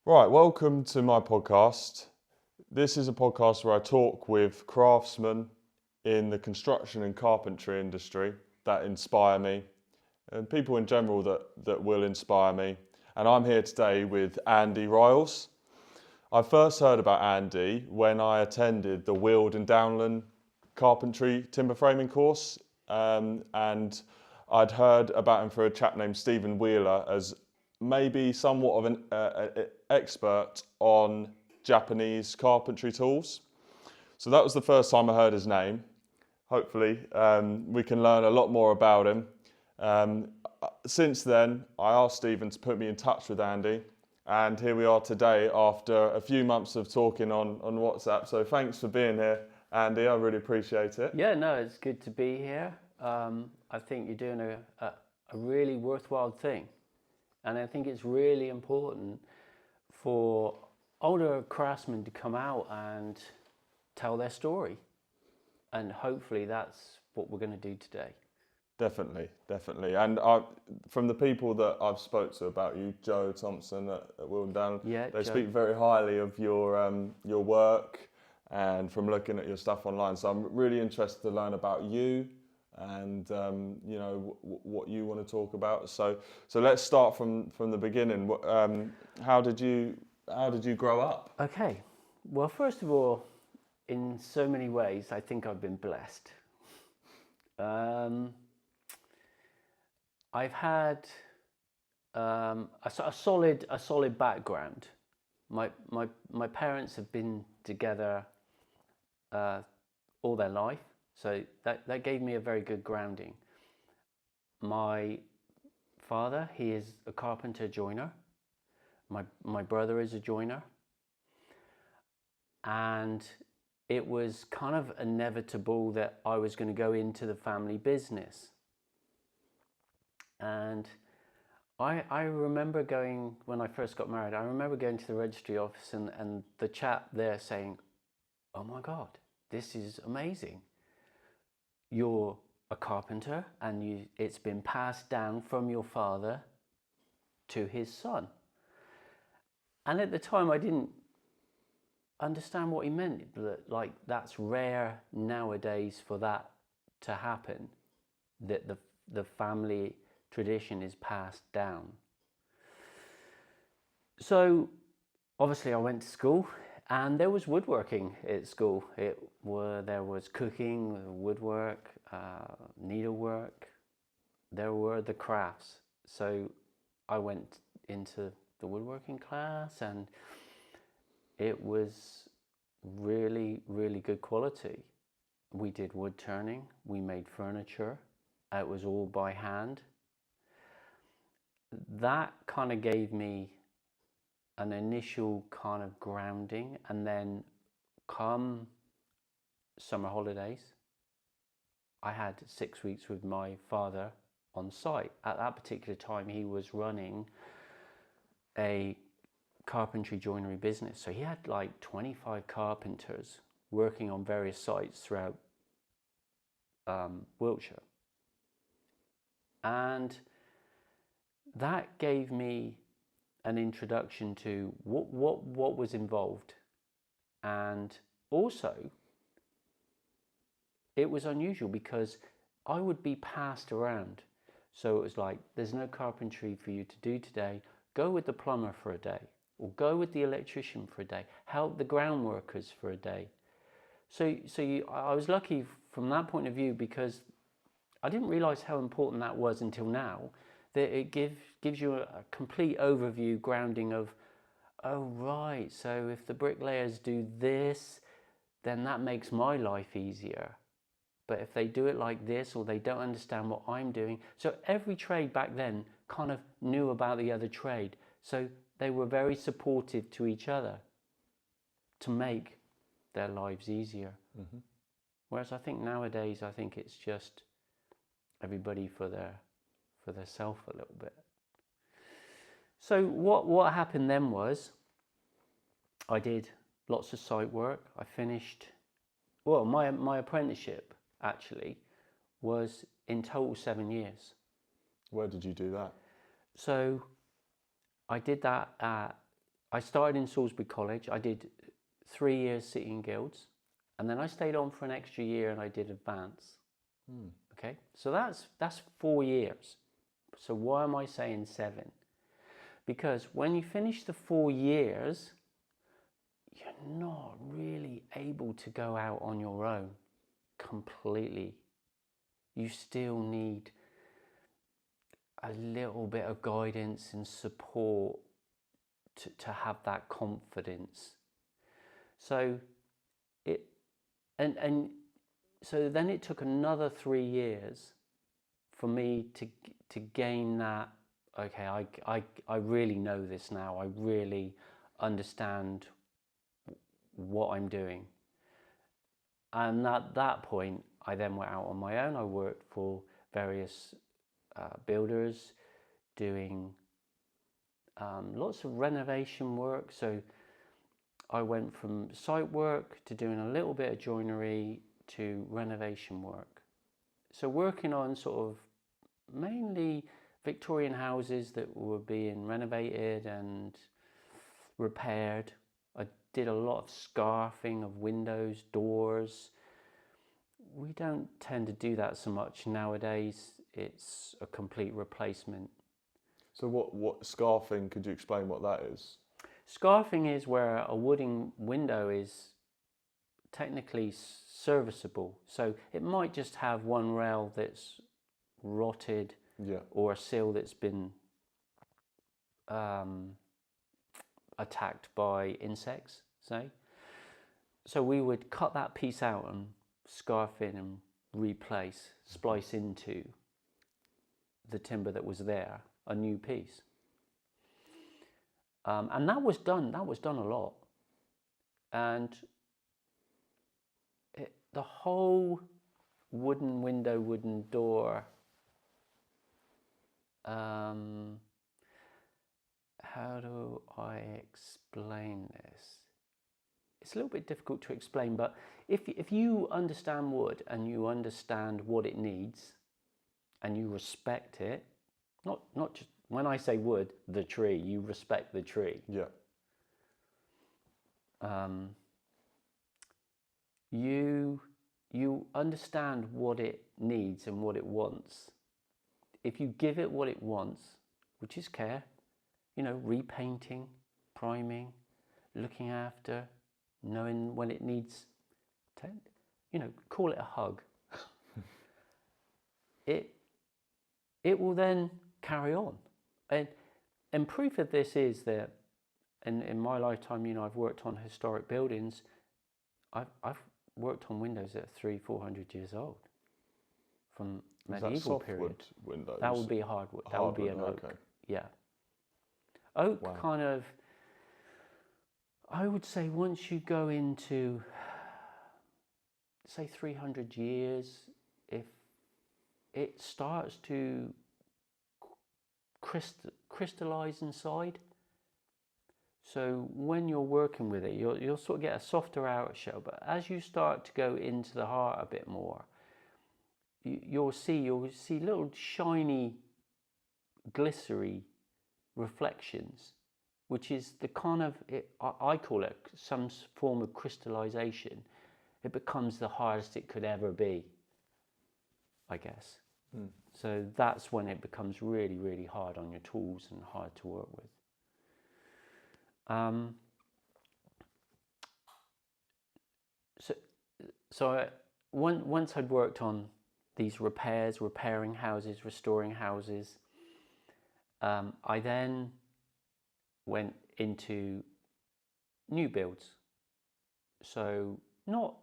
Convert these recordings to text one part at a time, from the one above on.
Right, welcome to my podcast. This is a podcast where I talk with craftsmen in the construction and carpentry industry that inspire me and people in general that will inspire me. And I'm here today with Andy Ryalls. I first heard about Andy when I attended the Weald and Downland carpentry timber framing course, and I'd heard about him through a chap named Stephen Wheeler as maybe somewhat of an expert on Japanese carpentry tools. So that was the first time I heard his name. Hopefully we can learn a lot more about him. Since then, I asked Stephen to put me in touch with Andy, and here we are today after a few months of talking on WhatsApp. So thanks for being here, Andy. I really appreciate it. Yeah, no, it's good to be here. I think you're doing a really worthwhile thing. And I think it's really important for older craftsmen to come out and tell their story. And hopefully that's what we're going to do today. Definitely. And from the people that I've spoke to about you, Joe Thompson at Weald and Downland, they speak very highly of your work and from looking at your stuff online. So I'm really interested to learn about you and what you want to talk about. So let's start from the beginning. How did you grow up? Okay. Well, first of all, in so many ways, I think I've been blessed. I've had a solid background. My parents have been together all their life, so that gave me a very good grounding. My father, he is a carpenter joiner. My brother is a joiner, and it was kind of inevitable that I was going to go into the family business. And I remember going, when I first got married, I remember going to the registry office and the chap there saying, "Oh my God, this is amazing. You're a carpenter and it's been passed down from your father to his son." And at the time I didn't understand what he meant, like that's rare nowadays for that to happen, that the family tradition is passed down. So obviously I went to school and there was woodworking at school. There was cooking, woodwork, needlework, there were the crafts. So I went into the woodworking class and it was really, really good quality. We did wood turning, we made furniture, it was all by hand. That kind of gave me an initial kind of grounding, and then come summer holidays, I had 6 weeks with my father on site. At that particular time, he was running a carpentry joinery business. So he had like 25 carpenters working on various sites throughout Wiltshire. And that gave me an introduction to what was involved. And also, it was unusual because I would be passed around. So it was like, there's no carpentry for you to do today. Go with the plumber for a day, or go with the electrician for a day. Help the ground workers for a day. So I was lucky from that point of view, because I didn't realize how important that was until now, that it gives you a complete overview, grounding of, oh right, so if the bricklayers do this, then that makes my life easier. But if they do it like this, or they don't understand what I'm doing. So every trade back then kind of knew about the other trade. So they were very supportive to each other to make their lives easier. Mm-hmm. Whereas I think nowadays, I think it's just everybody for their self a little bit. So what happened then was, I did lots of site work. I finished, well, my apprenticeship actually was in total 7 years. Where did you do that? So I did that at I started in Salisbury College. I did 3 years City and Guilds, and then I stayed on for an extra year and I did advance. Okay, so that's 4 years. So why am I saying 7? Because when you finish the 4 years, you're not really able to go out on your own completely. You still need a little bit of guidance and support to have that confidence. So so then it took another 3 years for me to gain that. Okay, I really know this now. I really understand what I'm doing. And at that point, I then went out on my own. I worked for various builders, doing lots of renovation work. So I went from site work to doing a little bit of joinery to renovation work. So working on sort of mainly Victorian houses that were being renovated and repaired. I did a lot of scarfing of windows, doors. We don't tend to do that so much nowadays. It's a complete replacement. So what scarfing, could you explain what that is? Scarfing is where a wooden window is technically serviceable. So it might just have one rail that's rotted, or a sill that's been attacked by insects, say. So we would cut that piece out and scarf in and replace, splice into the timber that was there, a new piece. And that was done a lot. And the whole wooden window, wooden door, how do I explain this? It's a little bit difficult to explain, but if you understand wood and you understand what it needs and you respect it, not just, when I say wood, the tree, you respect the tree. Yeah. You understand what it needs and what it wants. If you give it what it wants, which is care, repainting, priming, looking after, knowing when it needs to, call it a hug. It will then carry on. And proof of this is that in my lifetime, I've worked on historic buildings. I've worked on windows that are 300-400 years old, from medieval period. Windows? That would be a hardwood. That would be an oak. Okay. Yeah. Oak kind of, I would say once you go into, say 300 years, if it starts to crystallize inside. So when you're working with it, you'll sort of get a softer outer shell, but as you start to go into the heart a bit more, you'll see little shiny, glycery reflections, which is the kind of, I call it some form of crystallization. It becomes the hardest it could ever be, I guess. So that's when it becomes really, really hard on your tools and hard to work with. So once I'd worked on these repairing houses, restoring houses, I then went into new builds. So not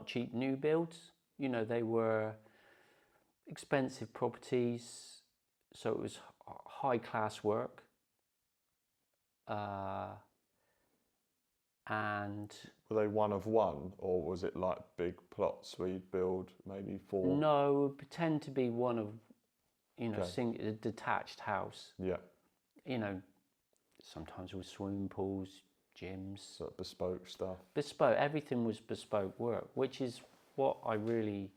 cheap new builds, they were expensive properties, so it was high class work. And were they one of one, or was it like big plots where you'd build maybe 4? No, it would pretend to be one of, a detached house. Yeah. Sometimes with swimming pools, gyms. So bespoke stuff. Bespoke, everything was bespoke work, which is what I really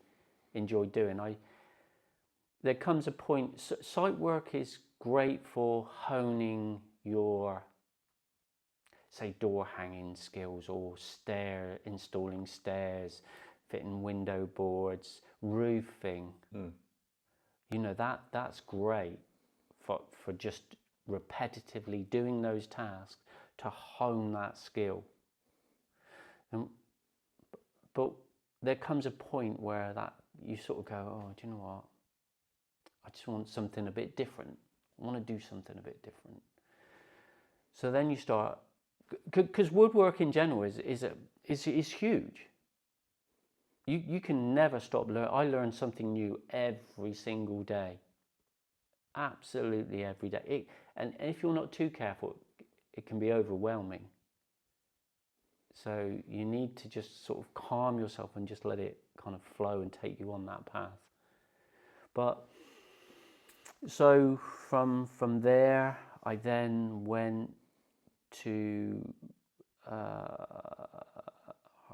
enjoyed doing. There comes a point, site work is great for honing your say, door hanging skills or installing stairs, fitting window boards, roofing. You know, that's great for just repetitively doing those tasks to hone that skill. But there comes a point where that you sort of go, oh, do you know what? I just want something a bit different. I want to do something a bit different. So then you start, because woodwork in general is huge. You can never stop learning. I learn something new every single day. Absolutely every day. And if you're not too careful, it can be overwhelming. So you need to just sort of calm yourself and just let it kind of flow and take you on that path. But so from there, I then went to,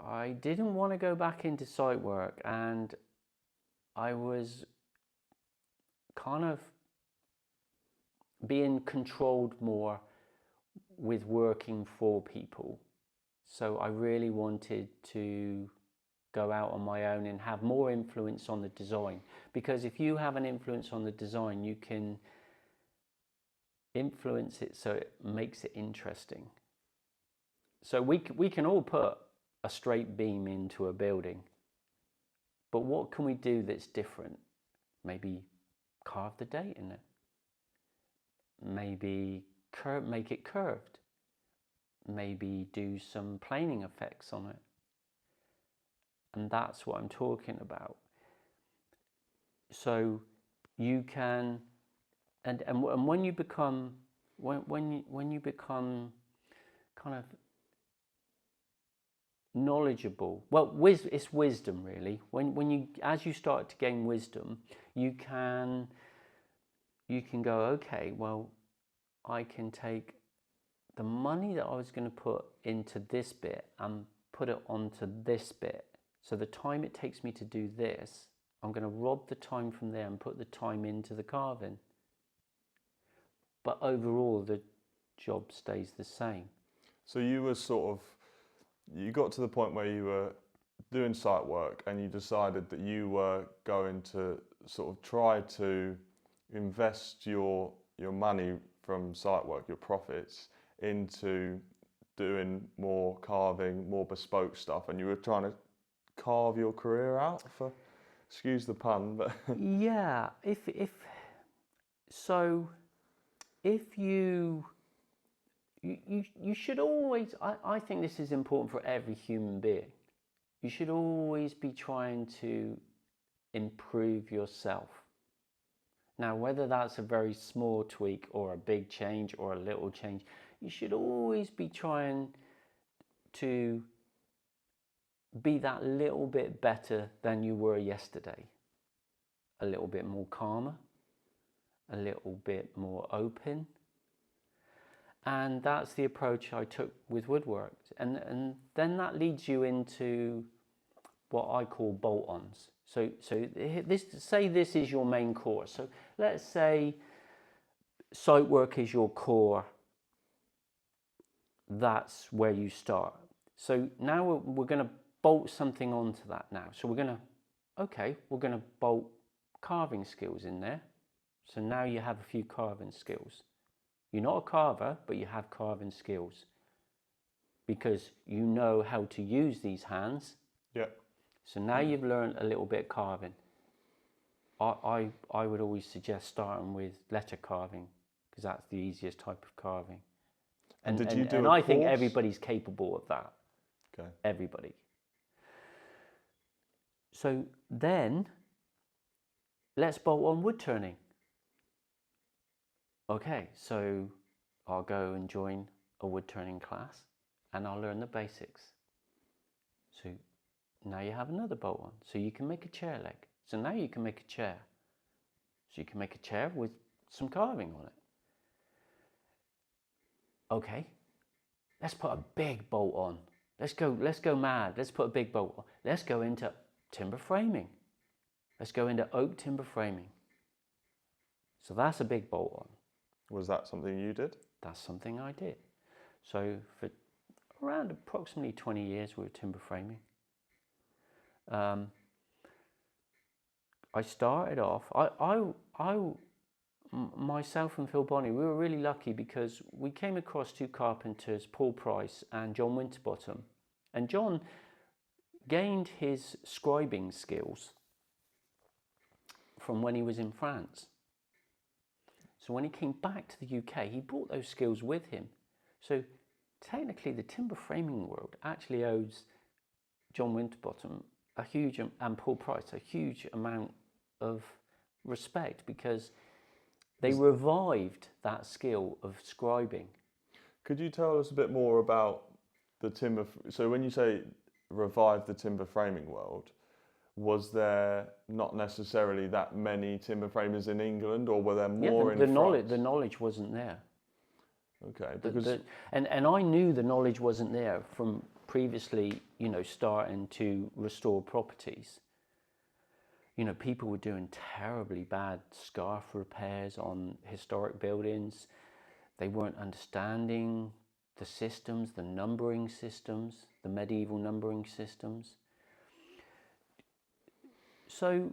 I didn't want to go back into site work, and I was kind of being controlled more with working for people. So I really wanted to go out on my own and have more influence on the design, because if you have an influence on the design, you can influence it so it makes it interesting. So we can all put a straight beam into a building, but what can we do that's different? Maybe carve the date in it, maybe make it curved, maybe do some planing effects on it. And that's what I'm talking about. So you can, and when you become when you become kind of knowledgeable, well, it's wisdom really. As you start to gain wisdom, you can go, okay, well, I can take the money that I was going to put into this bit and put it onto this bit. So the time it takes me to do this, I'm going to rob the time from there and put the time into the carving. But overall, the job stays the same. So you were you got to the point where you were doing site work and you decided that you were going to sort of try to invest your money from site work, your profits, into doing more carving, more bespoke stuff, and you were trying to carve your career out, for excuse the pun, but yeah, if you should always, I think this is important for every human being. You should always be trying to improve yourself. Now, whether that's a very small tweak or a big change or a little change, you should always be trying to be that little bit better than you were yesterday. A little bit more calmer, a little bit more open. And that's the approach I took with woodwork. And then that leads you into what I call bolt-ons. So say this is your main core. So let's say site work is your core. That's where you start. So now we're going to bolt something onto that now. So we're going to bolt carving skills in there. So now you have a few carving skills. You're not a carver, but you have carving skills because you know how to use these hands. Yeah. So now you've learned a little bit carving. I would always suggest starting with letter carving because that's the easiest type of carving. And did you do and a I think course? everybody's capable of that. Okay. Everybody. So then let's bolt on wood turning. Okay, so I'll go and join a wood turning class and I'll learn the basics. So now you have another bolt on. So you can make a chair leg. So now you can make a chair. So you can make a chair with some carving on it. Okay, let's put a big bolt on. Let's go mad. Let's put a big bolt on. Let's go into timber framing. Let's go into oak timber framing. So that's a big bolt on. Was that something you did? That's something I did. So around approximately 20 years with timber framing. I started off, myself and Phil Bonney, we were really lucky because we came across two carpenters, Paul Price and John Winterbottom. And John gained his scribing skills from when he was in France. So when he came back to the UK, he brought those skills with him. So technically the timber framing world actually owes John Winterbottom a huge, and Paul Price, a huge amount of respect, because they revived that skill of scribing. Could you tell us a bit more about the timber? So when you say revive the timber framing world, was there not necessarily that many timber framers in England, or were there more in France? The knowledge wasn't there. Okay, because and I knew the knowledge wasn't there from previously, starting to restore properties. People were doing terribly bad scarf repairs on historic buildings. They weren't understanding the systems, the numbering systems, the medieval numbering systems. So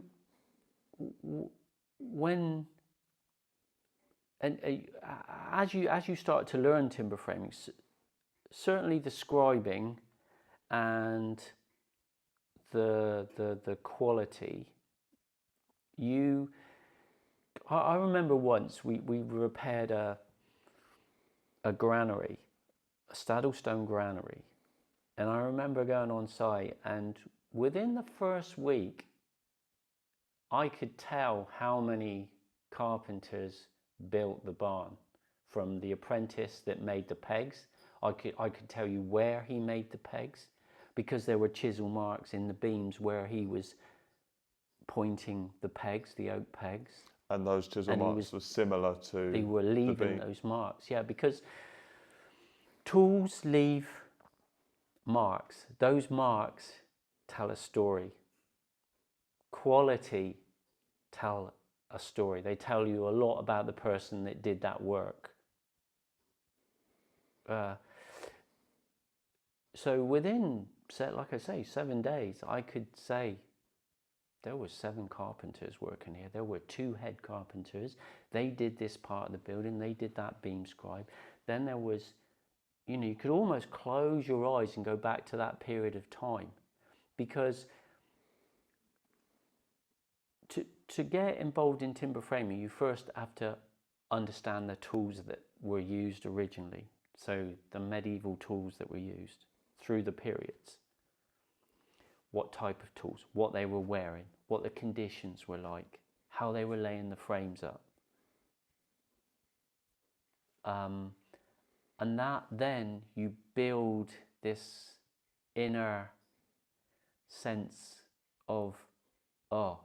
as you start to learn timber framing, certainly the scribing and the quality. I remember once we repaired a granary, a Staddlestone granary, and I remember going on site, and within the first week I could tell how many carpenters built the barn. From the apprentice that made the pegs, I could tell you where he made the pegs, because there were chisel marks in the beams where he was pointing the pegs, the oak pegs. And those chisel marks were similar to... They were leaving those marks, yeah, because tools leave marks. Those marks tell a story. Quality tell a story. They tell you a lot about the person that did that work. So within, like I say, 7 days, I could say there were 7 carpenters working here. There were 2 head carpenters. They did this part of the building. They did that beam scribe. Then there was, you could almost close your eyes and go back to that period of time, because to get involved in timber framing, you first have to understand the tools that were used originally. So the medieval tools that were used through the periods. What type of tools, what they were wearing, what the conditions were like, how they were laying the frames up. And that then you build this inner sense of, oh,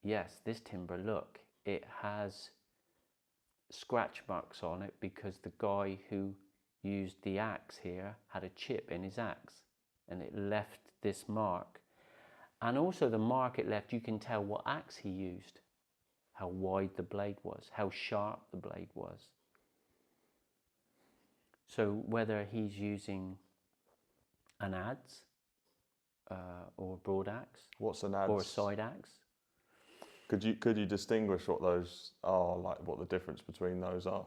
yes, this timber, look, it has scratch marks on it because the guy who used the axe here had a chip in his axe and it left this mark. And also the mark it left, you can tell what axe he used, how wide the blade was, how sharp the blade was. So whether he's using an adze or a broad axe. What's an adze? Or a side axe. Could you distinguish what those are, like what the difference between those are?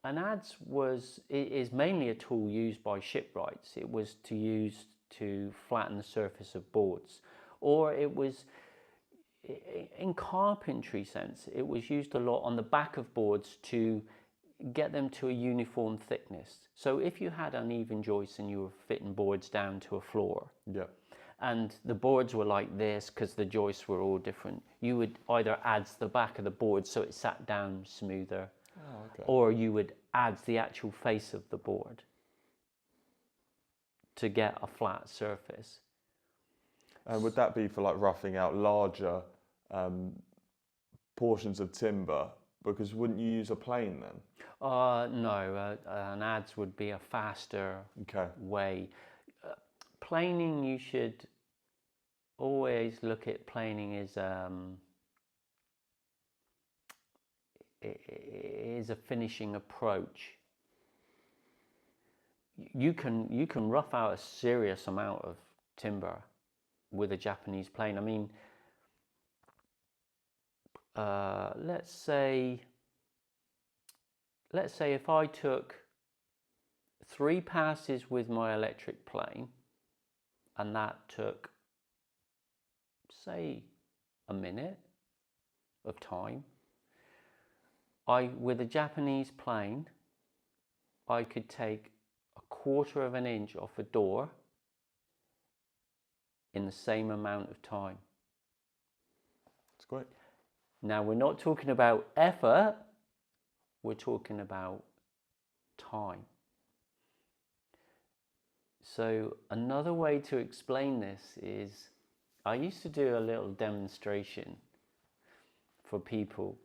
An adze is mainly a tool used by shipwrights. It was used to flatten the surface of boards, or it was, in carpentry sense, it was used a lot on the back of boards to get them to a uniform thickness. So if you had uneven joists and you were fitting boards down to a floor, and the boards were like this because the joists were all different, you would either adze the back of the board so it sat down smoother, or you would adze the actual face of the board to get a flat surface. And would that be for like roughing out larger portions of timber? Because wouldn't you use a plane then? No, an adze would be a faster way. Planing, you should always look at planing as is a finishing approach. You can rough out a serious amount of timber with a Japanese plane. I mean, let's say if I took 3 passes with my electric plane, and that took, say, a minute of time, with a Japanese plane, I could take 1/4 of an inch off a door in the same amount of time. That's great. Now, we're not talking about effort, we're talking about time. So another way to explain this is, I used to do a little demonstration for people,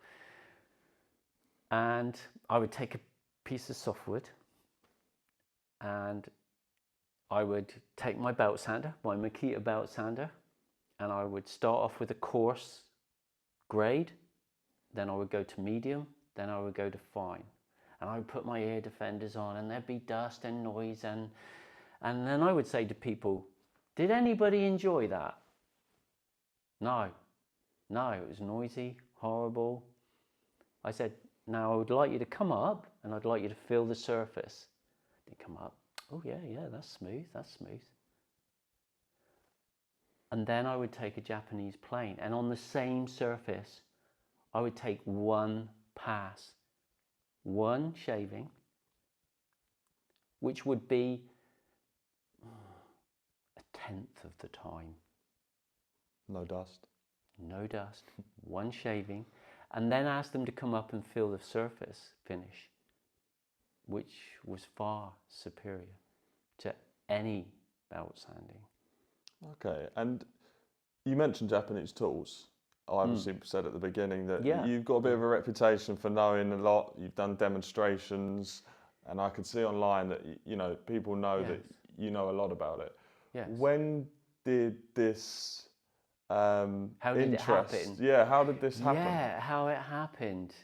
and I would take a piece of softwood and I would take my belt sander, my Makita belt sander, and I would start off with a coarse grade, then I would go to medium, then I would go to fine. And I would put my ear defenders on, and there'd be dust and noise, and then I would say to people, did anybody enjoy that? No, it was noisy, horrible. I said, now I would like you to come up and I'd like you to feel the surface. They come up, oh yeah, that's smooth. And then I would take a Japanese plane, and on the same surface, I would take 1 pass, 1 shaving, which would be 1/10 of the time. No dust. No dust, 1 shaving, and then ask them to come up and feel the surface finish, which was far superior to any belt sanding. Okay, and you mentioned Japanese tools. I obviously said at the beginning that you've got a bit of a reputation for knowing a lot. You've done demonstrations, and I can see online that people know that you know a lot about it. Yes. When did this how did it happen? Yeah, how did this happen? Yeah, how it happened.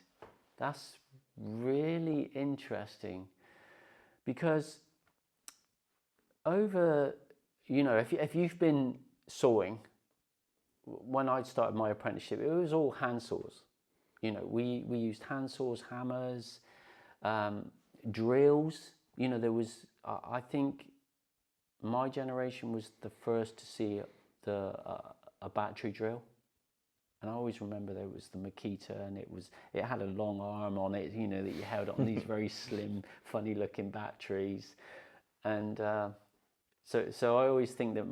That's really interesting, because over, if you've been sawing, when I started my apprenticeship, it was all hand saws. We used hand saws, hammers, drills. There was, I think my generation was the first to see a battery drill. And I always remember there was the Makita, and it had a long arm on it, that you held on these very slim, funny looking batteries. And so I always think that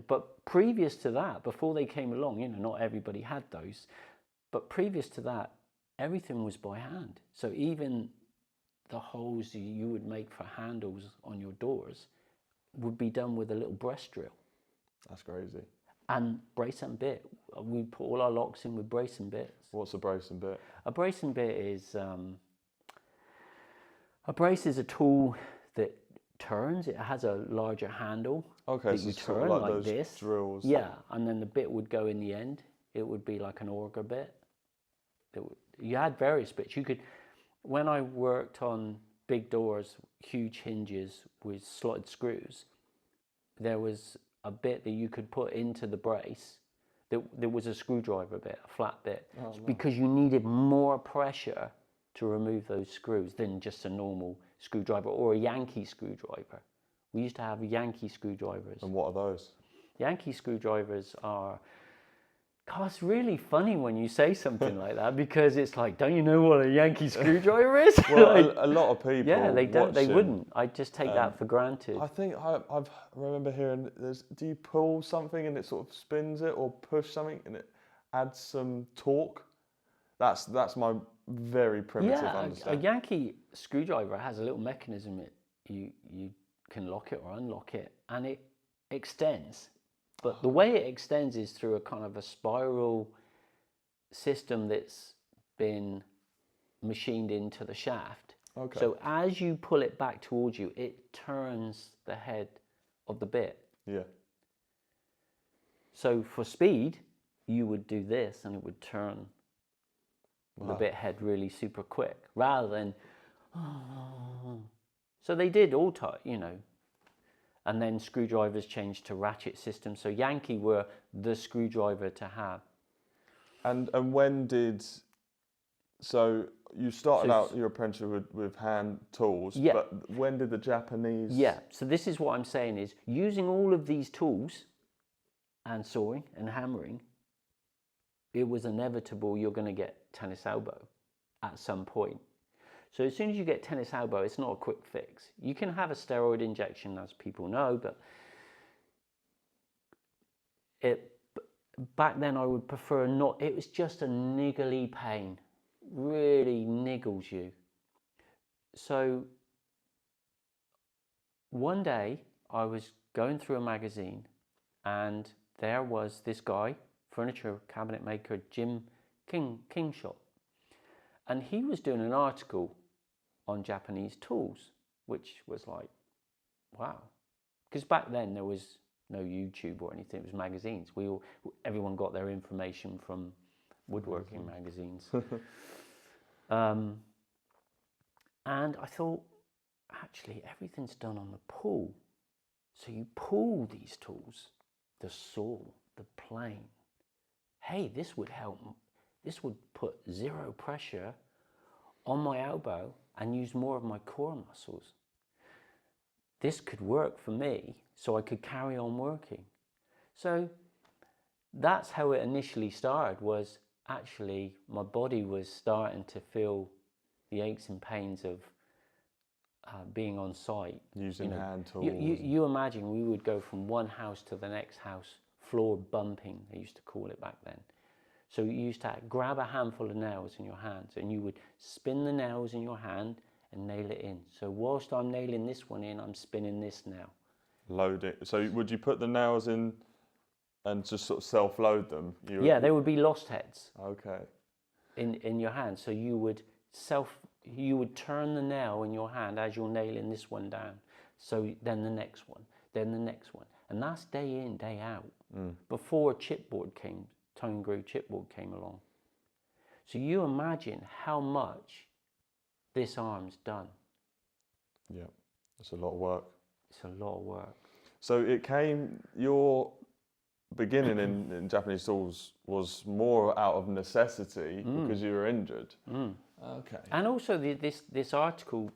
but previous to that, before they came along, not everybody had those, but previous to that, everything was by hand. So even the holes you would make for handles on your doors would be done with a little breast drill. That's crazy. And brace and bit. We put all our locks in with brace and bits. What's a brace and bit? A brace and bit is a brace is a tool that turns. It has a larger handle. Okay, that so you it's sort turn of like like those this. drills. Yeah, and then the bit would go in the end. It would be like an auger bit. You had various bits. You could, when I worked on big doors, huge hinges with slotted screws, there was a bit that you could put into the brace. There was a screwdriver bit, a flat bit, because you needed more pressure to remove those screws than just a normal screwdriver or a Yankee screwdriver. We used to have Yankee screwdrivers. And what are those? Yankee screwdrivers are... God, it's really funny when you say something like that, because it's like, don't you know what a Yankee screwdriver is? Well, a lot of people. Yeah, they don't. They watching, wouldn't. I just take that for granted. I think I remember hearing. Do you pull something and it sort of spins it, or push something and it adds some torque? That's my very primitive understanding. A Yankee screwdriver has a little mechanism. You can lock it or unlock it, and it extends. But the way it extends is through a kind of a spiral system that's been machined into the shaft. Okay. So as you pull it back towards you, it turns the head of the bit. Yeah. So for speed, you would do this and it would turn the bit head really super quick, rather than. So they did all type, and then screwdrivers changed to ratchet systems. So Yankee were the screwdriver to have. And when did, so you started out your apprenticeship with hand tools, Yeah. but when did the Japanese? Yeah, so this is what I'm saying is, using all of these tools and sawing and hammering, it was inevitable you're going to get tennis elbow at some point. So as soon as you get tennis elbow, it's not a quick fix. You can have a steroid injection, as people know, but back then I would prefer not. It was just a niggly pain, really niggles you. So one day I was going through a magazine, and there was this guy, furniture cabinet maker Jim Kingshot, and he was doing an article on Japanese tools, which was like, wow, because back then there was no YouTube or anything. It was magazines. Everyone got their information from woodworking magazines. And I thought, actually, everything's done on the pull. So you pull these tools, the saw, the plane. Hey, this would help. This would put zero pressure on my elbow and use more of my core muscles. This could work for me, so I could carry on working. So that's how it initially started, was actually my body was starting to feel the aches and pains of being on site. Using hand tools. You imagine we would go from one house to the next house, floor bumping, they used to call it back then. So you used to grab a handful of nails in your hands, and you would spin the nails in your hand and nail it in. So whilst I'm nailing this one in, I'm spinning this nail. Load it. So would you put the nails in and just sort of self-load them? Yeah, they would be lost heads. Okay. In your hand. So you would turn the nail in your hand as you're nailing this one down. So then the next one, then the next one. And that's day in, day out. Before tone groove chipboard came along. So you imagine how much this arm's done. Yeah, it's a lot of work. It's a lot of work. So your beginning in Japanese tools was more out of necessity because you were injured. Okay. And also this article,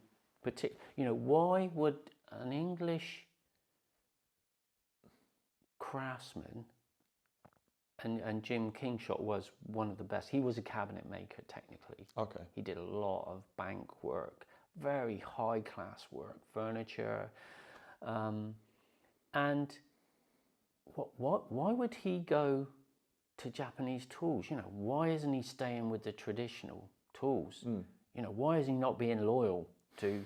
why would an English craftsman, and Jim Kingshot was one of the best. He was a cabinet maker technically. Okay. He did a lot of bank work, very high class work, furniture, and why would he go to Japanese tools? Why isn't he staying with the traditional tools? Why is he not being loyal to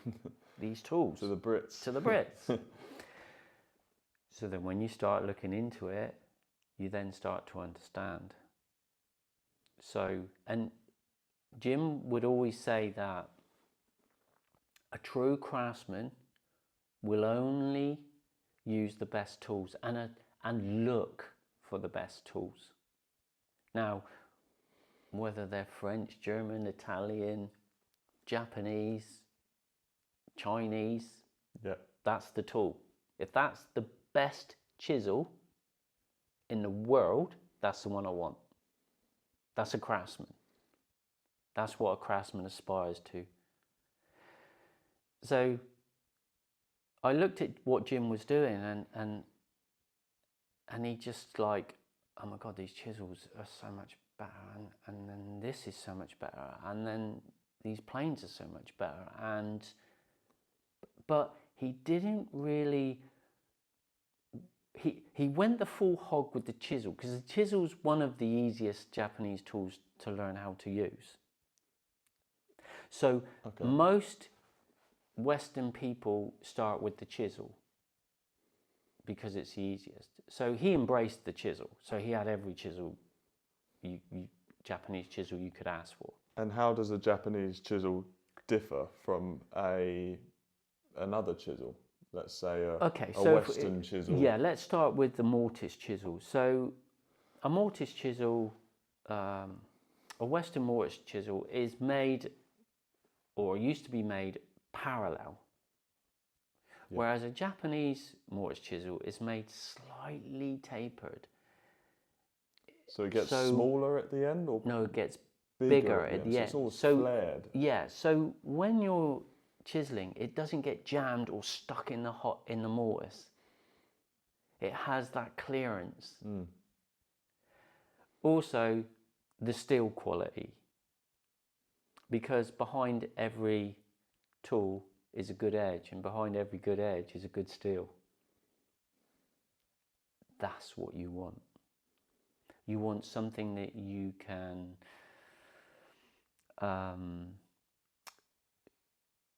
these tools? To the Brits. To the Brits. So then when you start looking into it, you then start to understand. So, and Jim would always say that a true craftsman will only use the best tools and look for the best tools. Now, whether they're French, German, Italian, Japanese, Chinese, that's the tool. If that's the best chisel in the world, that's the one I want. That's a craftsman. That's what a craftsman aspires to. So I looked at what Jim was doing, and he just like, oh my God, these chisels are so much better, and then this is so much better, and then these planes are so much better, but he didn't really. He went the full hog with the chisel, because the chisel's one of the easiest Japanese tools to learn how to use. So most Western people start with the chisel because it's the easiest. So he embraced the chisel. So he had every chisel, Japanese chisel you could ask for. And how does a Japanese chisel differ from another chisel? Let's say a Western chisel. Yeah, let's start with the mortise chisel. So a mortise chisel, a Western mortise chisel is made, or used to be made, parallel. Yeah. Whereas a Japanese mortise chisel is made slightly tapered. So it gets smaller at the end, or no, it gets bigger at the end. So it's all flared. Yeah. So when you're chiseling, it doesn't get jammed or stuck in the mortise. It has that clearance. Also, the steel quality, because behind every tool is a good edge, and behind every good edge is a good steel. That's what you want. You want something that you can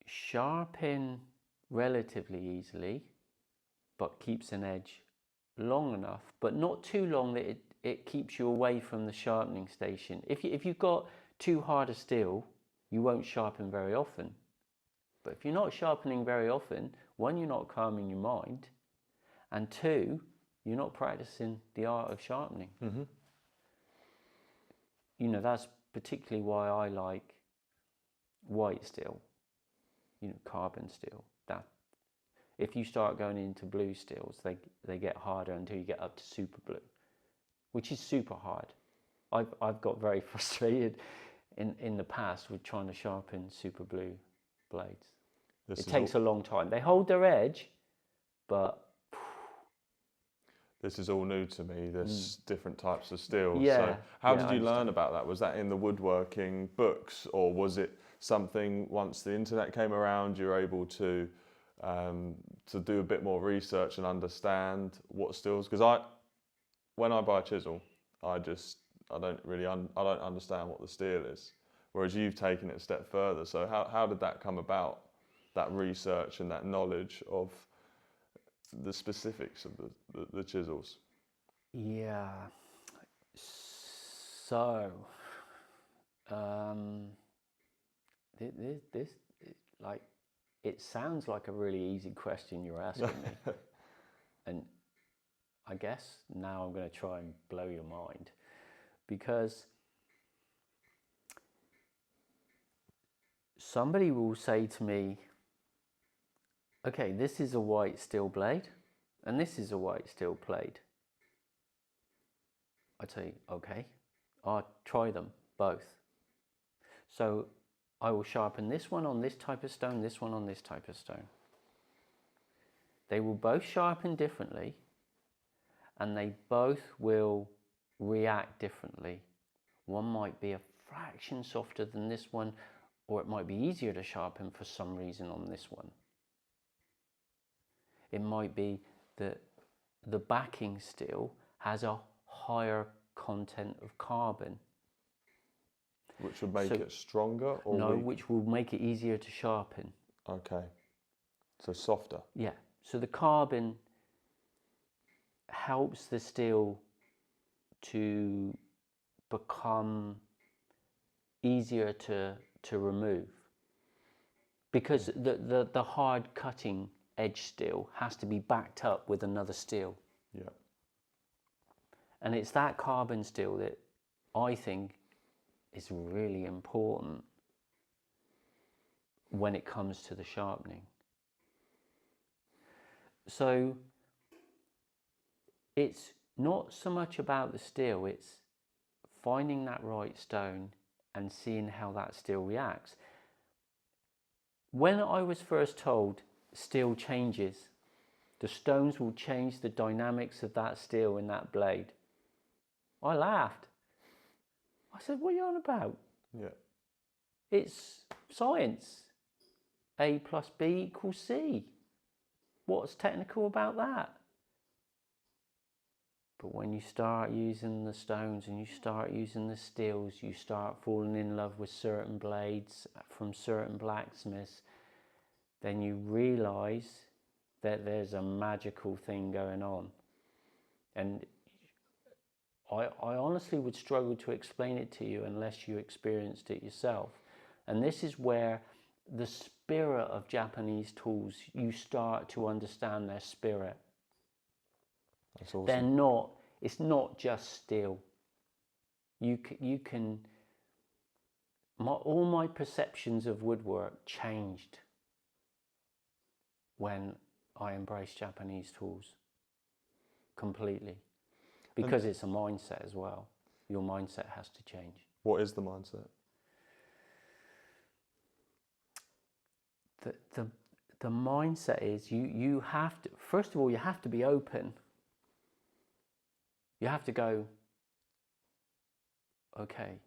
sharpen relatively easily, but keeps an edge long enough, but not too long that it keeps you away from the sharpening station. If you've got too hard a steel, you won't sharpen very often. But if you're not sharpening very often, one, you're not calming your mind, and two, you're not practicing the art of sharpening. You know, that's particularly why I like white steel, you know, carbon steel. That if you start going into blue steels, they get harder until you get up to super blue, which is super hard. I've got very frustrated in the past with trying to sharpen super blue blades. It takes a long time. They hold their edge, but this is all new to me, this different types of steel. Yeah, so how did you I learn about that? Was that in the woodworking books, or was it something once the internet came around you were able to do a bit more research and understand what steels? Because when I buy a chisel, I don't understand what the steel is, whereas you've taken it a step further. So how did that come about, that research and that knowledge of the specifics of the chisels? Yeah. So, this like, it sounds like a really easy question you're asking me, and I guess now I'm going to try and blow your mind, because somebody will say to me, okay, this is a white steel blade, and this is a white steel blade. I'd say, okay, I'll try them both. So I will sharpen this one on this type of stone, this one on this type of stone. They will both sharpen differently, and they both will react differently. One might be a fraction softer than this one, or it might be easier to sharpen for some reason on this one. It might be that the backing steel has a higher content of carbon. Which would make it stronger, or no, weak? Which will make it easier to sharpen. Okay, so softer. Yeah, so the carbon helps the steel to become easier to remove, because the hard cutting edge steel has to be backed up with another steel. Yeah. And it's that carbon steel that I think is really important when it comes to the sharpening. So it's not so much about the steel, it's finding that right stone and seeing how that steel reacts. When I was first told steel changes, the stones will change the dynamics of that steel in that blade, I laughed. I said, what are you on about? Yeah. It's science. A plus B equals C. What's technical about that? But when you start using the stones and you start using the steels, you start falling in love with certain blades from certain blacksmiths, then you realise that there's a magical thing going on. And I honestly would struggle to explain it to you unless you experienced it yourself. And this is where the spirit of Japanese tools, you start to understand their spirit. That's awesome. It's not just steel. You can all my perceptions of woodwork changed when I embraced Japanese tools completely, because it's a mindset as well. Your mindset has to change. What is the mindset? The mindset is you have to, first of all, you have to be open. You have to go, okay,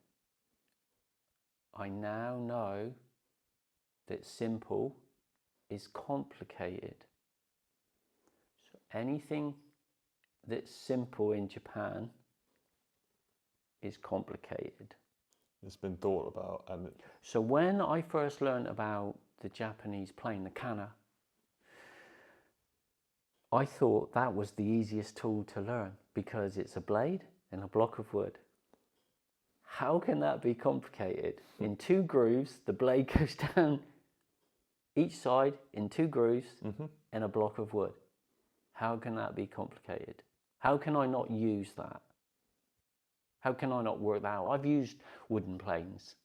I now know that simple is complicated. So anything that's simple in Japan is complicated. It's been thought about, and so when I first learned about the Japanese plane, the kana, I thought that was the easiest tool to learn because it's a blade and a block of wood. How can that be complicated? In 2 grooves, the blade goes down each side in 2 grooves and a block of wood. How can that be complicated? How can I not use that? How can I not work that out? I've used wooden planes,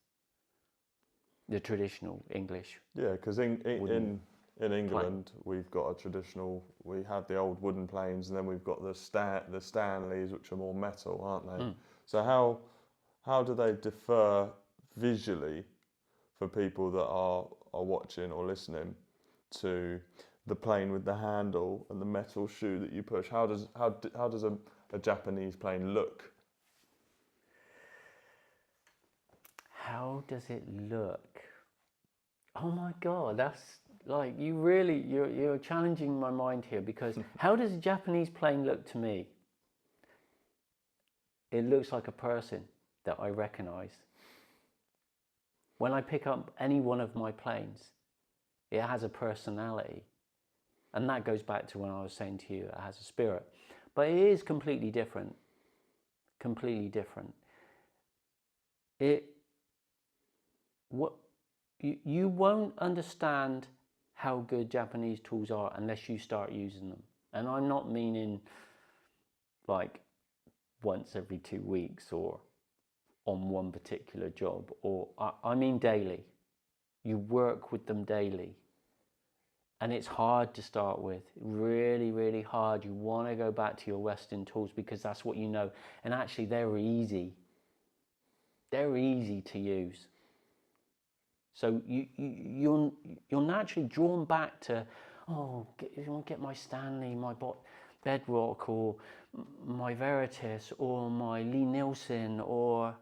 the traditional English. Yeah, because in England we've got a traditional. We have the old wooden planes, and then we've got the Stanleys, which are more metal, aren't they? So how do they differ visually for people that are watching or listening to the plane with the handle and the metal shoe that you push? How does a Japanese plane look? How does it look? Oh my God, that's like, you're challenging my mind here, because how does a Japanese plane look to me? It looks like a person that I recognize. When I pick up any one of my planes, it has a personality. And that goes back to when I was saying to you, it has a spirit. But it is completely different. Completely different. You won't understand how good Japanese tools are unless you start using them. And I'm not meaning like once every 2 weeks or on one particular job, or I mean daily. You work with them daily. And it's hard to start with, really, really hard. You want to go back to your Western tools because that's what you know. And actually they're easy. They're easy to use. So you're naturally drawn back to, you want to get my Stanley, my Bedrock, or my Veritas, or my Lee Nielsen, or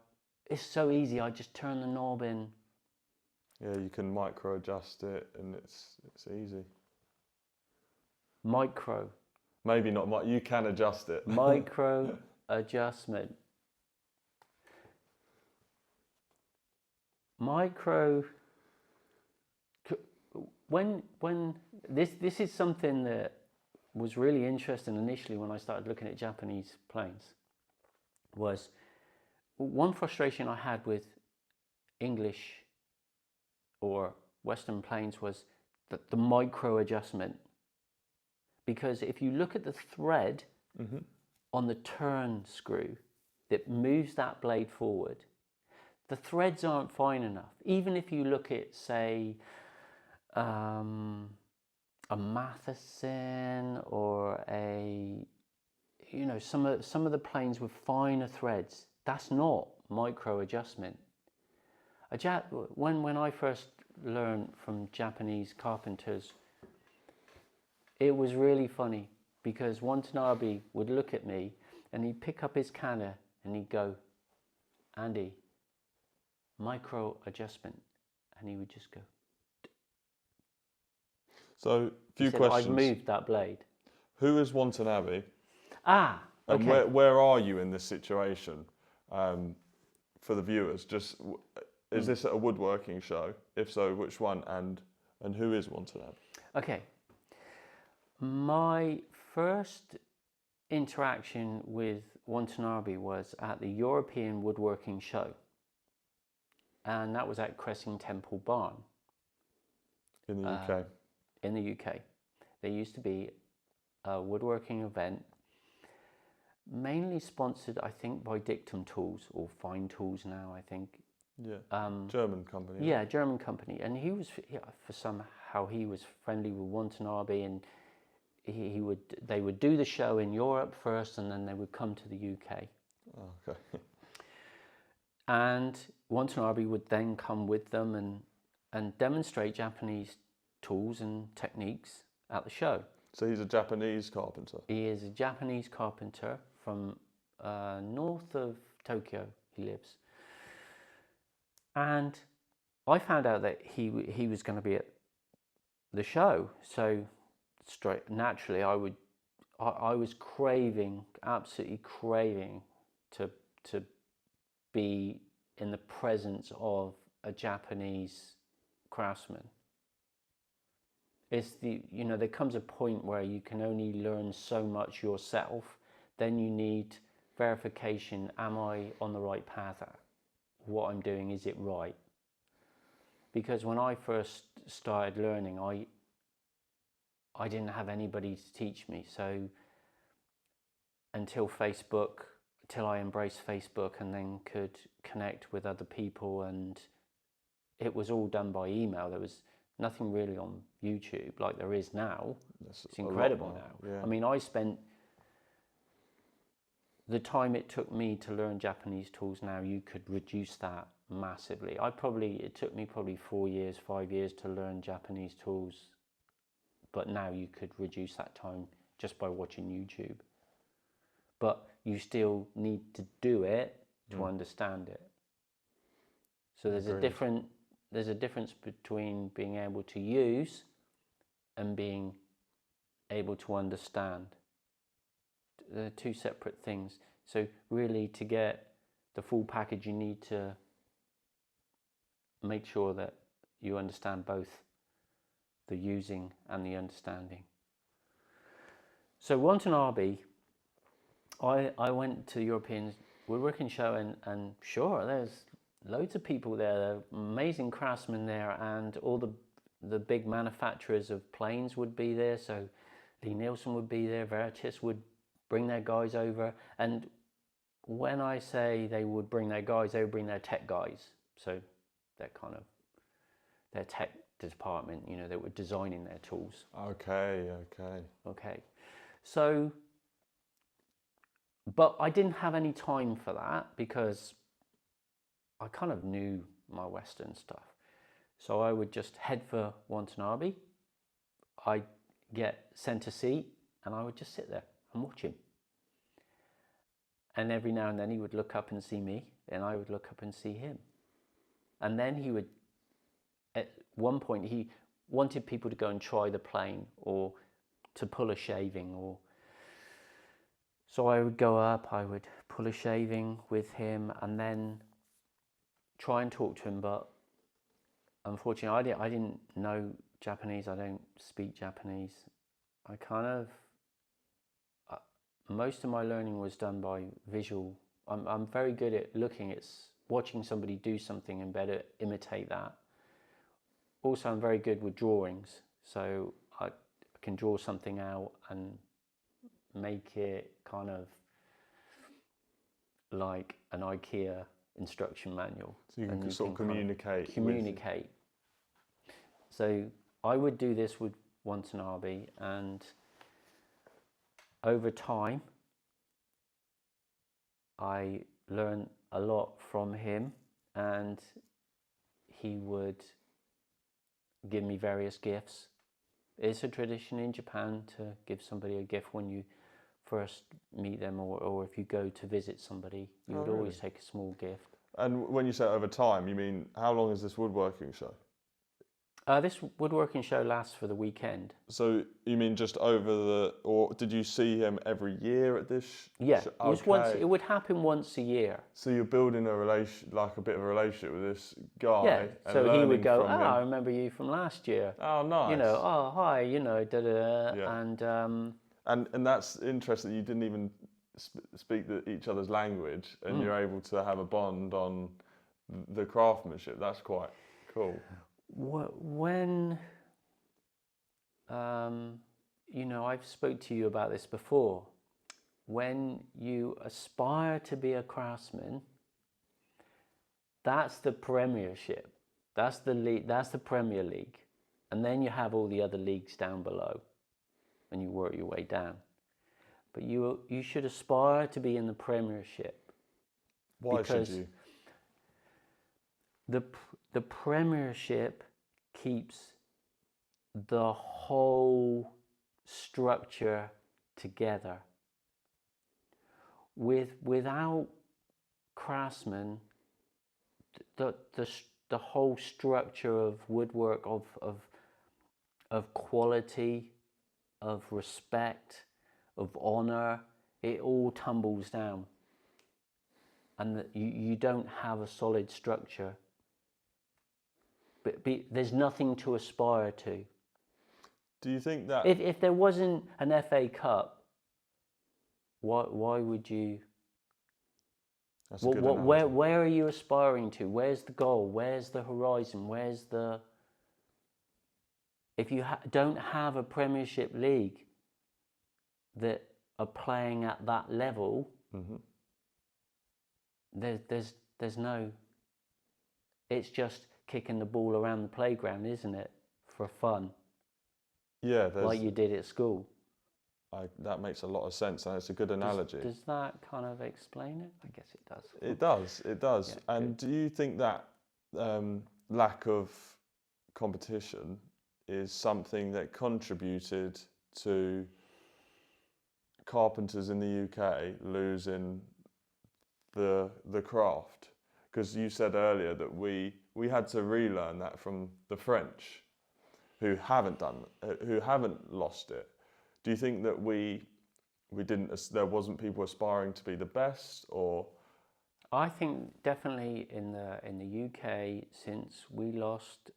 it's so easy. I just turn the knob in. Yeah, you can micro adjust it, and it's easy. Micro. Maybe not. You can adjust it. Micro adjustment. Micro. When this is something that was really interesting initially when I started looking at Japanese planes, was one frustration I had with English or Western planes was the micro adjustment. Because if you look at the thread on the turn screw that moves that blade forward, the threads aren't fine enough. Even if you look at, say, a Matheson or some of the planes with finer threads, that's not micro adjustment. When I first learned from Japanese carpenters, it was really funny, because Watanabe would look at me and he'd pick up his kana and he'd go, "Andy, micro adjustment," and he would just go. So, few questions. I've moved that blade. Who is Watanabe? Okay. And where are you in this situation? For the viewers, is this at a woodworking show? If so, which one? And who is Watanabe? Okay. My first interaction with Watanabe was at the European Woodworking Show, and that was at Cressing Temple Barn. In the UK? In the UK. There used to be a woodworking event, mainly sponsored, I think, by Dictum Tools, or Fine Tools now, I think. Yeah. German company. Yeah, German company, and he was for somehow he was friendly with Watanabe, and they would do the show in Europe first, and then they would come to the UK. Oh, okay. And Watanabe would then come with them and demonstrate Japanese tools and techniques at the show. So he's a Japanese carpenter. He is a Japanese carpenter from north of Tokyo. He lives, and I found out that he was going to be at the show. So naturally, I was absolutely craving to be in the presence of a Japanese craftsman. It's there comes a point where you can only learn so much yourself. Then you need verification. Am I on the right path? What I'm doing, is it right? Because when I first started learning, I didn't have anybody to teach me. So until I embraced Facebook and then could connect with other people, and it was all done by email. There was nothing really on YouTube like there is now. It's incredible now. Yeah. I mean, I spent the time it took me to learn Japanese tools. Now you could reduce that massively. It took me probably 4 years, 5 years to learn Japanese tools, but now you could reduce that time just by watching YouTube. But you still need to do it to understand it. So there's a difference between being able to use and being able to understand. They're two separate things. So really, to get the full package, you need to make sure that you understand both the using and the understanding. So Watanabe, I went to the European Woodworking Show, and sure, there's loads of people there. There are amazing craftsmen there, and all the big manufacturers of planes would be there. So Lee Nielsen would be there, Veritas would bring their guys over. And when I say they would bring their guys, they would bring their tech guys. So their tech department, they were designing their tools. Okay. So, but I didn't have any time for that because I kind of knew my Western stuff. So I would just head for Watanabe. I'd get sent a seat and I would just sit there and watch him. And every now and then he would look up and see me, and I would look up and see him. And then he would, at one point, he wanted people to go and try the plane or to pull a shaving. So I would go up, I would pull a shaving with him and then try and talk to him. But unfortunately, I didn't know Japanese. I don't speak Japanese. Most of my learning was done by visual. I'm very good at looking at watching somebody do something and better imitate that. Also, I'm very good with drawings, so I can draw something out and make it kind of like an IKEA instruction manual. So you can sort of communicate. Communicate. So I would do this with Watanabe, and over time I learned a lot from him, and he would give me various gifts. It's a tradition in Japan to give somebody a gift when you first meet them, or if you go to visit somebody, you would always take a small gift. And when you say over time, you mean how long is this woodworking show? This woodworking show lasts for the weekend. So you mean just over or did you see him every year at this? Yeah, it would happen once a year. So you're building a bit of a relationship with this guy. Yeah. So he would go, I remember you from last year. Oh, nice. Oh hi, Yeah. And that's interesting. You didn't even speak each other's language, and you're able to have a bond on the craftsmanship. That's quite cool. When, I've spoke to you about this before. When you aspire to be a craftsman, That's the Premiership. That's the league. That's the Premier League, and then you have all the other leagues down below, and you work your way down. But you should aspire to be in the Premiership. Why should you? The Premiership keeps the whole structure together. Without craftsmen, the whole structure of woodwork, of quality, of respect, of honor, it all tumbles down, and you don't have a solid structure. But there's nothing to aspire to. Do you think that if there wasn't an FA Cup, why would you? that's a good analogy. Where are you aspiring to? Where's the goal? Where's the horizon? Where's the? If you don't have a Premiership league that are playing at that level, there's no. It's just kicking the ball around the playground, isn't it, for fun? Yeah, like you did at school. That makes a lot of sense, and it's a good analogy. Does that kind of explain it? I guess it does. It does. Yeah, and good. Do you think that lack of competition is something that contributed to carpenters in the UK losing the craft? Because you said earlier that we had to relearn that from the French, who haven't lost it. Do you think that we didn't? There wasn't people aspiring to be the best, or? I think definitely in the UK, since we lost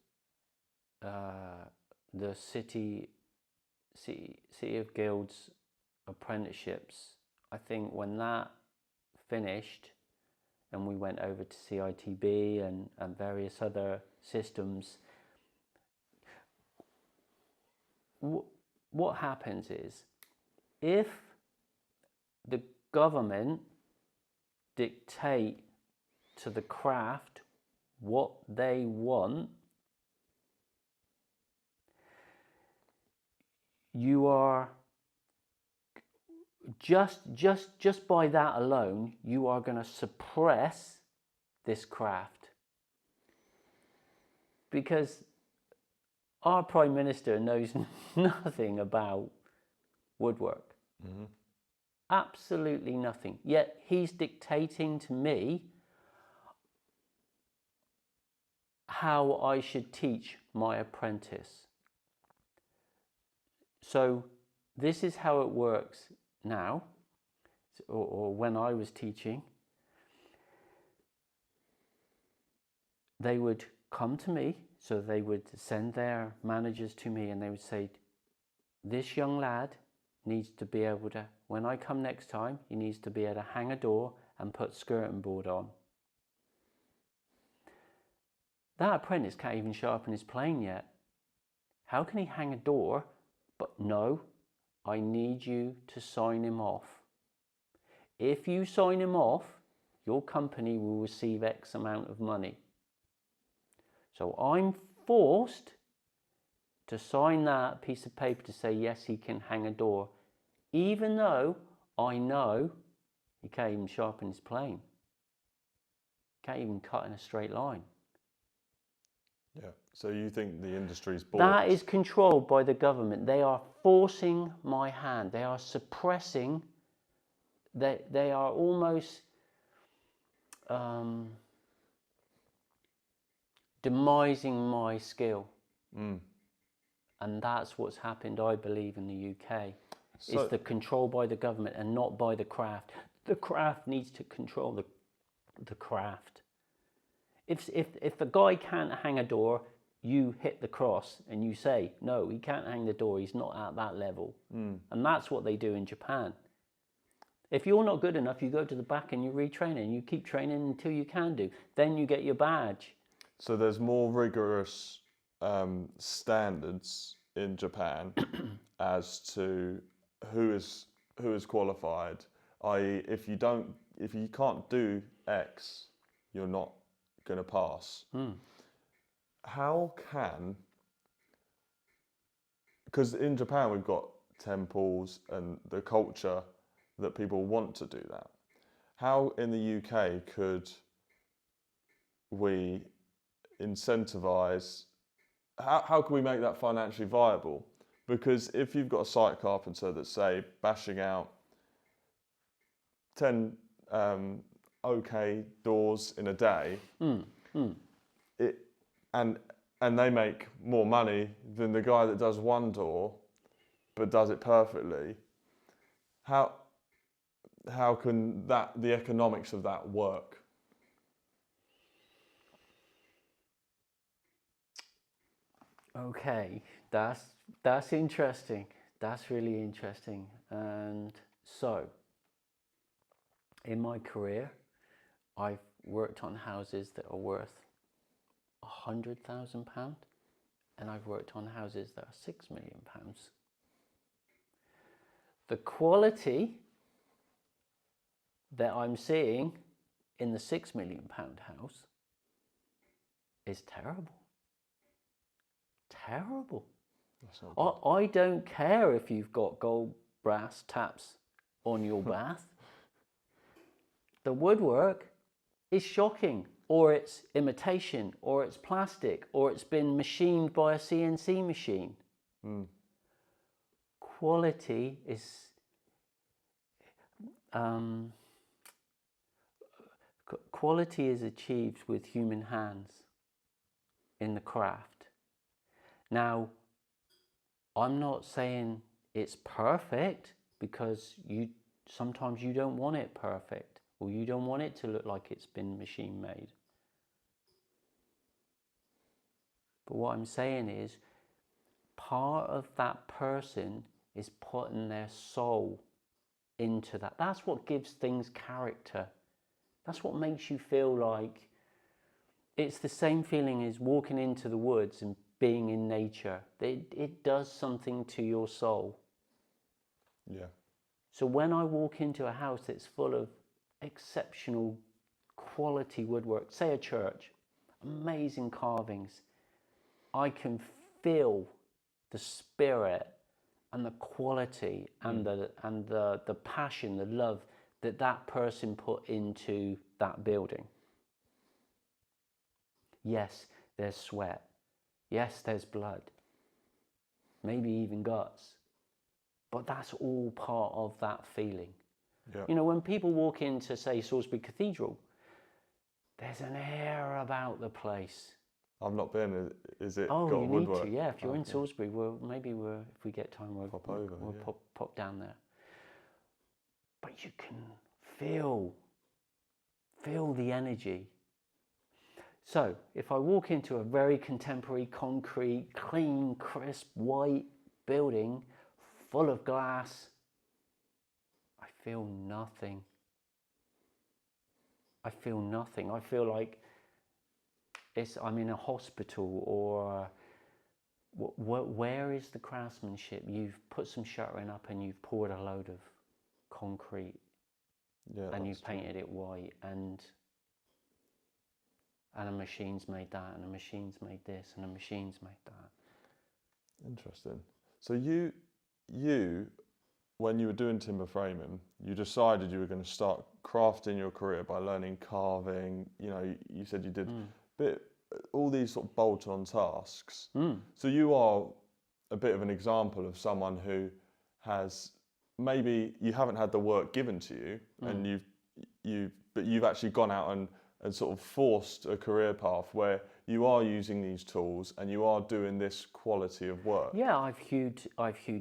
the City of Guilds apprenticeships, I think when that finished, and we went over to CITB and various other systems, what happens is, if the government dictate to the craft what they want, you are just by that alone, you are going to suppress this craft, because our Prime Minister knows nothing about woodwork. Absolutely nothing. Yet he's dictating to me how I should teach my apprentice. So this is how it works now, or when I was teaching. They would come to me, so they would send their managers to me, and they would say, this young lad needs to be able to, when I come next time, he needs to be able to hang a door and put skirting board on. That apprentice can't even sharpen his plane yet. How can he hang a door? But no, I need you to sign him off. If you sign him off, your company will receive X amount of money. So I'm forced to sign that piece of paper to say, yes, he can hang a door, even though I know he can't even sharpen his plane. Can't even cut in a straight line. Yeah, so you think the industry's bored? That is controlled by the government. They are forcing my hand. They are suppressing, they are almost demising my skill. And that's what's happened, I believe, in the UK. So, it's the control by the government and not by the craft. The craft needs to control the craft. If the guy can't hang a door, you hit the cross and you say, no, he can't hang the door, he's not at that level. And that's what they do in Japan. If you're not good enough, you go to the back and you retrain, and you keep training until you can do. Then you get your badge. So there's more rigorous standards in Japan as to who is qualified. I.e., if you can't do X, you're not going to pass. How can, because in Japan we've got temples and the culture that people want to do that. How in the UK could we incentivize, how can we make that financially viable? Because if you've got a site carpenter that's, say, bashing out 10 okay doors in a day, and they make more money than the guy that does one door but does it perfectly, how can the economics of that work? Okay, that's interesting. That's really interesting. And so, in my career, I've worked on houses that are worth £100,000, and I've worked on houses that are £6 million. The quality that I'm seeing in the £6 million house is terrible. Terrible. I don't care if you've got gold brass taps on your bath. The woodwork is shocking, or it's imitation, or it's plastic, or it's been machined by a CNC machine. Quality is quality is achieved with human hands in the craft. Now, I'm not saying it's perfect, because sometimes you don't want it perfect, or you don't want it to look like it's been machine made. But what I'm saying is, part of that person is putting their soul into that. That's what gives things character. That's what makes you feel like it's the same feeling as walking into the woods and being in nature. It does something to your soul. Yeah. So when I walk into a house that's full of exceptional quality woodwork, say a church, amazing carvings, I can feel the spirit and the quality and the passion, the love that person put into that building. Yes, there's sweat. Yes, there's blood. Maybe even guts. But that's all part of that feeling. Yeah. You know, when people walk into, say, Salisbury Cathedral, there's an air about the place. I've not been. Is it got woodwork? Oh, you need to, yeah. If you're in Salisbury, if we get time, we'll pop down there. But you can feel the energy. So, if I walk into a very contemporary, concrete, clean, crisp, white building full of glass, I feel nothing. I feel nothing. I feel like I'm in a hospital, or where is the craftsmanship? You've put some shuttering up and you've poured a load of concrete, and you've painted it white, and a machine's made that, and a machine's made this, and a machine's made that. Interesting. So you, when you were doing timber framing, you decided you were going to start crafting your career by learning carving. You know, you said you did all these sort of bolt-on tasks. So you are a bit of an example of someone who has, maybe you haven't had the work given to you, and you've actually gone out and sort of forced a career path where you are using these tools and you are doing this quality of work. Yeah, I've hewed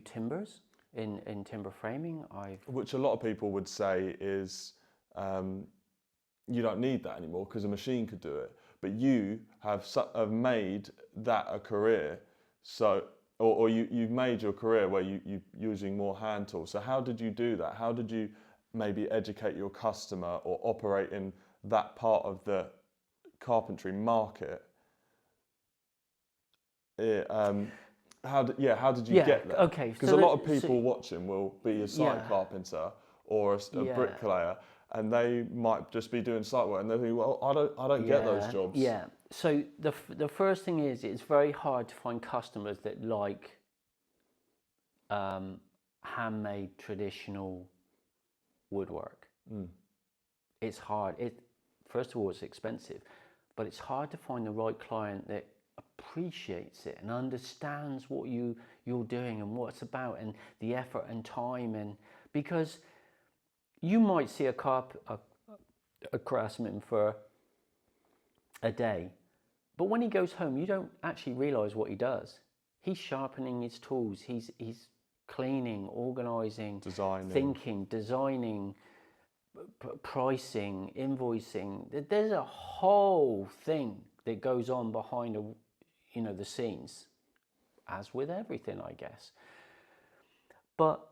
timbers in timber framing. Which a lot of people would say is you don't need that anymore because a machine could do it. But you have made that a career. So, or you've made your career where you're using more hand tools. So how did you do that? How did you maybe educate your customer or operate in that part of the carpentry market? How did you get there? Okay, because a lot of people watching will be a site carpenter or a bricklayer, and they might just be doing site work, and they think, well, I don't get those jobs. Yeah. So the first thing is, it's very hard to find customers that like handmade traditional woodwork. It's hard. First of all, it's expensive, but it's hard to find the right client that appreciates it and understands what you're doing and what it's about, and the effort and time. And because you might see a craftsman for a day, but when he goes home, you don't actually realize what he does. He's sharpening his tools, he's cleaning, organizing, thinking, designing, pricing, invoicing. There's a whole thing that goes on behind the scenes, as with everything, I guess. But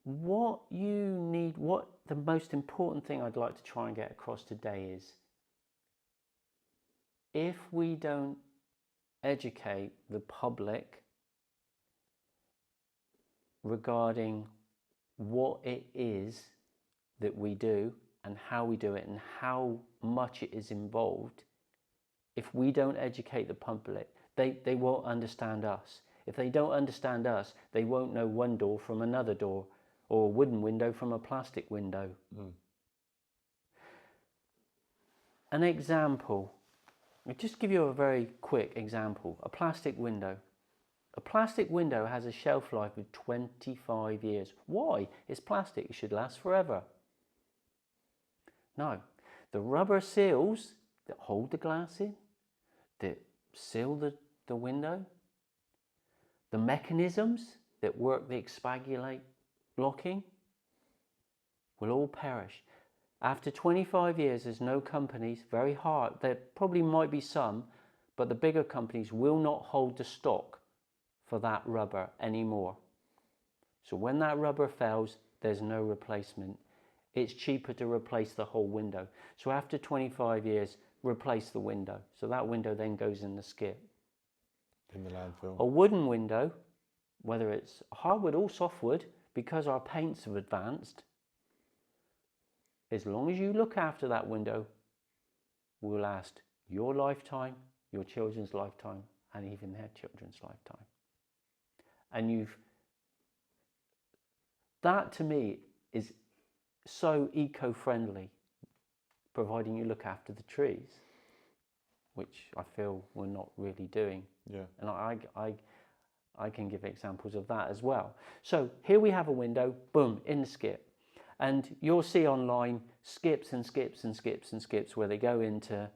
what the most important thing I'd like to try and get across today is, if we don't educate the public regarding what it is that we do and how we do it and how much it is involved, if we don't educate the public, they won't understand us. If they don't understand us, they won't know one door from another door, or a wooden window from a plastic window. An example. I'll just give you a very quick example. A plastic window. A plastic window has a shelf life of 25 years. Why? It's plastic. It should last forever. No. The rubber seals that hold the glass in, that seal the window, the mechanisms that work the expagulate locking, will all perish. After 25 years, there's no companies, very hard, there probably might be some, but the bigger companies will not hold the stock for that rubber anymore. So when that rubber fails, there's no replacement. It's cheaper to replace the whole window. So after 25 years, replace the window. So that window then goes in the skip. In the landfill. A wooden window, whether it's hardwood or softwood, because our paints have advanced, as long as you look after that window, will last your lifetime, your children's lifetime, and even their children's lifetime. And that to me is so eco-friendly, providing you look after the trees, which I feel we're not really doing. Yeah. And I can give examples of that as well. So here we have a window, boom, in the skip. And you'll see online skips and skips and skips and skips where they go into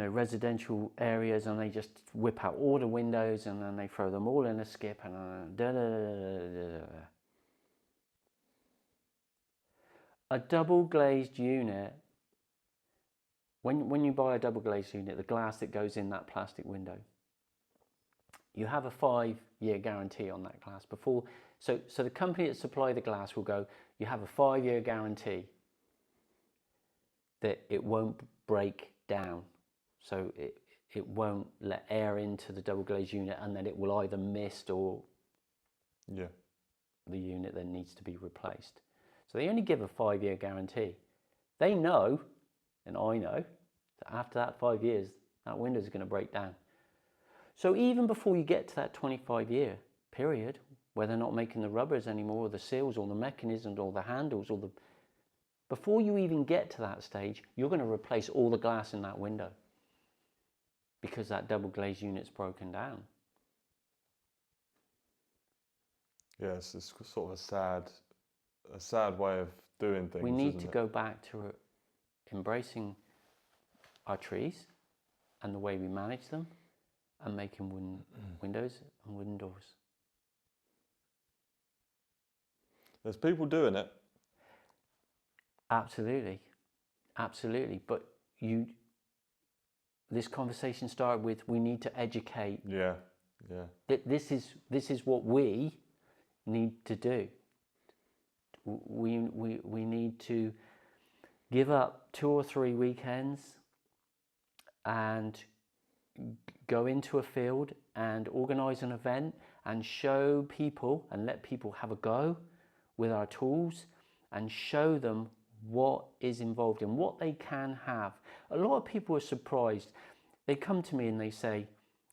residential areas, and they just whip out all the windows and then they throw them all in a skip, and a double glazed unit. When you buy a double glazed unit, the glass that goes in that plastic window, you have a 5-year guarantee on that glass before. So the company that supply the glass will go, you have a 5-year guarantee that it won't break down. So it won't let air into the double glazed unit, and then it will either mist or the unit then needs to be replaced. So they only give a 5-year guarantee. They know, and I know, that after that 5 years, that window is going to break down. So even before you get to that 25-year period, where they're not making the rubbers anymore, or the seals, or the mechanisms, or the handles, before you even get to that stage, you're going to replace all the glass in that window, because that double glazed unit's broken down. Yes, it's sort of a sad way of doing things. We need to go back to embracing our trees and the way we manage them, and making windows and wooden doors. There's people doing it. Absolutely. But this conversation started with, we need to educate. Yeah. This is what we need to do. We need to give up 2 or 3 weekends and go into a field and organise an event and show people and let people have a go with our tools and show them what is involved in what they can have. A lot of people are surprised. They come to me and they say,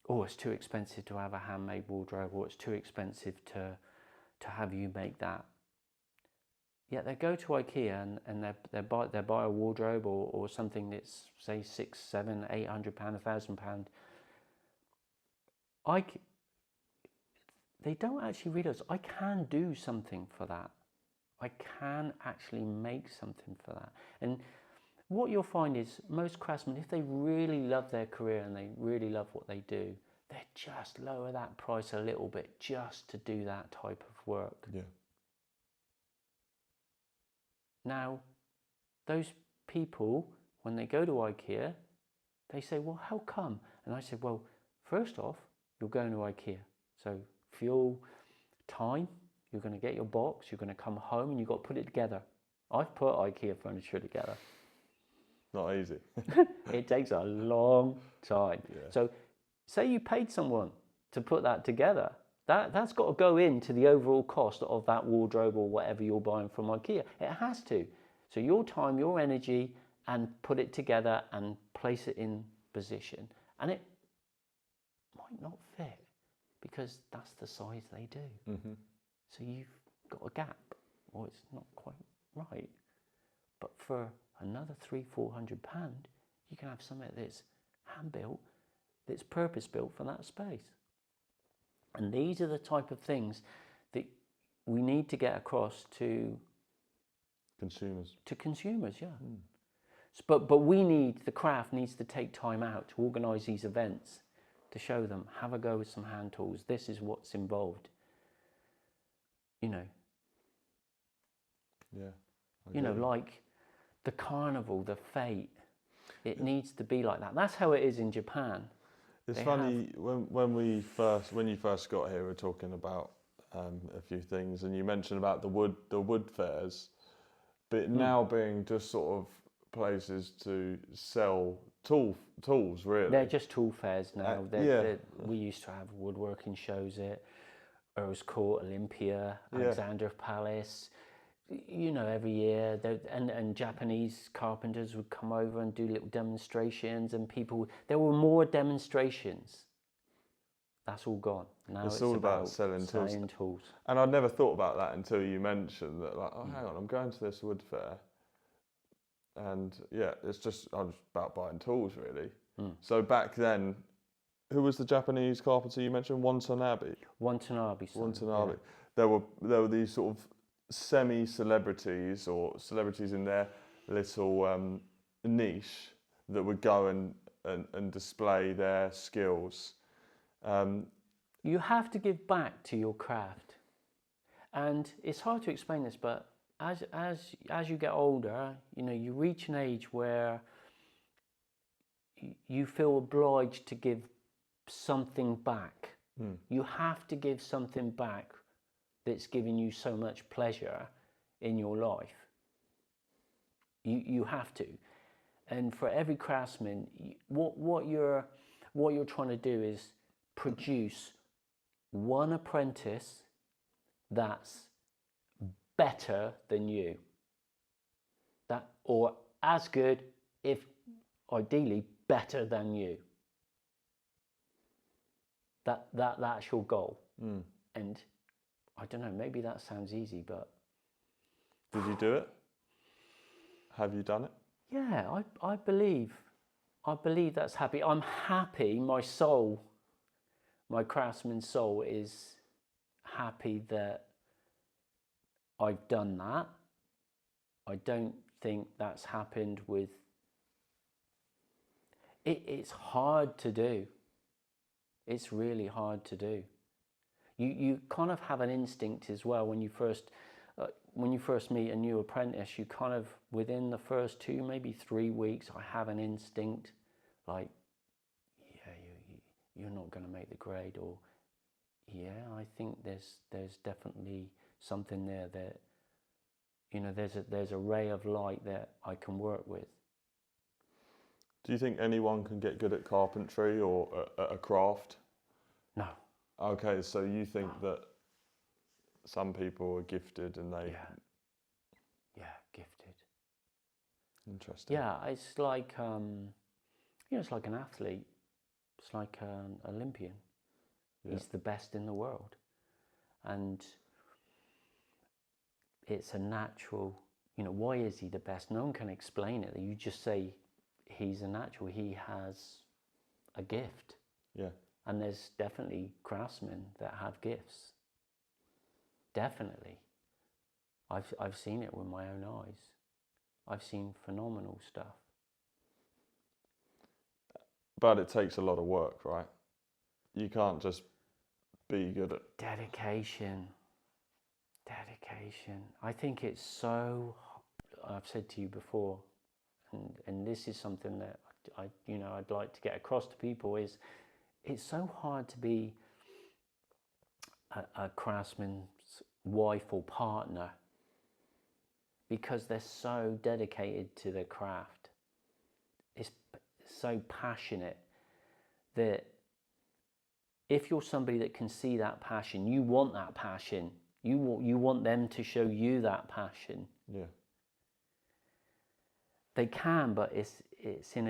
oh, it's too expensive to have a handmade wardrobe, or it's too expensive to have you make that. Yet they go to IKEA and they buy a wardrobe or something that's, say, £600, £700, £800, £1,000. They don't actually realise I can do something for that. I can actually make something for that. And what you'll find is most craftsmen, if they really love their career and they really love what they do, they just lower that price a little bit just to do that type of work. Yeah. Now, those people, when they go to IKEA, they say, well, how come? And I said, well, first off, you're going to IKEA. So fuel, time, you're going to get your box, you're going to come home and you've got to put it together. I've put IKEA furniture together. Not easy. It takes a long time. Yeah. So say you paid someone to put that together. That's got to go into the overall cost of that wardrobe or whatever you're buying from IKEA. It has to. So your time, your energy, and put it together and place it in position. And it might not fit because that's the size they do. Mm-hmm. So you've got a gap, or it's not quite right. But for another £300-400, you can have something that's hand built, that's purpose built for that space. And these are the type of things that we need to get across to consumers. Yeah. So, but the craft needs to take time out to organise these events, to show them, have a go with some hand tools. This is what's involved. You know. Yeah. Like the carnival, the fete. It needs to be like that. That's how it is in Japan. It's funny when you first got here, we were talking about a few things, and you mentioned about the wood fairs, but now being just sort of places to sell tools really. They're just tool fairs now. We used to have woodworking shows at Earls Court, Olympia, Alexander Palace. Every year, and Japanese carpenters would come over and do little demonstrations, and there were more demonstrations. That's all gone. Now it's all about selling tools. And I'd never thought about that until you mentioned that, like, oh, hang on, I'm going to this wood fair. And I'm just about buying tools, really. So back then, who was the Japanese carpenter you mentioned? Watanabe. Watanabe. Yeah. There were these sort of semi-celebrities or celebrities in their little niche that would go and display their skills. You have to give back to your craft, and it's hard to explain this, but as you get older, you reach an age where you feel obliged to give something back. You have to give something back that's giving you so much pleasure in your life. You have to. And for every craftsman, what you're trying to do is produce one apprentice that's better than you. Or as good, if ideally better than you. That's your goal. And I don't know, maybe that sounds easy, but... Did you do it? Have you done it? Yeah, I believe that's happy. I'm happy, my craftsman's soul is happy that I've done that. I don't think that's happened with... It's hard to do. It's really hard to do. You kind of have an instinct as well when you first meet a new apprentice. You kind of, within the first 2, maybe 3 weeks, I have an instinct like, you're not going to make the grade, or I think there's definitely something there that there's a ray of light that I can work with. Do you think anyone can get good at carpentry or a craft? No. Okay, so you think that some people are gifted and they... Yeah, gifted. Interesting. Yeah, it's like, it's like an athlete. It's like an Olympian. Yeah. He's the best in the world. And it's a natural, why is he the best? No one can explain it. You just say he's a natural. He has a gift. Yeah. And there's definitely craftsmen that have gifts. Definitely. I've seen it with my own eyes. I've seen phenomenal stuff. But it takes a lot of work, right? You can't just be good at... Dedication. I think it's so, I've said to you before, and this is something that I'd like to get across to people, is it's so hard to be a craftsman's wife or partner, because they're so dedicated to their craft. It's so passionate that if you're somebody that can see that passion, you want that passion. You want them to show you that passion. Yeah. They can, but it's in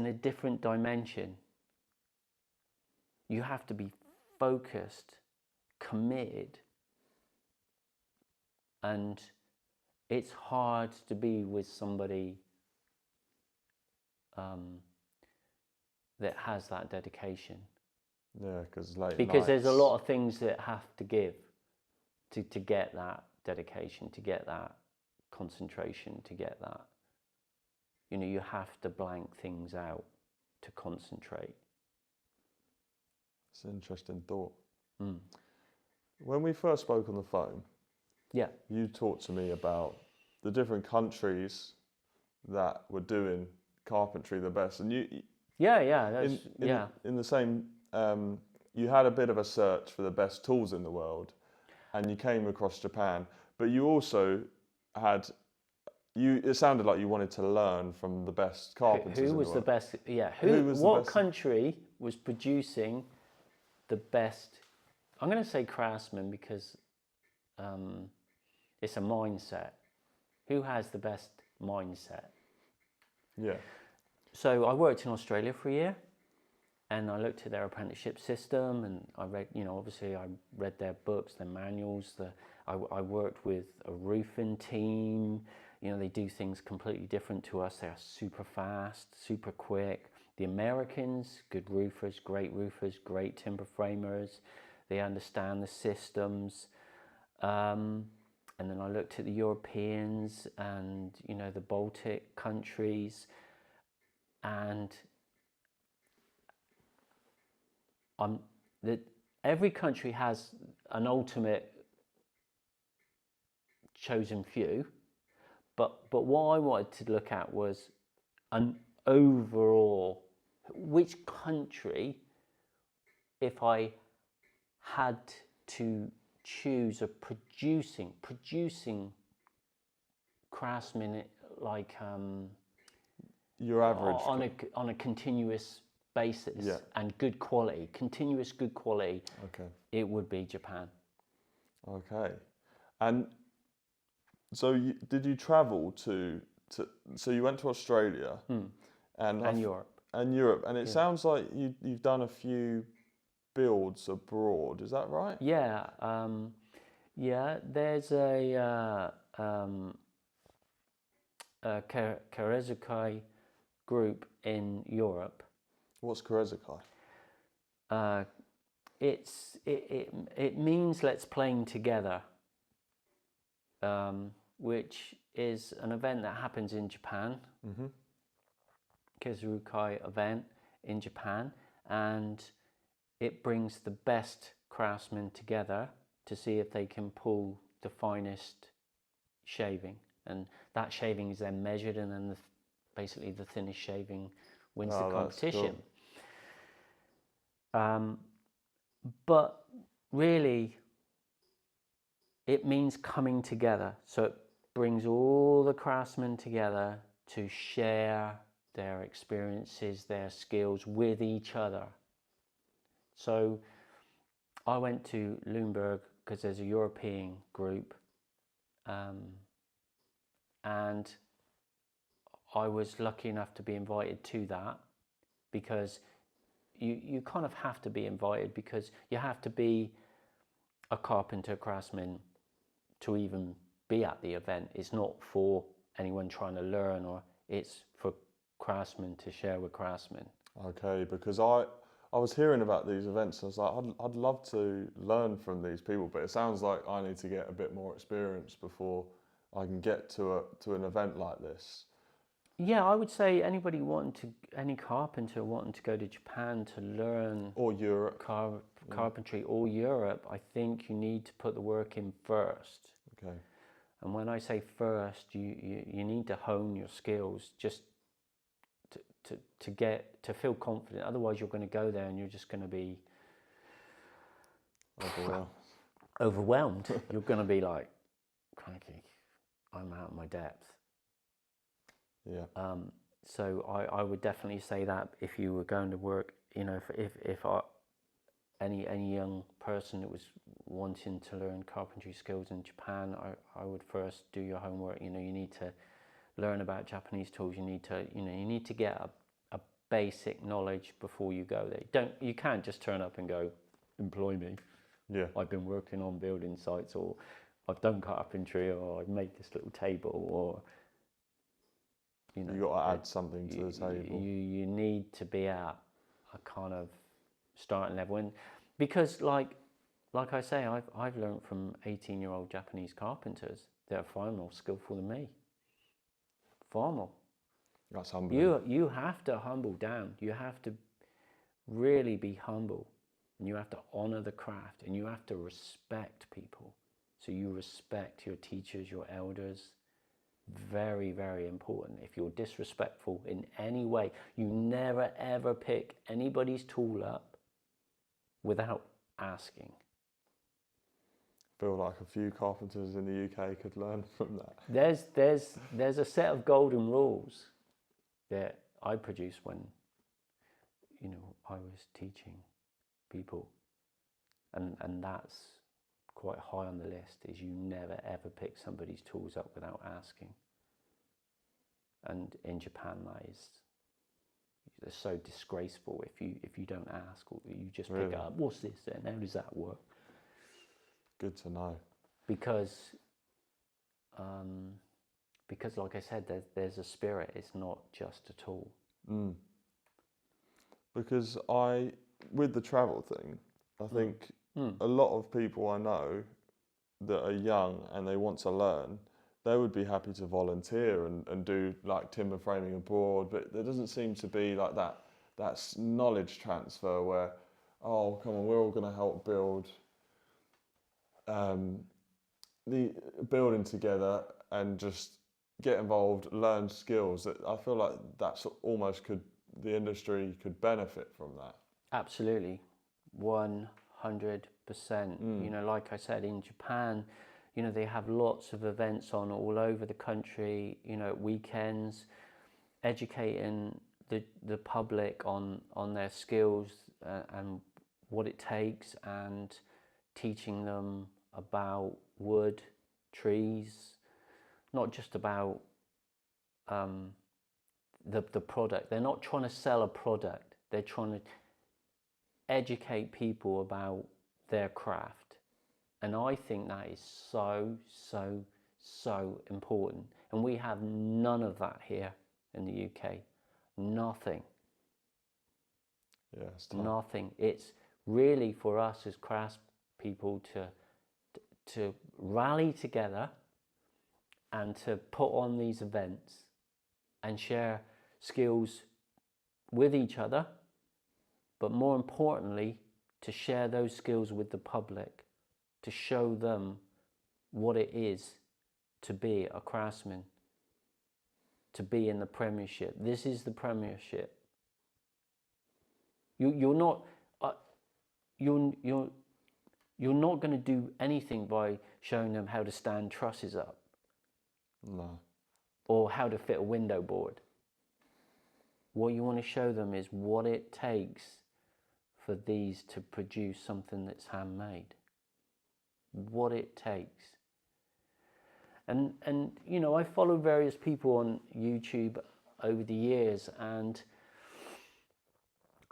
a different dimension. You have to be focused, committed, and it's hard to be with somebody that has that dedication. Yeah, because there's a lot of things that have to give to get that dedication, to get that concentration, to get that. You have to blank things out to concentrate. It's an interesting thought. Mm. When we first spoke on the phone, Yeah, you talked to me about the different countries that were doing carpentry the best, and you in the same you had a bit of a search for the best tools in the world, and you came across Japan, but you also had it sounded like you wanted to learn from the best carpenters. Who was the best? Yeah, what country was producing the best? I'm going to say craftsmen, because it's a mindset. Who has the best mindset? Yeah. So I worked in Australia for a year, and I looked at their apprenticeship system, and I read, obviously I read their books, their manuals. I worked with a roofing team. They do things completely different to us. They are super fast, super quick. The Americans, good roofers, great timber framers. They understand the systems. And then I looked at the Europeans and, the Baltic countries, and every country has an ultimate chosen few, but what I wanted to look at was an overall, which country, if I had to choose a producing craftsman, like your average on a continuous basis, yeah, and continuous good quality, okay, it would be Japan. Okay. And so did you travel to so you went to Australia and Europe, and it sounds like you've done a few builds abroad, is that right? Yeah, there's a Karezukai group in Europe. What's Karezukai? It means let's plane together, which is an event that happens in Japan. Mm-hmm. Karezukai event in Japan, and it brings the best craftsmen together to see if they can pull the finest shaving, and that shaving is then measured, and then basically the thinnest shaving wins the competition. Cool. But really, it means coming together. So it brings all the craftsmen together to share their experiences, their skills with each other. So I went to Lundberg because there's a European group, and I was lucky enough to be invited to that, because you kind of have to be invited, because you have to be a carpenter craftsman to even be at the event. It's not for anyone trying to learn, or it's for craftsmen to share with craftsmen. Okay, because I was hearing about these events and I was like, I'd love to learn from these people, but it sounds like I need to get a bit more experience before I can get to an event like this. Yeah, I would say any carpenter wanting to go to Japan to learn, or Europe, carpentry, or Europe, I think you need to put the work in first. Okay. And when I say first, you need to hone your skills just to feel confident. Otherwise, you're going to go there and you're just going to be overwhelmed. You're going to be like, cranky, I'm out of my depth. Yeah. So I would definitely say that if you were going to work, if any young person that was wanting to learn carpentry skills in Japan, I would first do your homework. You need to learn about Japanese tools. You need to get a basic knowledge before you go there. You can't just turn up and go, employ me. Yeah. I've been working on building sites, or I've done carpentry, or I've made this little table, or you got to add something to the table. You need to be at a kind of starting level, and because like I say, I've learned from 18-year-old Japanese carpenters that are far more skillful than me. Far more. That's humbling. You have to humble down. You have to really be humble, and you have to honor the craft, and you have to respect people. So you respect your teachers, your elders. Very, very important. If you're disrespectful in any way, you never ever pick anybody's tool up without asking. I feel like a few carpenters in the UK could learn from that. There's a set of golden rules that I produced when I was teaching people, and that's quite high on the list, is you never ever pick somebody's tools up without asking. And in Japan, it's so disgraceful if you don't ask, or you just pick it up. What's this then? How does that work? Good to know. Because like I said, there's a spirit. It's not just a tool. Because with the travel thing, I think a lot of people I know that are young and they want to learn, they would be happy to volunteer and do like timber framing abroad, but there doesn't seem to be like that knowledge transfer where, oh, come on, we're all going to help build the building together and just get involved, learn skills. That I feel like that's almost the industry could benefit from that. Absolutely, 100%. Like I said, in Japan, they have lots of events on all over the country, weekends, educating the public on their skills and what it takes, and teaching them about wood, trees, not just about the product. They're not trying to sell a product. They're trying to educate people about their craft. And I think that is so, so, so important. And we have none of that here in the UK. Nothing. Yeah, it's tough. Nothing. It's really for us as craftspeople to rally together and to put on these events and share skills with each other, but more importantly, to share those skills with the public, to show them what it is to be a craftsman, to be in the Premiership. This is the Premiership. You're not going to do anything by showing them how to stand trusses up. No. Or how to fit a window board. What you want to show them is what it takes for these to produce something that's handmade. What it takes. And you know, I follow various people on YouTube over the years, and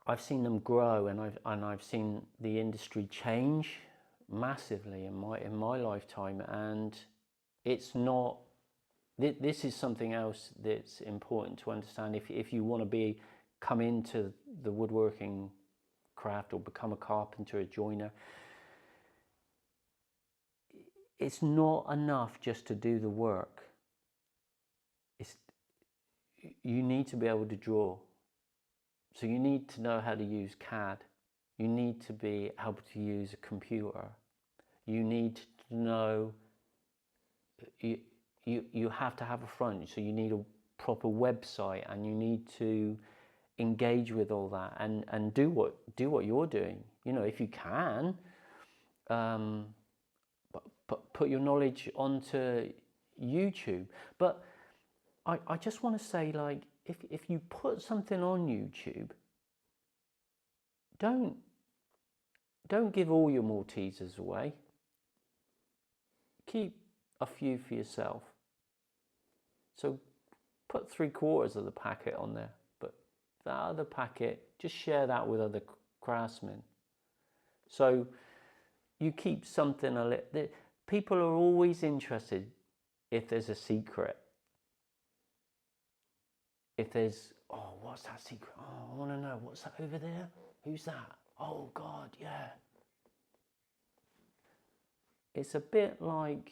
I've seen them grow, and I've seen the industry change massively in my lifetime. And it's not, this is something else that's important to understand if you want to come into the woodworking craft or become a carpenter, a joiner. It's not enough just to do the work. You need to be able to draw. So you need to know how to use CAD. You need to be able to use a computer. You need to know, you have to have a front, so you need a proper website, and you need to engage with all that and do what you're doing. You know, if you can, put your knowledge onto YouTube. But I just want to say, like, if you put something on YouTube, don't give all your Maltesers away. Keep a few for yourself. So put 3/4 of the packet on there, but that other packet, just share that with other craftsmen. So you keep something a little. People are always interested if there's a secret. If there's, oh, what's that secret? Oh, I want to know, what's that over there? Who's that? Oh God, yeah. It's a bit like,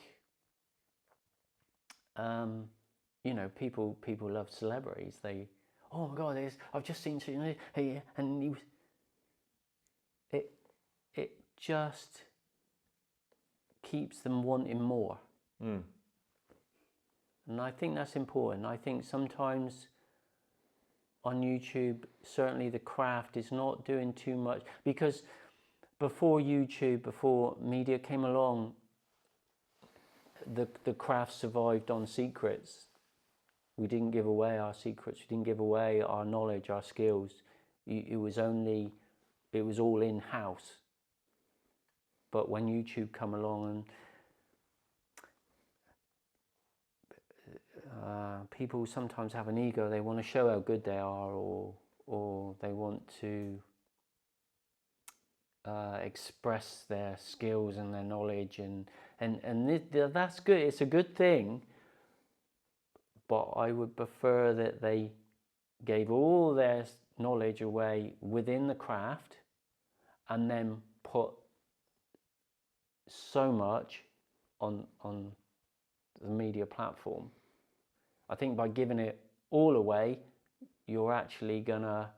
you know, people love celebrities. They, oh my God, I've just seen something here, and it just keeps them wanting more. And I think that's important. I think sometimes on YouTube, certainly the craft is not doing too much, because before YouTube, before media came along, the craft survived on secrets. We didn't give away our secrets. We didn't give away our knowledge, our skills. It was all in-house. But when YouTube come along, and people sometimes have an ego, they want to show how good they are, or they want to express their skills and their knowledge, and that's good. It's a good thing, but I would prefer that they gave all their knowledge away within the craft, and then put so much on the media platform. I think by giving it all away, you're actually gonna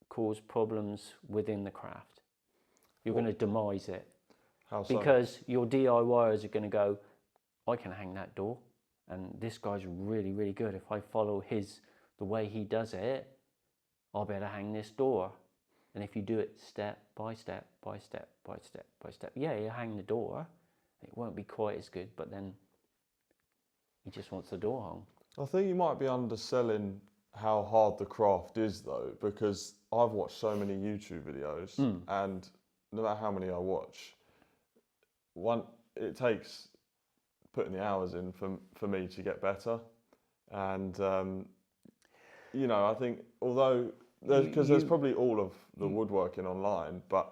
cause problems within the craft. You're going to demise it. How so? Because your DIYers are going to go, I can hang that door, and this guy's really, really good. If I follow the way he does it, I better hang this door. And if you do it step by step by step by step by step, yeah, you hang the door. It won't be quite as good, but then he just wants the door hung. I think you might be underselling how hard the craft is, though, because I've watched so many YouTube videos, and no matter how many I watch, it takes putting the hours in for me to get better. And you know, I think although there's probably all of the woodworking online, but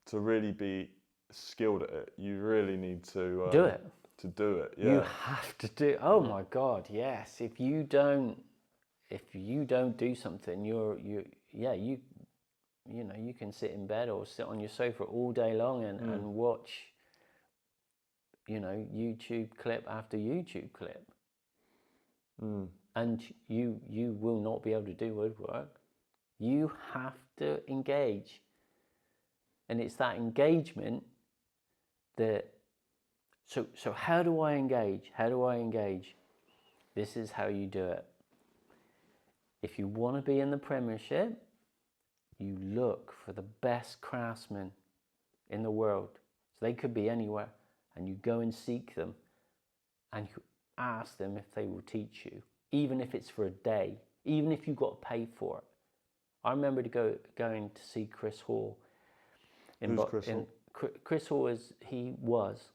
to really be skilled at it, you really need to do it. To do it, yeah. You have to do. Oh my God, yes. If you don't do something, you know, you can sit in bed or sit on your sofa all day long and watch, you know, YouTube clip after YouTube clip. And you will not be able to do woodwork. You have to engage. And it's that engagement that, so how do I engage? How do I engage? This is how you do it. If you want to be in the Premiership, you look for the best craftsmen in the world. So they could be anywhere. And you go and seek them. And you ask them if they will teach you. Even if it's for a day. Even if you've got to pay for it. I remember going to see Chris Hall. Who's Chris Hall? Chris Hall was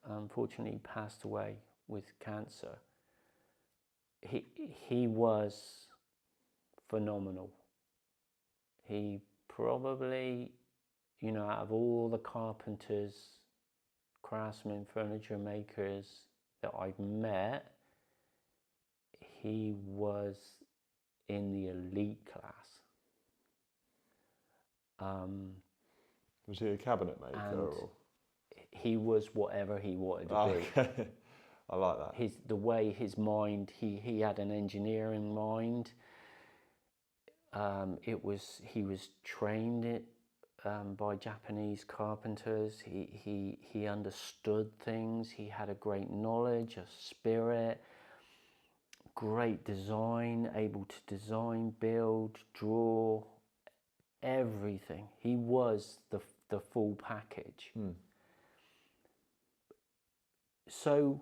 unfortunately passed away with cancer. He was phenomenal. He probably, out of all the carpenters, craftsmen, furniture makers that I've met, he was in the elite class. Was he a cabinet maker? And he was whatever he wanted to be. Okay. I like that. The way his mind, he had an engineering mind. He was trained by Japanese carpenters. He understood things. He had a great knowledge, a spirit, great design, able to design, build, draw, everything. He was the full package. So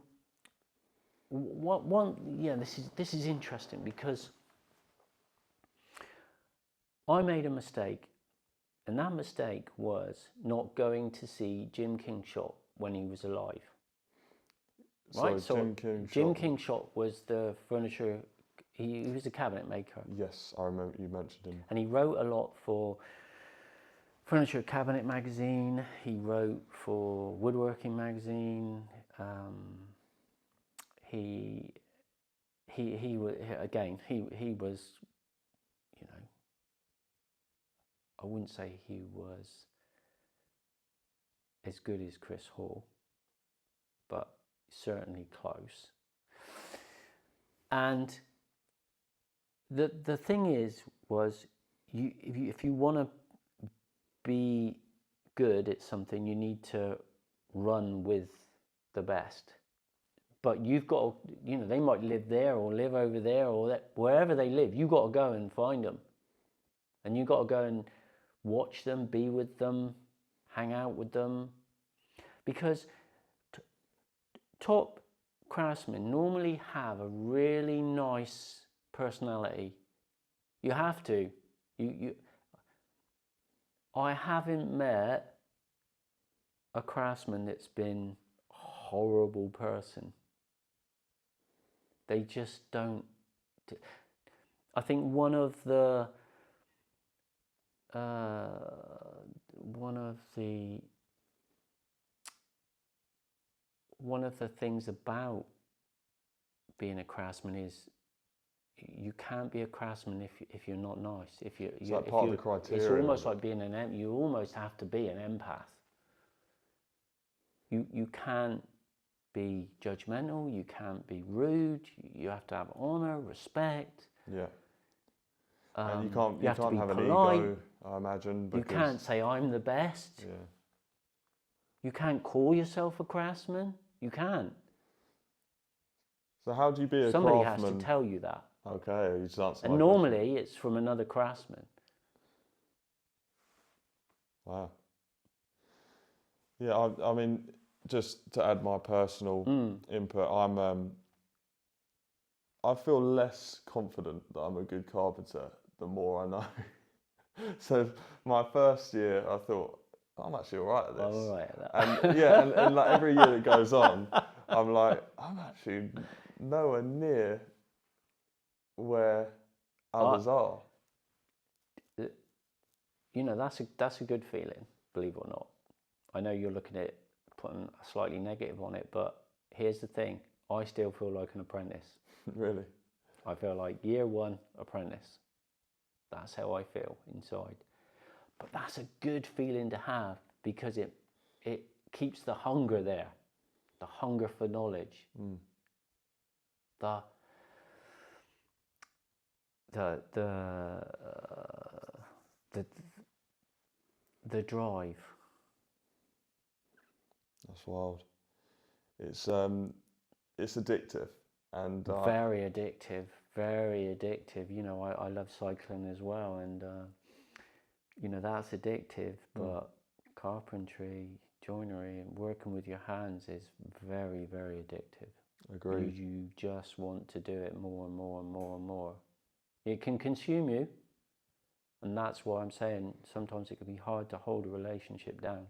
this is interesting, because I made a mistake, and that mistake was not going to see Jim Kingshot when he was alive. Right? So Jim Kingshot was the furniture, he was a cabinet maker. Yes, I remember you mentioned him. And he wrote a lot for Furniture Cabinet magazine, he wrote for Woodworking magazine, he was, I wouldn't say he was as good as Chris Hall, but certainly close. And the thing was, if you want to be good at something, you need to run with the best. But you've got to, they might live there or live over there or wherever they live, you've got to go and find them. And you've got to go and watch them, be with them, hang out with them. Because top craftsmen normally have a really nice personality. You have to. I haven't met a craftsman that's been a horrible person. They just don't. I think one of the things about being a craftsman is you can't be a craftsman if you're not nice. Is that part of the criteria? It's almost like being you almost have to be an empath. You can't be judgmental, you can't be rude, you have to have honor, respect. Yeah. And you can't have have polite. an ego, I imagine. You can't say I'm the best. Yeah. You can't call yourself a craftsman. You can't. So how do you be a Somebody craftsman? Somebody has to tell you that. Okay, you just answer. And normally it's from another craftsman. Wow. Yeah, I mean, just to add my personal input, I feel less confident that I'm a good carpenter the more I know. So my first year, I thought, I'm actually all right at this. All right at that. And like every year that goes on, I'm like, I'm actually nowhere near where others are. That's a good feeling, believe it or not. I know you're looking at putting a slightly negative on it, but here's the thing. I still feel like an apprentice. Really? I feel like year one apprentice. That's how I feel inside. But that's a good feeling to have, because it keeps the hunger there, the hunger for knowledge, the drive. That's wild. It's addictive, and very addictive. I love cycling as well, and that's addictive. But carpentry, joinery, and working with your hands is very, very addictive. Agreed. You just want to do it more and more and more and more. It can consume you, And that's why I'm saying sometimes it can be hard to hold a relationship down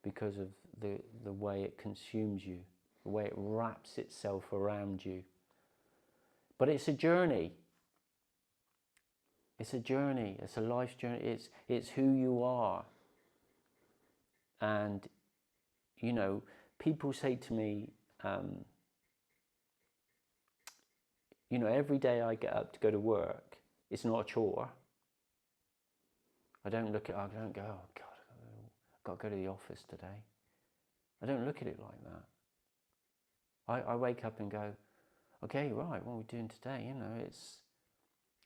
because of the way it consumes you, the way it wraps itself around you. But it's a journey. It's a journey. It's a life's journey. It's who you are. And, you know, people say to me, you know, every day I get up to go to work, it's not a chore. I don't go, oh God, I've got to go to the office today. I don't look at it like that. I wake up and go, okay, right, what are we doing today? You know,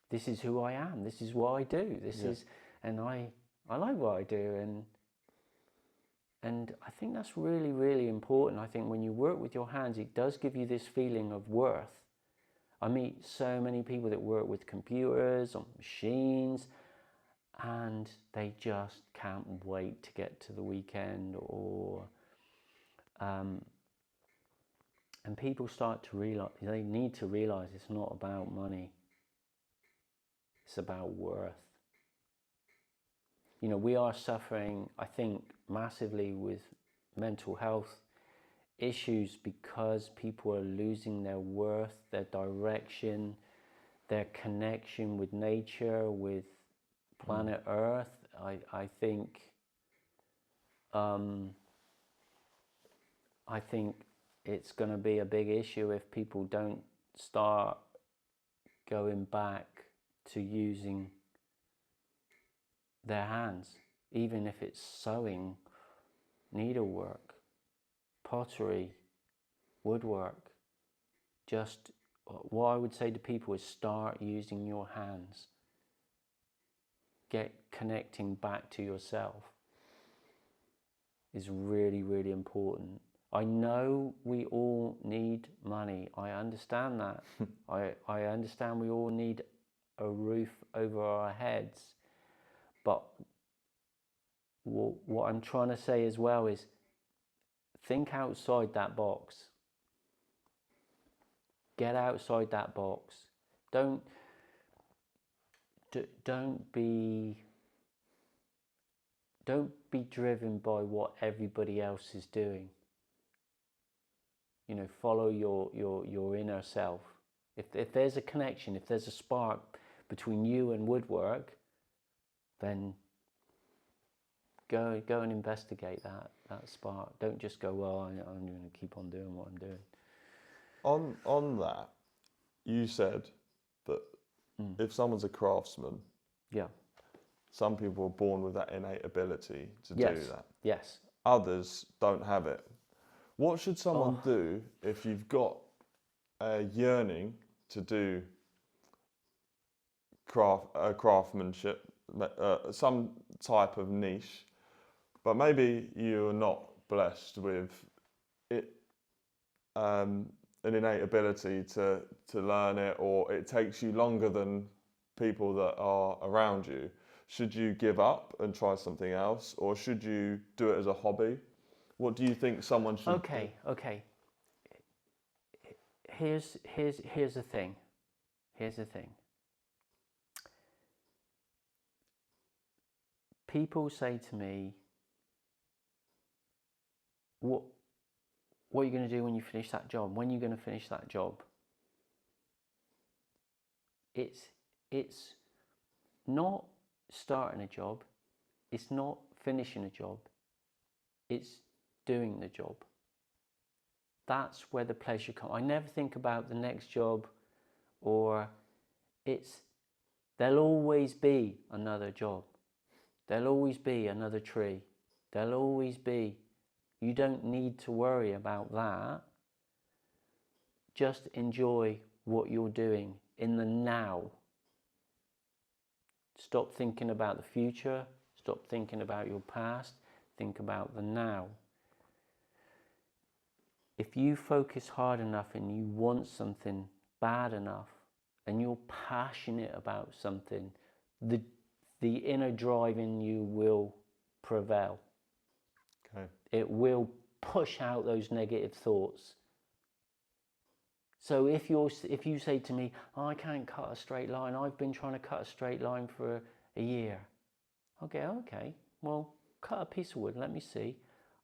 this is who I am. This is what I do. And I like what I do. And I think that's really, really important. I think when you work with your hands, it does give you this feeling of worth. I meet so many people that work with computers, on machines, and they just can't wait to get to the weekend, or and people start to realize, they need to realize it's not about money, it's about worth. You know, we are suffering, I think, massively with mental health issues because people are losing their worth, their direction, their connection with nature, with planet Earth. I think it's going to be a big issue if people don't start going back to using their hands, even if it's sewing, needlework, pottery, woodwork. Just what I would say to people is start using your hands. Get connecting back to yourself is really, really important. I know we all need money. I understand that. I understand we all need a roof over our heads. But what I'm trying to say as well is think outside that box. Get outside that box. Don't be driven by what everybody else is doing. You know, follow your inner self. If there's a connection, if there's a spark between you and woodwork, then go and investigate that spark. Don't just go, well, I'm going to keep on doing what I'm doing. On that, you said that if someone's a craftsman, some people are born with that innate ability to do that. Yes. Others don't have it. What should someone do if you've got a yearning to do craftsmanship, some type of niche, but maybe you're not blessed with it, an innate ability to learn it, or it takes you longer than people that are around you? Should you give up and try something else, or should you do it as a hobby? What do you think someone should do? Okay. Here's the thing. People say to me, what are you going to do when you finish that job? When are you going to finish that job? It's not starting a job. It's not finishing a job. It's doing the job. That's where the pleasure comes. I never think about the next job, or there'll always be another job. There'll always be another tree. There'll always be. You don't need to worry about that. Just enjoy what you're doing in the now. Stop thinking about the future. Stop thinking about your past. Think about the now. If you focus hard enough and you want something bad enough and you're passionate about something, the inner drive in you will prevail. Okay. It will push out those negative thoughts. So if you say to me, oh, I can't cut a straight line, I've been trying to cut a straight line for a year. Okay, well, cut a piece of wood, let me see.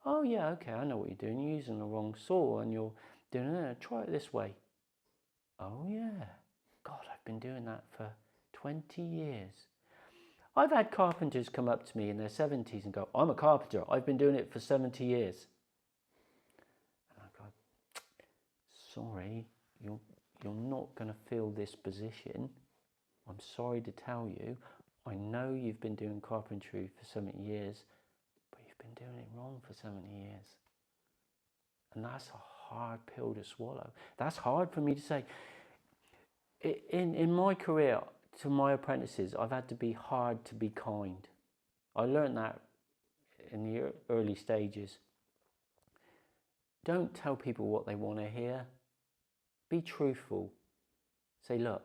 Oh yeah, okay, I know what you're doing. You're using the wrong saw and you're doing it. Try it this way. Oh yeah, God, I've been doing that for 20 years. I've had carpenters come up to me in their 70s and go, I'm a carpenter, I've been doing it for 70 years. And I go, sorry, you're not going to fill this position. I'm sorry to tell you, I know you've been doing carpentry for 70 years, but you've been doing it wrong for 70 years. And that's a hard pill to swallow. That's hard for me to say. In my career, to my apprentices, I've had to be hard to be kind. I learned that in the early stages. Don't tell people what they want to hear. Be truthful. Say, look,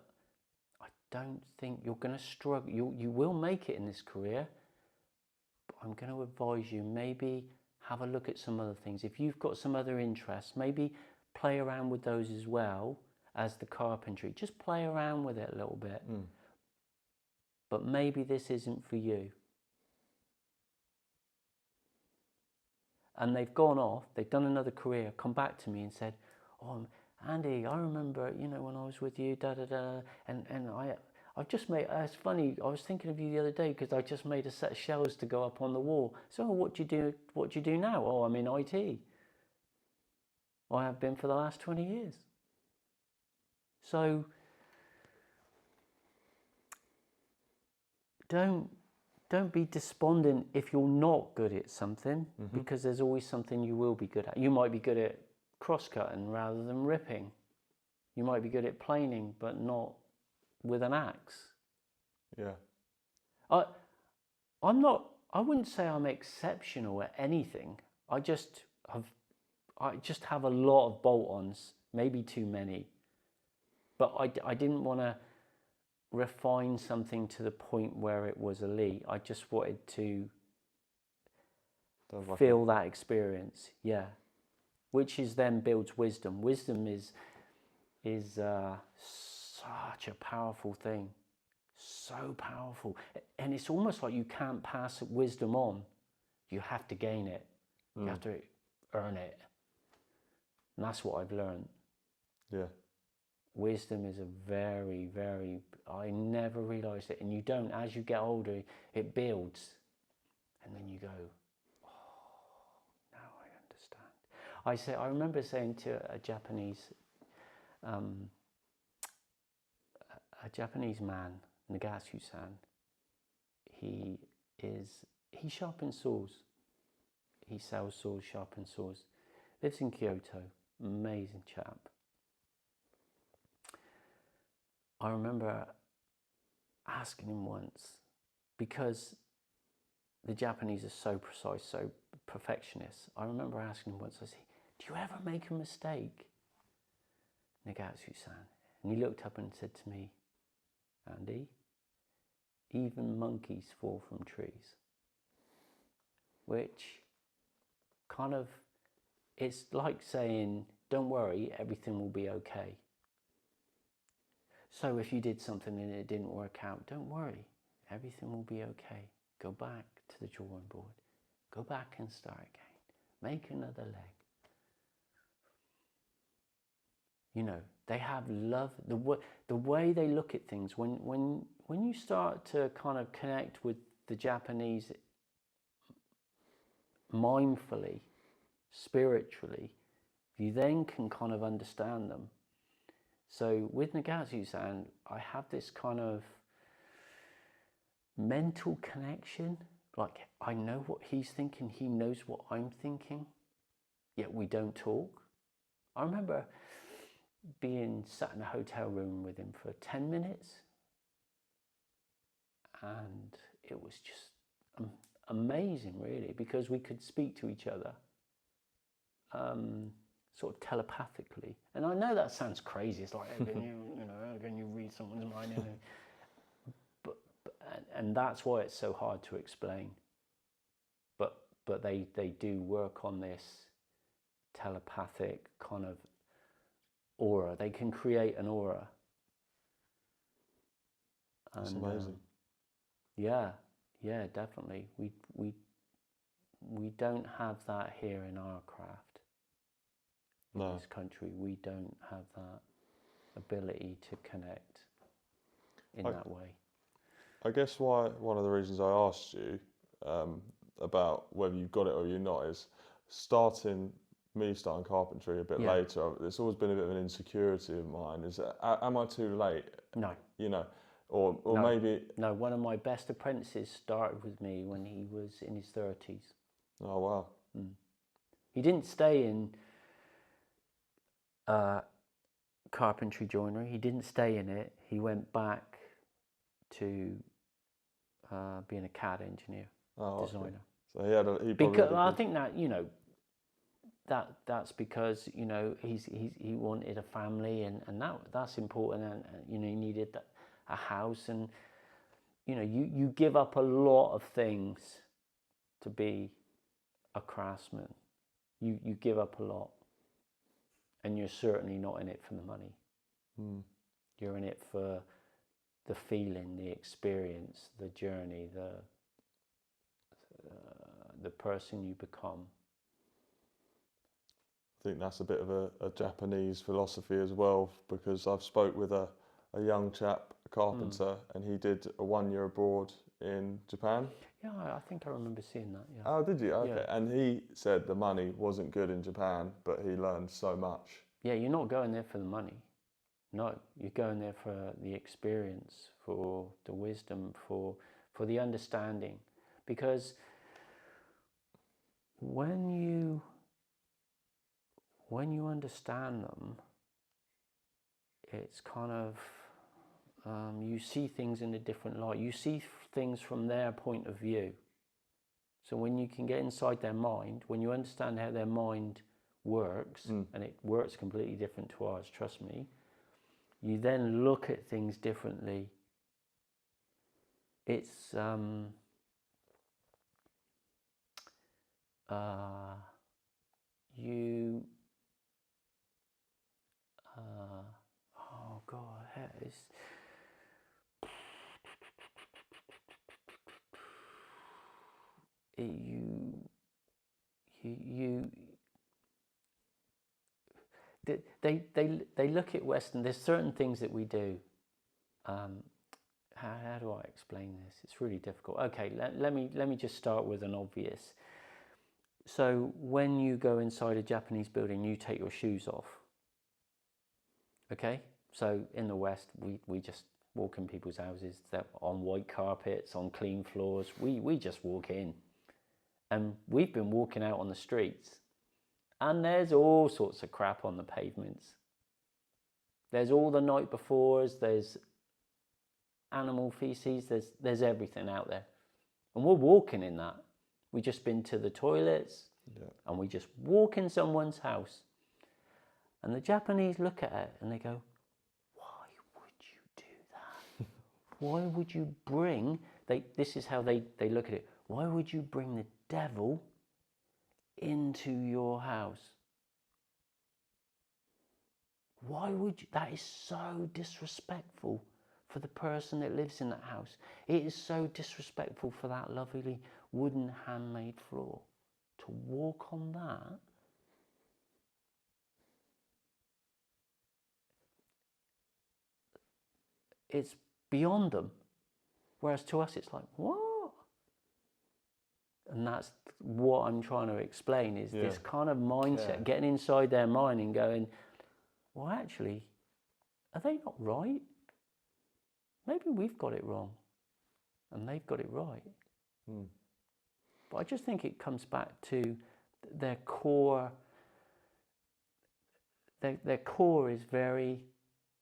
I don't think you're going to struggle. You will make it in this career, but I'm going to advise you, maybe have a look at some other things. If you've got some other interests, maybe play around with those as well as the carpentry. Just play around with it a little bit. But maybe this isn't for you. And they've gone off, they've done another career, come back to me and said, oh, Andy, I remember, when I was with you, and I've just made, it's funny, I was thinking of you the other day because I just made a set of shelves to go up on the wall. So what do you do now? Oh, I'm in IT. I have been for the last 20 years. So don't be despondent if you're not good at something, because there's always something you will be good at. You might be good at cross-cutting rather than ripping. You might be good at planing, but not with an axe. Yeah. I wouldn't say I'm exceptional at anything. I just have a lot of bolt-ons, maybe too many. But I didn't want to refine something to the point where it was elite. I just wanted to feel that experience, yeah. Which is then builds wisdom. Wisdom is such a powerful thing, so powerful. And it's almost like you can't pass wisdom on. You have to gain it. You have to earn it. And that's what I've learned. Yeah. Wisdom is a very, very, I never realised it. And you don't, as you get older, it builds. And then you go, oh, now I understand. I remember saying to a Japanese man, Nagatsu-san, he sharpens saws. He sells saws, sharpens saws. Lives in Kyoto, amazing chap. I remember asking him once, because the Japanese are so precise, so perfectionist. I remember asking him once, I said, do you ever make a mistake, Nagatsu-san? And he looked up and said to me, Andy, even monkeys fall from trees. Which kind of, it's like saying, don't worry, everything will be okay. So if you did something and it didn't work out, don't worry, everything will be okay. Go back to the drawing board. Go back and start again. Make another leg. They have love, the way they look at things. When you start to kind of connect with the Japanese mindfully, spiritually, you then can kind of understand them. So with Nagatsu-san, I have this kind of mental connection. Like, I know what he's thinking, he knows what I'm thinking, yet we don't talk. I remember being sat in a hotel room with him for 10 minutes, and it was just amazing, really, because we could speak to each other sort of telepathically. And I know that sounds crazy. It's like, how can you read someone's mind? And that's why it's so hard to explain. But they do work on this telepathic kind of aura. They can create an aura. That's And, amazing. yeah, definitely. We don't have that here in our craft. In No. this country, we don't have that ability to connect in that way. I guess one of the reasons I asked you about whether you've got it or you're not is starting carpentry a bit later. It's always been a bit of an insecurity of mine. Is that, am I too late? No. You know, or No. maybe. No, one of my best apprentices started with me when he was in his 30s. Oh wow. He didn't stay in carpentry joinery. He didn't stay in it. He went back to being a CAD engineer, designer. So he had he because I think that that's because he wanted a family and that's important, and he needed a house, and you give up a lot of things to be a craftsman. You give up a lot, and you're certainly not in it for the money. You're in it for the feeling, the experience, the journey, the person you become. I think that's a bit of a Japanese philosophy as well, because I've spoke with a young chap, a carpenter, and he did a 1 year abroad in Japan. Yeah, I think I remember seeing that. Yeah. Oh, did you? Okay. Yeah. And he said the money wasn't good in Japan, but he learned so much. Yeah, you're not going there for the money. No, you're going there for the experience, for the wisdom, for the understanding. Because when you understand them, it's kind of you see things in a different light. You see things from their point of view. So when you can get inside their mind, when you understand how their mind works, and it works completely different to ours, trust me, you then look at things differently. It's oh God, it's they look at Western. There's certain things that we do. How do I explain this? It's really difficult. Okay, let me just start with an obvious. So when you go inside a Japanese building, you take your shoes off. Okay, so in the West, we just walk in people's houses. They're on white carpets, on clean floors. We just walk in, and we've been walking out on the streets, and there's all sorts of crap on the pavements. There's all the night befores. There's animal feces. There's everything out there, and we're walking in that. We just been to the toilets, and we just walk in someone's house. And the Japanese look at it and they go, why would you do that? Why would you bring, this is how they look at it, why would you bring the devil into your house? Why would you? That is so disrespectful for the person that lives in that house. It is so disrespectful for that lovely wooden handmade floor. To walk on that, it's beyond them. Whereas to us, it's like, what? And that's what I'm trying to explain, is this kind of mindset, getting inside their mind and going, well, actually, are they not right? Maybe we've got it wrong and they've got it right. But I just think it comes back to their core. Their core is very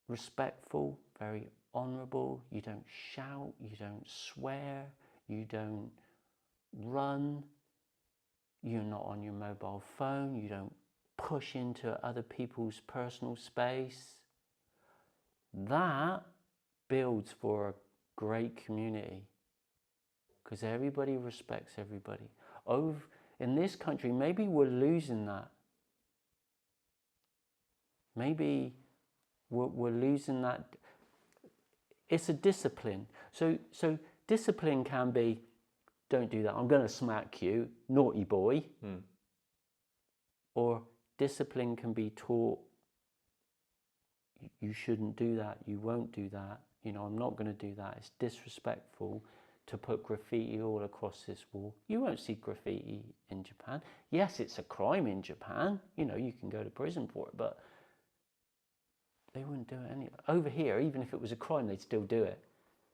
respectful, very honourable. You don't shout, you don't swear, you don't run, you're not on your mobile phone, you don't push into other people's personal space. That builds for a great community, because everybody respects everybody. In this country, maybe we're losing that. Maybe we're losing that. It's a discipline. So discipline can be, don't do that, I'm going to smack you, naughty boy. Or discipline can be taught, you shouldn't do that, you won't do that, I'm not going to do that, it's disrespectful to put graffiti all across this wall. You won't see graffiti in Japan. Yes, it's a crime in Japan, you can go to prison for it, but they wouldn't do it anyway. Over here, even if it was a crime, they'd still do it.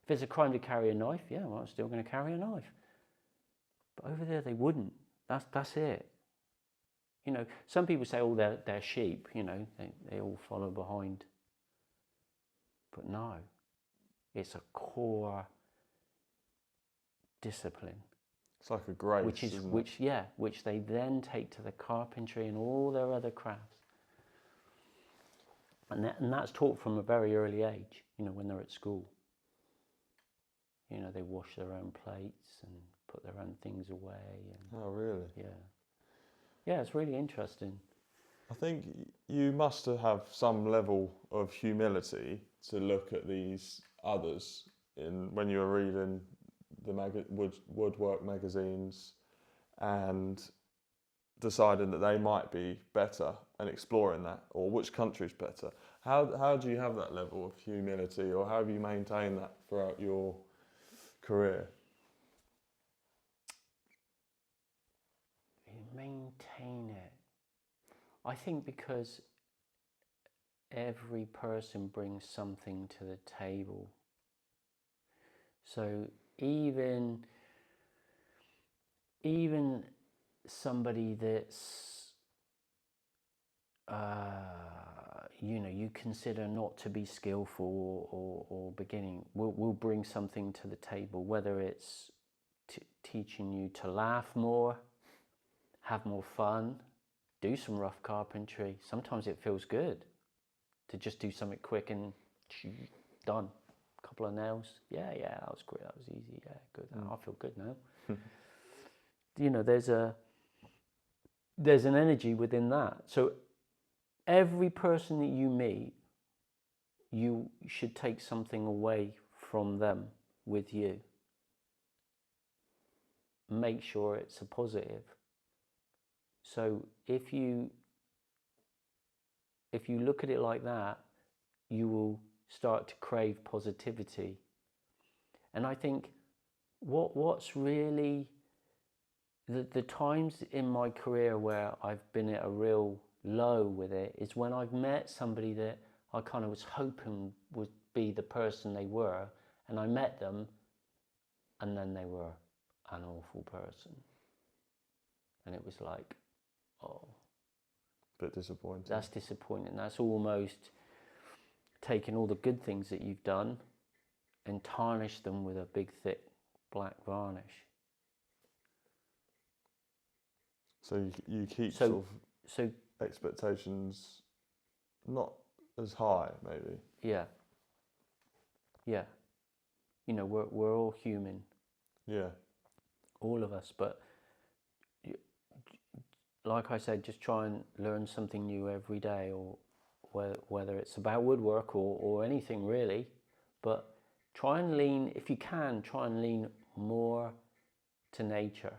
If it's a crime to carry a knife, yeah, well, I'm still going to carry a knife. But over there, they wouldn't. That's it. Some people say, oh, they're sheep, they all follow behind. But no, it's a core discipline. It's like a grace, isn't it? Which they then take to the carpentry and all their other crafts. And that's taught from a very early age, when they're at school. They wash their own plates and put their own things away. Oh, really? Yeah. Yeah, it's really interesting. I think you must have some level of humility to look at these others when you were reading the woodwork magazines and deciding that they might be better and exploring that, or which country's better. How do you have that level of humility, or how have you maintained that throughout your career? Maintain it. I think because every person brings something to the table. So even somebody that's you consider not to be skillful or beginning will bring something to the table, whether it's teaching you to laugh more, have more fun, do some rough carpentry. Sometimes it feels good to just do something quick and done. A couple of nails. Yeah, that was great. That was easy. Yeah, good. I feel good now. There's an energy within that. So every person that you meet, you should take something away from them with you. Make sure it's a positive. So if you look at it like that, you will start to crave positivity. And I think what's really the times in my career where I've been at a real low with it is when I've met somebody that I kind of was hoping would be the person they were, and I met them and then they were an awful person. And it was like, oh, bit disappointing. That's disappointing. That's almost taking all the good things that you've done and tarnish them with a big thick black varnish. So you keep sort of expectations not as high, maybe. Yeah. We're all human. Yeah. All of us, but like I said, just try and learn something new every day, or whether it's about woodwork or anything really, but try and lean, if you can, more to nature.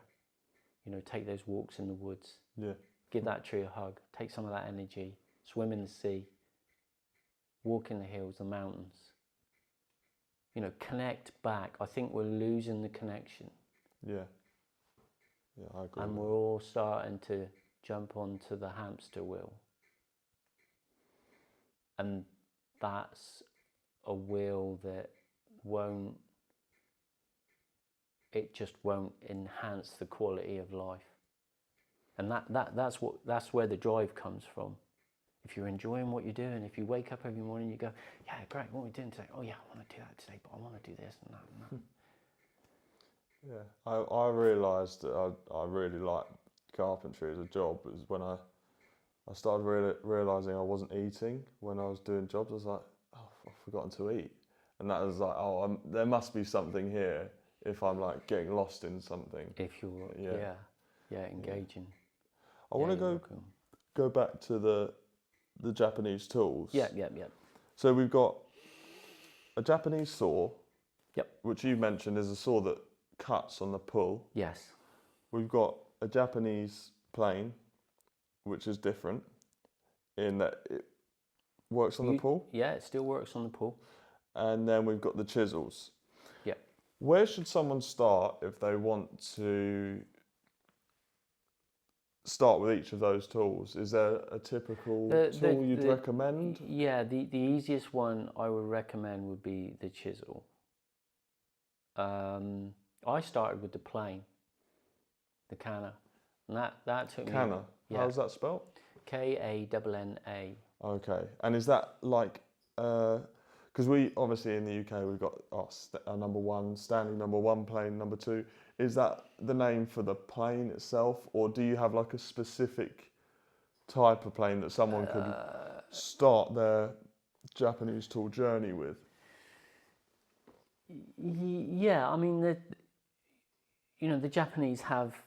Take those walks in the woods. Yeah. Give that tree a hug. Take some of that energy. Swim in the sea. Walk in the hills, the mountains. Connect back. I think we're losing the connection. Yeah. Yeah, I agree. And we're all starting to jump onto the hamster wheel. And that's a wheel that just won't enhance the quality of life. And that's where the drive comes from. If you're enjoying what you're doing, if you wake up every morning, you go, yeah, great, what are we doing today? Oh yeah, I want to do that today, but I want to do this and that and that. Yeah, I realised that I really liked carpentry as a job was when I started realising I wasn't eating when I was doing jobs. I was like, oh, I've forgotten to eat. And that was like, oh, there must be something here if I'm like getting lost in something. If you're, engaging. I want to go back to the Japanese tools. Yeah. So we've got a Japanese saw, Yep. which you mentioned is a saw that cuts on the pull. Yes. We've got a Japanese plane, which is different in that it works on the pull. Yeah, it still works on the pull. And then we've got the chisels. Yeah. Where should someone start if they want to start with each of those tools? Is there a typical tool you'd recommend? Yeah, the easiest one I would recommend would be the chisel. I started with the plane, the Kana, and that took me. Kana. Yeah. How's that spelled? Kanna. Okay. And is that like, because we obviously in the UK we've got our number one, standing number one plane, number two. Is that the name for the plane itself, or do you have like a specific type of plane that someone could start their Japanese tool journey with? Yeah, I mean, the Japanese have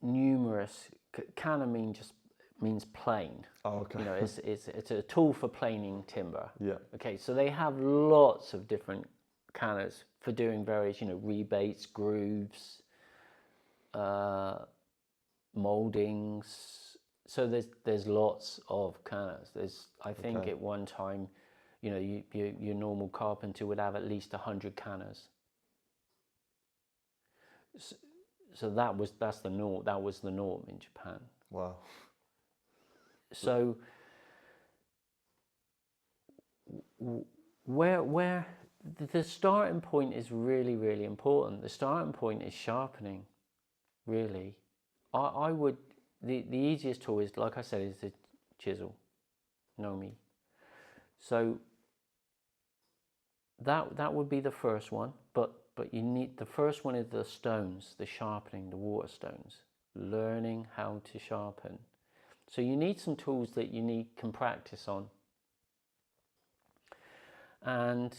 numerous. Kana means plane. Oh, okay. It's a tool for planing timber. Yeah. Okay, so they have lots of different kanas for doing various, rebates, grooves, moldings. So there's lots of kanas. I think at one time, your normal carpenter would have at least 100 kanas. So that's the norm. That was the norm in Japan. Wow. So where the starting point is really, really important. The starting point is sharpening, really. I would, the easiest tool is, like I said, is the chisel, Nomi. So that would be the first one, but you need, the first one is the stones, the sharpening, the water stones, learning how to sharpen. So you need some tools that you can practice on. And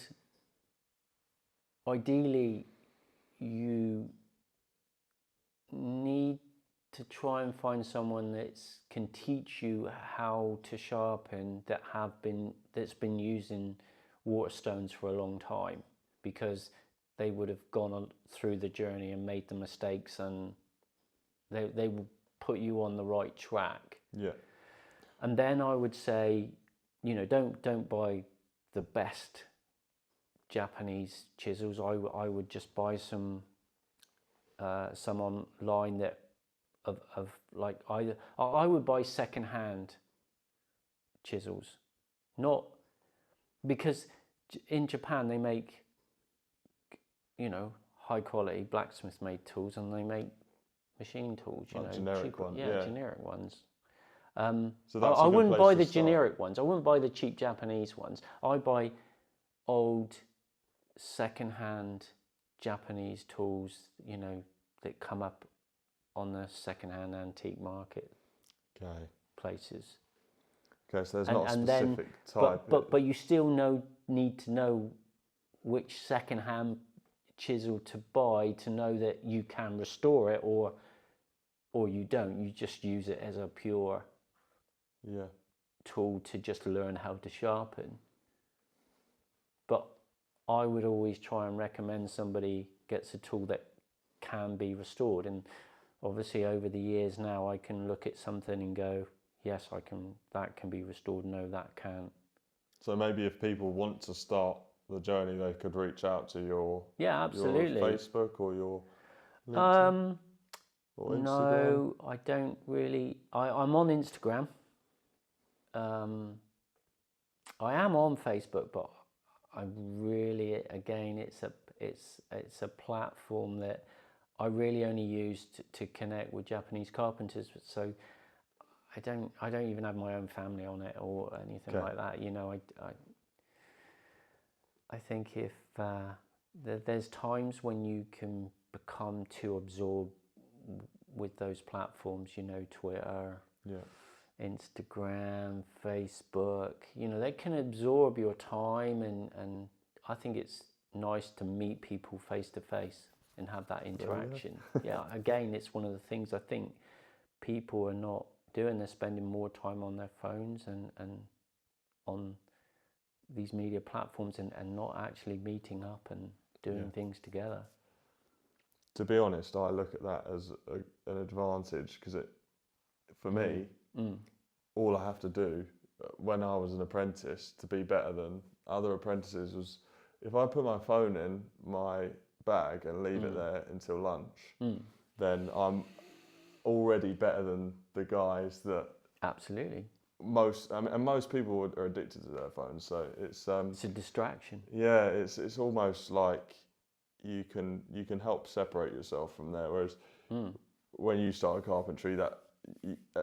ideally, you need to try and find someone that can teach you how to sharpen that's been using water stones for a long time, because they would have gone through the journey and made the mistakes, and they will put you on the right track. Yeah. And then I would say, don't buy the best Japanese chisels. I would just buy some online that of like either. I would buy second-hand chisels, not because in Japan they make high quality blacksmith made tools, and they make machine tools, generic ones. Generic ones. So that's I wouldn't buy the start. generic ones. I wouldn't buy the cheap Japanese ones. I buy old, second-hand Japanese tools, that come up on the second-hand antique market places. Okay, so there's not a specific type. But you still need to know which second-hand chisel to buy to know that you can restore it, or you don't. You just use it as a pure tool to just learn how to sharpen. But I would always try and recommend somebody gets a tool that can be restored. And obviously over the years now, I can look at something and go, yes, that can be restored. No, that can't. So maybe if people want to start the journey, they could reach out to your absolutely. your Facebook or your LinkedIn or Instagram. No, I don't really. I'm on Instagram. I am on Facebook, but I really, again, it's a platform that I really only use to connect with Japanese carpenters. So I don't even have my own family on it or anything like that. I think if there's times when you can become too absorbed with those platforms, Twitter, Instagram, Facebook, they can absorb your time, and I think it's nice to meet people face to face and have that interaction. Again, it's one of the things I think people are not doing. They're spending more time on their phones and on these media platforms and not actually meeting up and doing things together. To be honest, I look at that as an advantage, because for me, all I have to do when I was an apprentice to be better than other apprentices was, if I put my phone in my bag and leave it there until lunch, then I'm already better than the guys that Absolutely. most people are addicted to their phones. So it's a distraction. Yeah, it's almost like you can help separate yourself from there. Whereas when you started carpentry,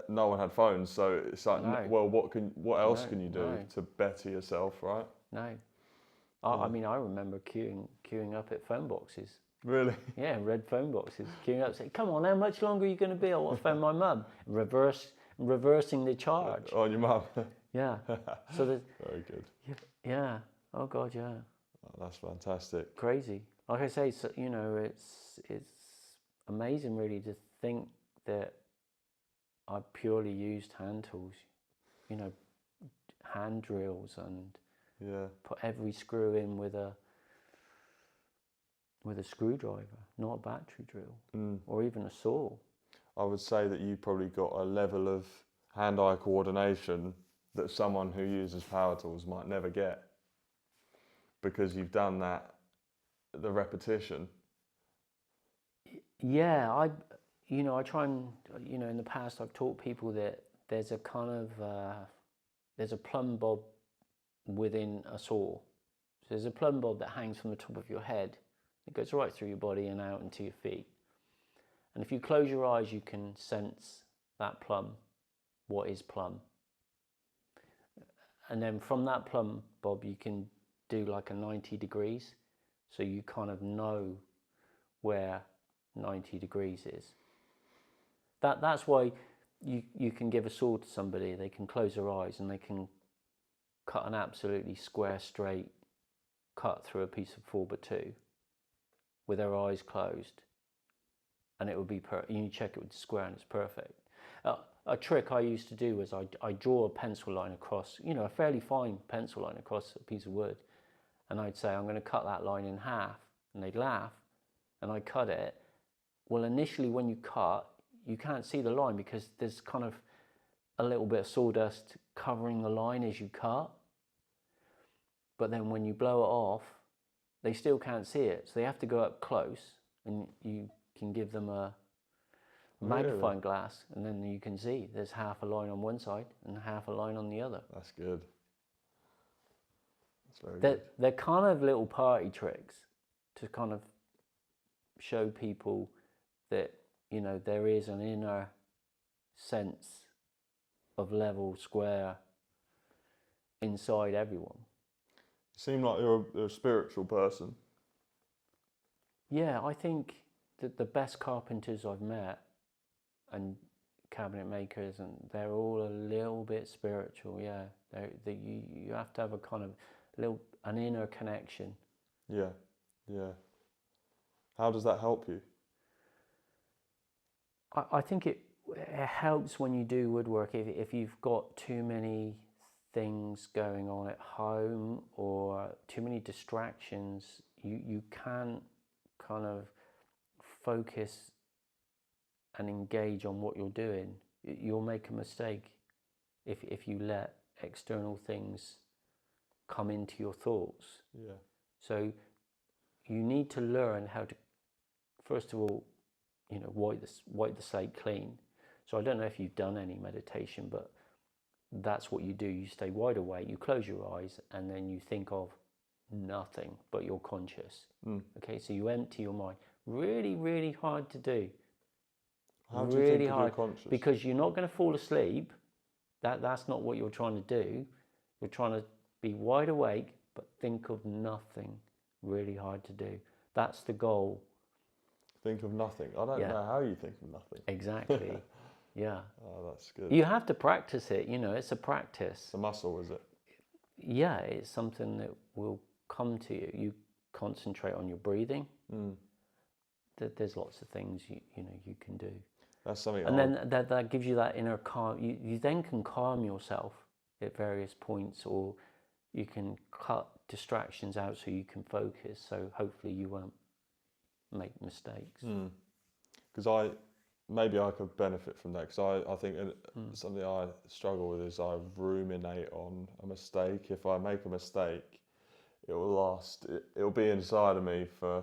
no one had phones, so it's like, well, what else can you do to better yourself, right? No. I mean, I remember queuing up at phone boxes. Really? Yeah, red phone boxes. Queuing up, saying, "Come on, how much longer are you going to be? I want to phone my mum." Reversing the charge. On your mum. Yeah. So there's Very good. Yeah. Oh God, yeah. Oh, that's fantastic. Crazy. Like I say, so, you know, it's amazing really to think that I purely used hand tools. You know, hand drills and put every screw in with a screwdriver, not a battery drill, or even a saw. I would say that you probably got a level of hand-eye coordination that someone who uses power tools might never get, because you've done that, the repetition. Yeah, I try and, in the past I've taught people that there's a kind of, there's a plumb bob within a saw. So there's a plumb bob that hangs from the top of your head. It goes right through your body and out into your feet. And if you close your eyes, you can sense that plumb, what is plumb. And then from that plumb bob, you can do like a 90 degrees. So you kind of know where 90 degrees is. That's why you can give a saw to somebody, they can close their eyes and they can cut an absolutely square, straight cut through a piece of 4x2 with their eyes closed, and it would be you check it with the square and it's perfect. A trick I used to do was I draw a pencil line across, a fairly fine pencil line across a piece of wood, and I'd say, I'm going to cut that line in half, and they'd laugh, and I cut it. Well, initially when you cut, you can't see the line because there's kind of a little bit of sawdust covering the line as you cut. But then when you blow it off, they still can't see it. So they have to go up close, and you can give them a magnifying glass, and then you can see there's half a line on one side and half a line on the other. That's good. That's very good. They're kind of little party tricks to kind of show people that, there is an inner sense of level, square inside everyone. You seem like you're a spiritual person. Yeah, I think that the best carpenters I've met and cabinet makers, and they're all a little bit spiritual. Yeah, you have to have a kind of an inner connection. Yeah. How does that help you? I think it helps when you do woodwork. If you've got too many things going on at home or too many distractions, you can't kind of focus and engage on what you're doing. You'll make a mistake if you let external things come into your thoughts. Yeah. So you need to learn how to, first of all, wipe the slate clean. So I don't know if you've done any meditation, but that's what you do. You stay wide awake, you close your eyes, and then you think of nothing but you're conscious. Okay, so you empty your mind. Really, really hard to do. How do you think of hard, you're conscious? because you're not going to fall asleep. That's not what you're trying to do. You're trying to be wide awake, but think of nothing. Really hard to do. That's the goal. Think of nothing. I don't know how you think of nothing. Exactly. Yeah. Oh, that's good. You have to practice it. It's a practice. It's a muscle, is it? Yeah, it's something that will come to you. You concentrate on your breathing. There's lots of things you can do. That's something. And then that gives you that inner calm. You then can calm yourself at various points, or you can cut distractions out so you can focus. So hopefully you won't make mistakes. Because maybe I could benefit from that, because I think something I struggle with is I ruminate on a mistake. If I make a mistake, it will last. It'll be inside of me for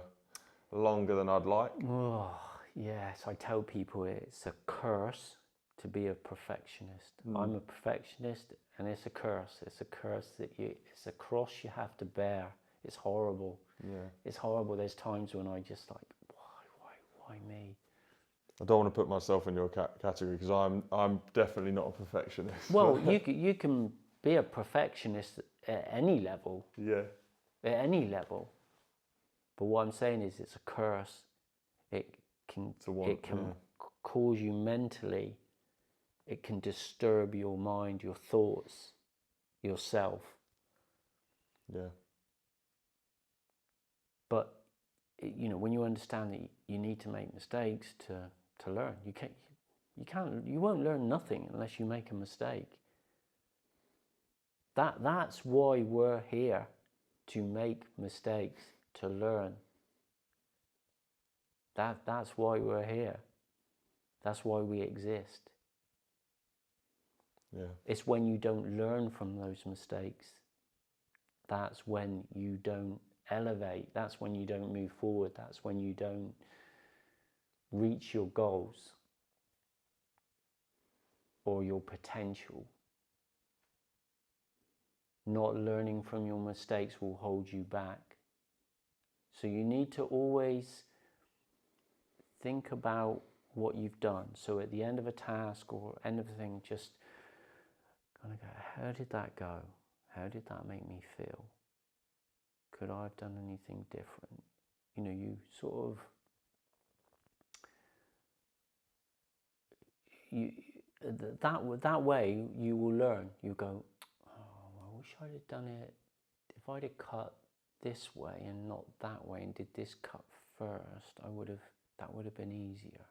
longer than I'd like. Oh, yes, I tell people it's a curse to be a perfectionist. I'm a perfectionist, and it's a curse. It's a curse it's a cross you have to bear. It's horrible. Yeah, it's horrible. There's times when I just like, why me? I don't want to put myself in your category, because I'm definitely not a perfectionist. Well, you can be a perfectionist at any level. Yeah. At any level. But what I'm saying is, it's a curse. It can cause you mentally. It can disturb your mind, your thoughts, yourself. Yeah. But when you understand that you need to make mistakes to learn, you won't learn nothing unless you make a mistake. That's why we're here, to make mistakes, to learn. That's why we're here. That's why we exist. Yeah. It's when you don't learn from those mistakes, that's when you don't elevate, that's when you don't move forward, that's when you don't reach your goals or your potential. Not learning from your mistakes will hold you back. So you need to always think about what you've done. So at the end of a task or end of a thing, just kind of go, how did that go? How did that make me feel? Could I have done anything different? You sort of, that way you will learn. You go, oh, I wish I'd have done it. If I'd have cut this way and not that way and did this cut first, that would have been easier.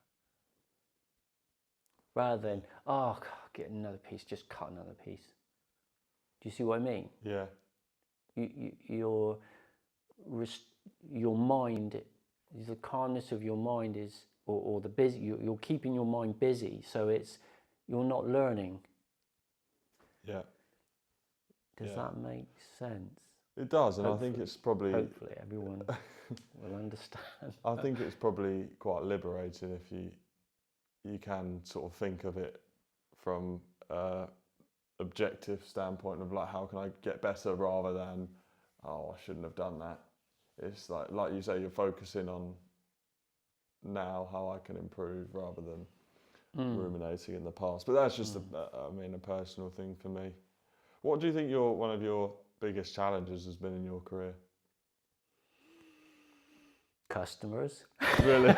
Rather than, oh, God, get another piece, just cut another piece. Do you see what I mean? Yeah. Your mind, the calmness of your mind is, or the busy, you're keeping your mind busy, so you're not learning. Yeah. Does that make sense? It does, and Hopefully. I think it's probably... Hopefully everyone will understand. I think it's probably quite liberating if you can sort of think of it from objective standpoint of like, how can I get better, rather than, oh, I shouldn't have done that. It's like you say, you're focusing on now how I can improve, rather than ruminating in the past. But that's just a personal thing for me. What do you think one of your biggest challenges has been in your career? Customers. Really?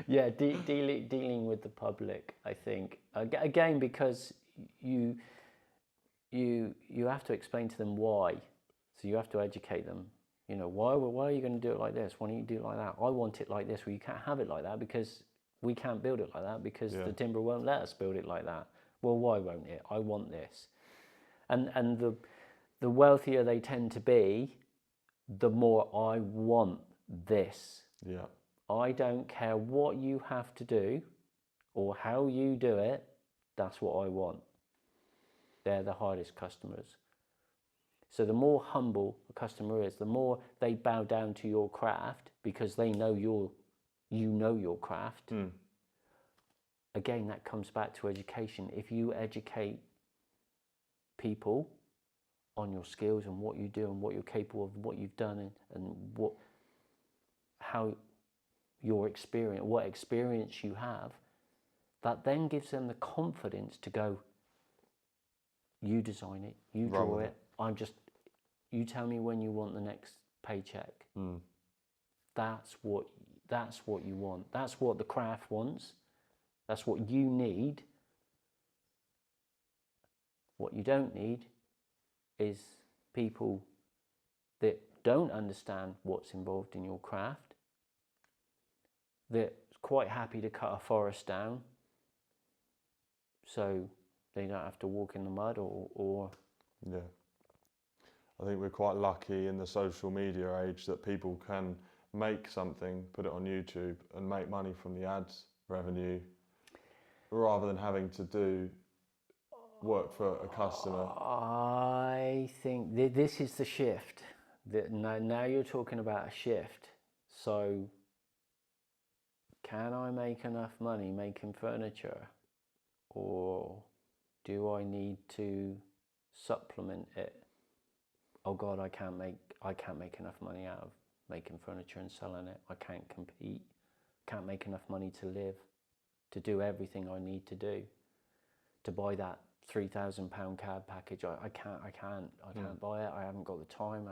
Yeah, dealing with the public, I think. Again, because you have to explain to them why. So you have to educate them. Why are you going to do it like this? Why don't you do it like that? I want it like this. Well, you can't have it like that because we can't build it like that, because the timber won't let us build it like that. Well, why won't it? I want this. And the wealthier they tend to be, the more I want this. Yeah. I don't care what you have to do or how you do it, that's what I want. They're the hardest customers. So the more humble a customer is, the more they bow down to your craft, because they know you know your craft. Again, that comes back to education. If you educate people on your skills and what you do and what you're capable of, what you've done, and what experience you have, that then gives them the confidence to go, you design it, you draw it, you tell me when you want the next paycheck. That's what you want. That's what the craft wants. That's what you need. What you don't need is people that don't understand what's involved in your craft, that's quite happy to cut a forest down. So They don't have to walk in the mud or Yeah. I think we're quite lucky in the social media age that people can make something, put it on YouTube and make money from the ads revenue rather than having to do work for a customer. I think this is the shift. Now you're talking about a shift. So can I make enough money making furniture, or do I need to supplement it? Oh God, I can't make enough money out of making furniture and selling it. I can't compete. Can't make enough money to live, to do everything I need to do, to buy that £3,000 cab package. I can't buy it. I haven't got the time.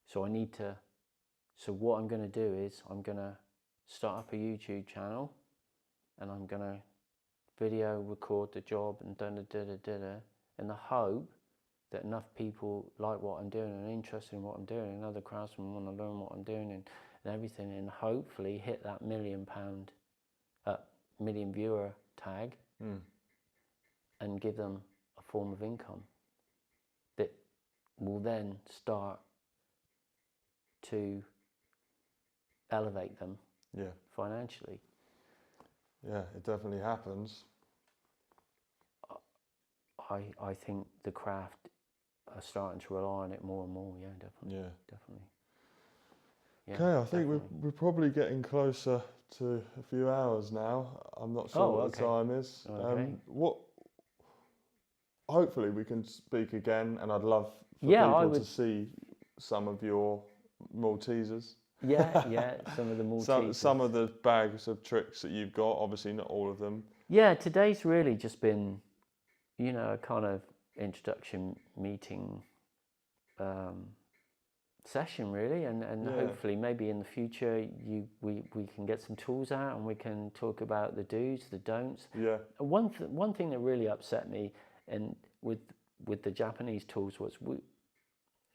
So I need to. So what I'm going to do is I'm going to start up a YouTube channel, and I'm going to video record the job and in the hope that enough people like what I'm doing and are interested in what I'm doing, and other craftsmen want to learn what I'm doing and everything, and hopefully hit that £1 million viewer tag and give them a form of income that will then start to elevate them financially. Yeah, it definitely happens. I think the craft are starting to rely on it more and more. Yeah, definitely. Yeah, Okay, I think we're probably getting closer to a few hours now. I'm not sure what the time is. Okay. Hopefully we can speak again, and I'd love for people to see some of your Maltesers. Yeah, some of the Maltesers. Some of the bags of tricks that you've got, obviously not all of them. Yeah, today's really just been, a kind of introduction meeting session really, and hopefully maybe in the future we can get some tools out and we can talk about the do's, the don'ts. Yeah. One thing that really upset me and with the Japanese tools was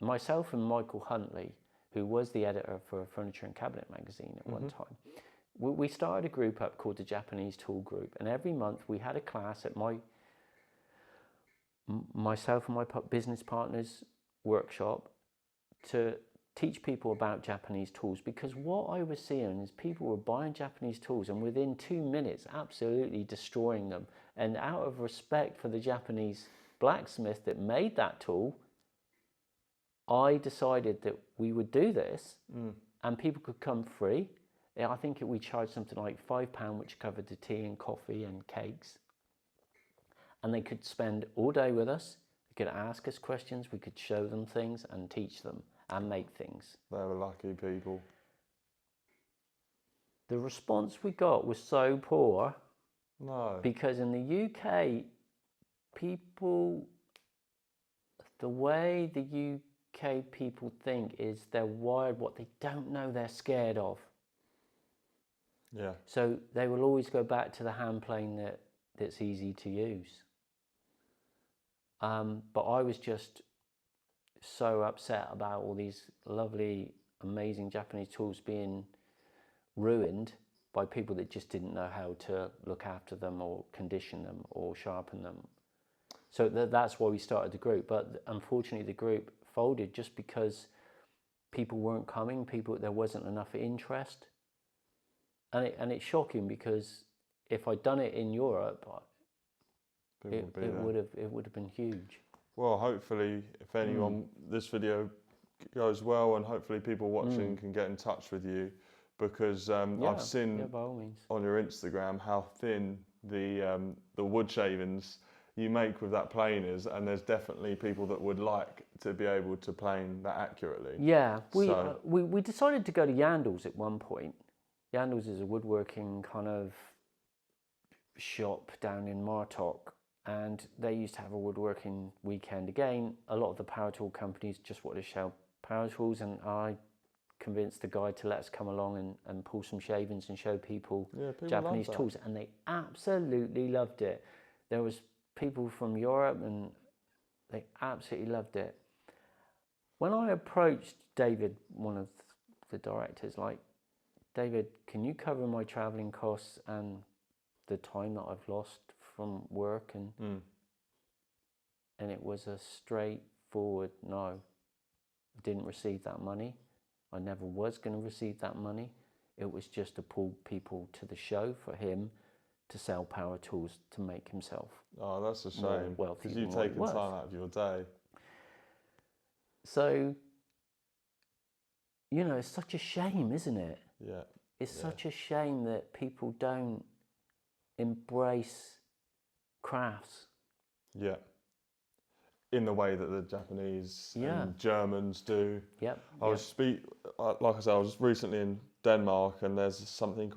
myself and Michael Huntley, who was the editor for Furniture and Cabinet magazine at one time, we started a group up called the Japanese Tool Group, and every month we had a class at myself and my business partner's workshop to teach people about Japanese tools, because what I was seeing is people were buying Japanese tools and within 2 minutes absolutely destroying them. And out of respect for the Japanese blacksmith that made that tool, I decided that we would do this and people could come free. I think we charged something like £5, which covered the tea and coffee and cakes. And they could spend all day with us. They could ask us questions. We could show them things and teach them and make things. They were lucky people. The response we got was so poor. No. Because in the UK, people, the way the UK people think is they're wired what they don't know they're scared of. Yeah. So they will always go back to the hand plane that's easy to use. But I was just so upset about all these lovely, amazing Japanese tools being ruined by people that just didn't know how to look after them or condition them or sharpen them. So that's why we started the group. But unfortunately, the group folded just because people weren't coming. There wasn't enough interest. And it's shocking, because if I'd done it in Europe, it would have been huge. Well, hopefully, if anyone, this video goes well, and hopefully people watching can get in touch with you, because I've seen by all means on your Instagram how thin the wood shavings you make with that plane is, and there's definitely people that would like to be able to plane that accurately. Yeah, we decided to go to Yandles at one point. Yandles is a woodworking kind of shop down in Martock, and they used to have a woodworking weekend. Again, a lot of the power tool companies just wanted to show power tools, and I convinced the guy to let us come along and pull some shavings and show people Japanese tools, and they absolutely loved it. There was people from Europe and they absolutely loved it. When I approached David, one of the directors, like, David, can you cover my travelling costs and the time that I've lost from work, and it was a straightforward no. I didn't receive that money. I never was going to receive that money. It was just to pull people to the show for him to sell power tools to make himself. Oh, that's a shame. Wealthy Because you've than what he taken was. time out of your day. So, you know, it's such a shame, isn't it? Yeah. It's such a shame that people don't embrace crafts. Yeah. In the way that the Japanese and Germans do. Yep. Like I said, I was recently in Denmark, and there's something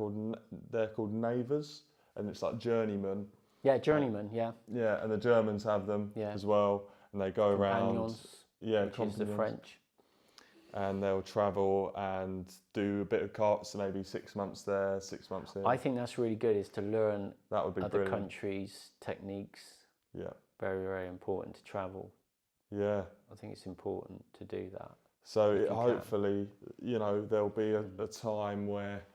they're called neighbours, and it's like journeymen. Yeah, journeyman. Yeah. Yeah, and the Germans have them as well, and they go around. Yeah, which is the French. And they'll travel and do a bit of carts, so maybe 6 months there, 6 months here. I think that's really good, is to learn other brilliant. countries' techniques. Yeah. Very, very important to travel. Yeah. I think it's important to do that. So hopefully, you know, there'll be a time where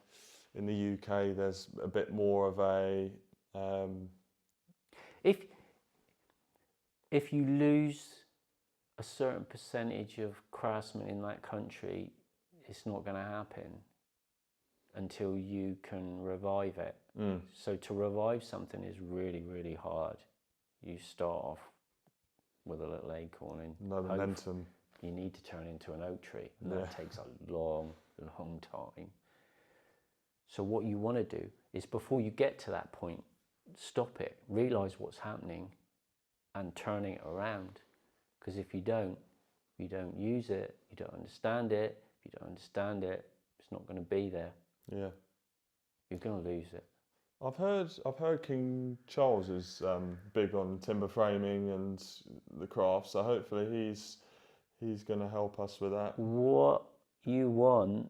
in the UK there's a bit more of a... If you lose a certain percentage of craftsmen in that country, it's not going to happen until you can revive it. So to revive something is really, really hard. You start off with a little acorn and no momentum. You need to turn into an oak tree, and that takes a long, long time. So what you want to do is, before you get to that point, stop it, realise what's happening, and turn it around. Because if you don't use it, you don't understand it. If you don't understand it, it's not going to be there. Yeah. You're going to lose it. I've heard King Charles is big on timber framing and the craft, so hopefully he's going to help us with that. What you want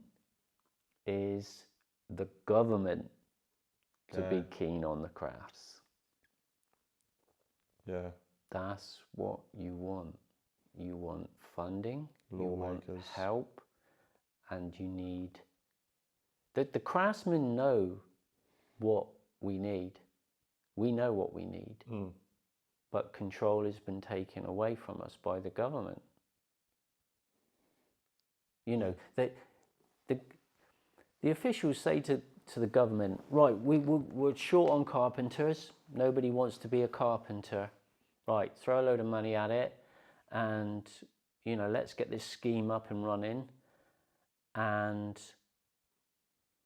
is the government to be keen on the crafts. Yeah. That's what you want. You want funding, you want Lawmakers. help, and you need... The craftsmen know what we need. We know what we need. But control has been taken away from us by the government. You know, the officials say to the government, right, we're short on carpenters. Nobody wants to be a carpenter. Right, throw a load of money at it, and, you know, let's get this scheme up and running. And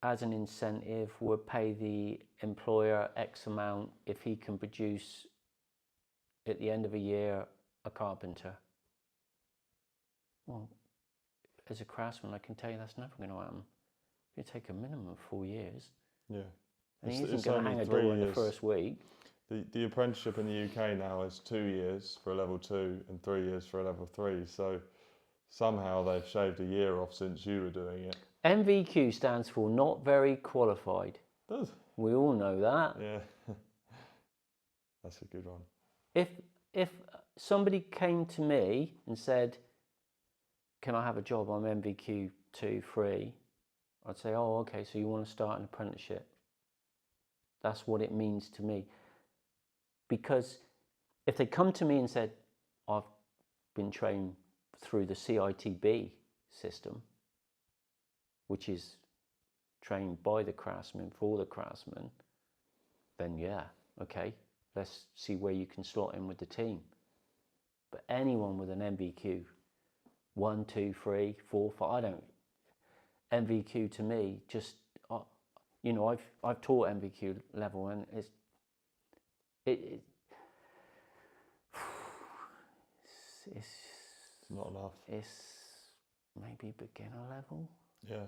as an incentive, we'll pay the employer X amount if he can produce, at the end of a year, a carpenter. Well, as a craftsman, I can tell you that's never going to happen. It'll take a minimum of 4 years. Yeah. And he isn't going to hang a door in the first week. The apprenticeship in the UK now is 2 years for a level 2 and 3 years for a level 3. So somehow they've shaved a year off since you were doing it. NVQ stands for not very qualified. It does. We all know that. Yeah. That's a good one. If somebody came to me and said, can I have a job? I'm NVQ 2, 3. I'd say, oh, okay, so you want to start an apprenticeship. That's what it means to me. Because if they come to me and said, I've been trained through the CITB system, which is trained by the craftsman for the craftsman, then yeah, okay, let's see where you can slot in with the team. But anyone with an NVQ 1, 2, 3, 4, 5, I don't... NVQ to me, just, you know, I've taught NVQ level, and it's not enough. It's maybe beginner level. Yeah.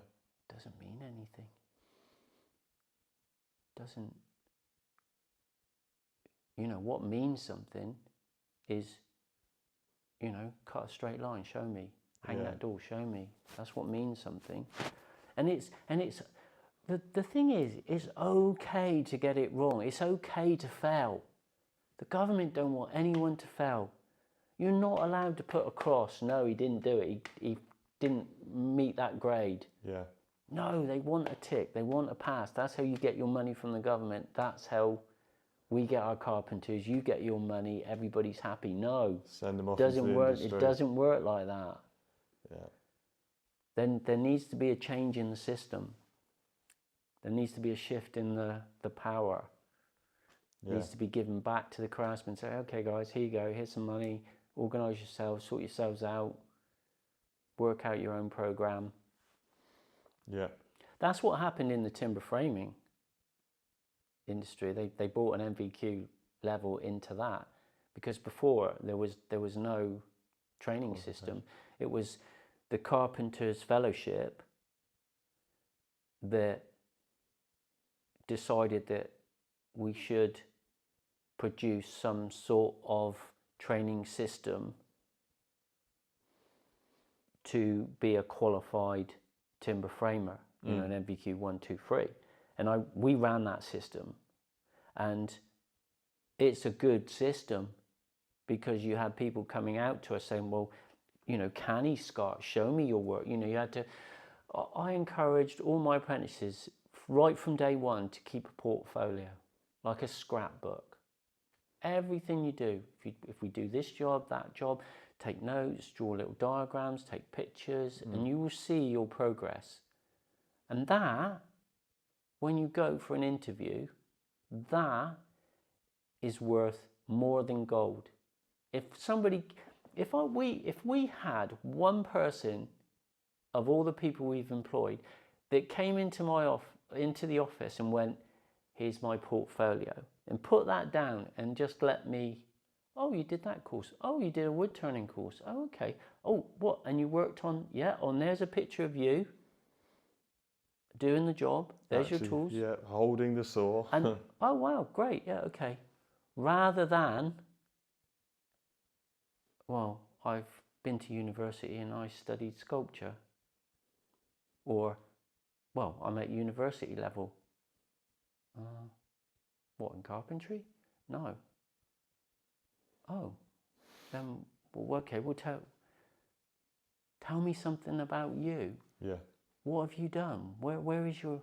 Doesn't mean anything. Doesn't, you know, what means something is, you know, cut a straight line, show me. Hang that door, show me. That's what means something. And it's the thing is, it's okay to get it wrong. It's okay to fail. The government don't want anyone to fail. You're not allowed to put a cross. No, he didn't do it. He didn't meet that grade. Yeah. No, they want a tick. They want a pass. That's how you get your money from the government. That's how we get our carpenters, you get your money, everybody's happy. No, Send them off doesn't into the work. industry. It doesn't work like that. Yeah. Then there needs to be a change in the system. There needs to be a shift in the power. It needs to be given back to the craftsmen. Say, okay, guys, here you go. Here's some money. Organise yourselves. Sort yourselves out. Work out your own program. Yeah. That's what happened in the timber framing industry. They brought an MVQ level into that, because before there was no training system. It was the Carpenter's Fellowship that decided that we should produce some sort of training system to be a qualified timber framer, you know, an MVQ 1, 2, 3. And we ran that system, and it's a good system because you had people coming out to us saying, well, you know, canny Scott, show me your work. You know, you had to, I encouraged all my apprentices right from day one to keep a portfolio, like a scrapbook. Everything you do, if we do this job, that job, take notes, draw little diagrams, take pictures, and you will see your progress. And that, when you go for an interview, that is worth more than gold. If we had one person of all the people we've employed that came into the office and went, here's my portfolio, and put that down and just let me, oh, you did that course, oh, you did a wood turning course, oh, okay, oh, what, and you worked on, yeah, and there's a picture of you doing the job, there's your tools. Yeah, holding the saw. And, oh, wow, great, yeah, okay. Rather than, well, I've been to university and I studied sculpture. Or, well, I'm at university level. What, in carpentry? No. Oh, then, well, okay, well, tell me something about you. Yeah. What have you done? Where's your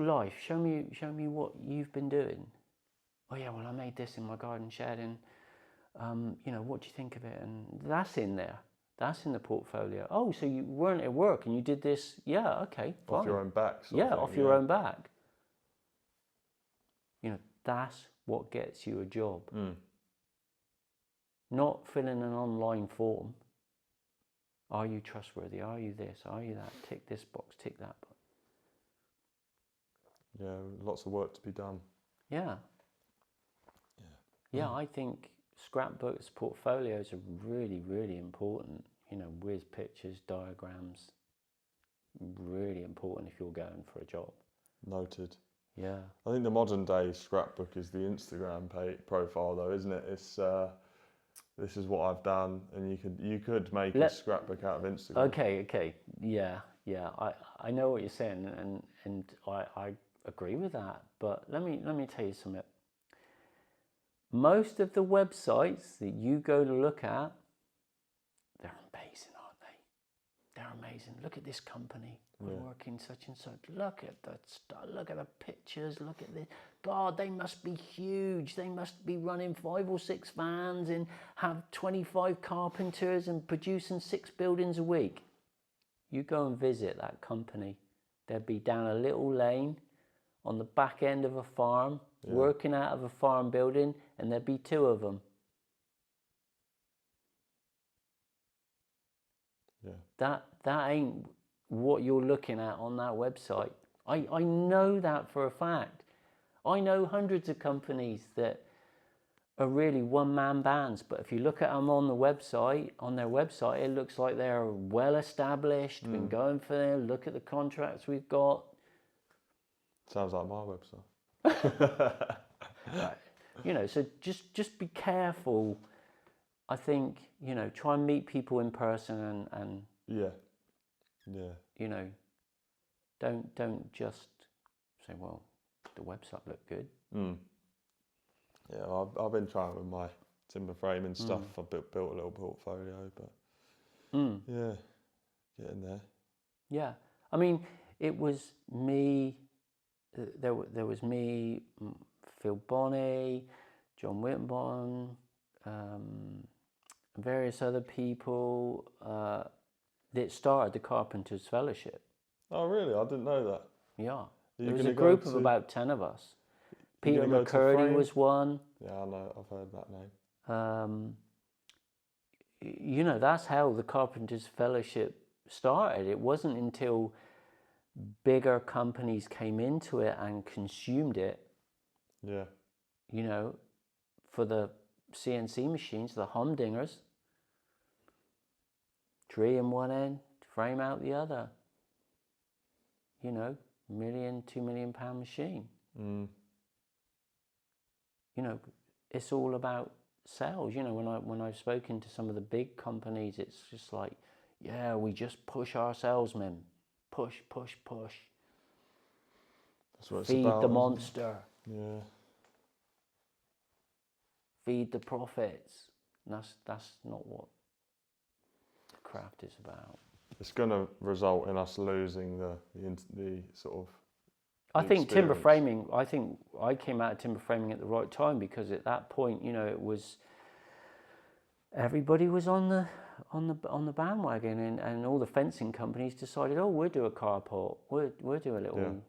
life? Show me what you've been doing. Oh yeah, well, I made this in my garden shed, and you know, what do you think of it? And that's in there. That's in the portfolio. Oh, so you weren't at work and you did this? Yeah, okay, fine. Off your own back. Off your own back. You know, that's what gets you a job. Not filling an online form. Are you trustworthy? Are you this? Are you that? Tick this box, tick that box. Yeah, lots of work to be done. Yeah. Yeah, I think scrapbooks, portfolios are really, really important. You know, with pictures, diagrams, really important if you're going for a job. Noted. Yeah. I think the modern day scrapbook is the Instagram profile, though, isn't it? It's this is what I've done, and you could make a scrapbook out of Instagram. Okay, yeah. I know what you're saying, and I agree with that. But let me tell you something. Most of the websites that you go to look at, they're amazing, aren't they? They're amazing. Look at this company. We're working such and such. Look at the stuff. Look at the pictures. Look at this. God, they must be huge. They must be running 5 or 6 vans and have 25 carpenters and producing 6 buildings a week. You go and visit that company. They'll be down a little lane on the back end of a farm, working out of a farm building, and there'd be 2 of them. Yeah. That ain't what you're looking at on that website. I know that for a fact. I know hundreds of companies that are really one-man bands, but if you look at them on their website, it looks like they're well established, been going for them. Look at the contracts we've got. Sounds like my website. Right. You know, so just be careful. I think, you know, try and meet people in person and yeah. You know, don't just say, well, the website looked good. Yeah, I've been trying with my timber framing stuff. I've built a little portfolio, but yeah, getting there. Yeah, I mean, it was me. There was me, Phil Bonney, John Whittenbottom, various other people that started the Carpenters Fellowship. Oh, really? I didn't know that. Yeah. You There was a gonna go group of to- about 10 of us. You Peter gonna go to McCurdy Frame? was one. Yeah, I know. I've heard that name. You know, that's how the Carpenters Fellowship started. It wasn't until bigger companies came into it and consumed it, Yeah. you know, for the CNC machines, the humdingers, tree in one end, frame out the other. You know, £1 million, £2 million machine. Mm. You know, it's all about sales. You know, when I've spoken to some of the big companies, it's just like, yeah, we just push our salesmen, push. That's what it's Feed about. the isn't it? monster, Yeah. feed the profits. And that's not what craft is about. It's going to result in us losing the sort of. I the think timber experience. framing. I think I came out of timber framing at the right time, because at that point, you know, it was everybody was on the bandwagon, and all the fencing companies decided, oh, we'll do a carport, we'll do a little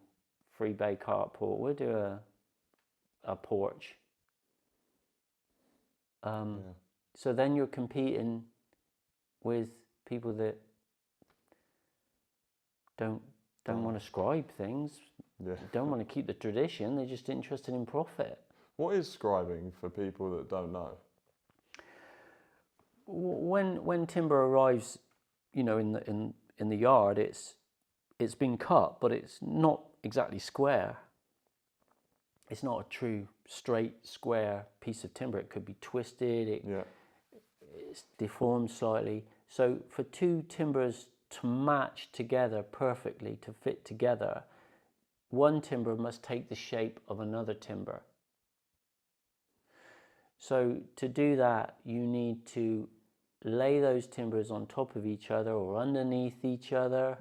free bay carport, we'll do a porch. So then you're competing with people that don't want to scribe things, don't want to keep the tradition, they're just interested in profit. What is scribing for people that don't know? When timber arrives, you know, in the yard, it's been cut, but it's not exactly square. It's not a true straight square piece of timber. It could be twisted. It's deformed slightly. So for two timbers to match together perfectly, to fit together, one timber must take the shape of another timber. So to do that, you need to lay those timbers on top of each other or underneath each other,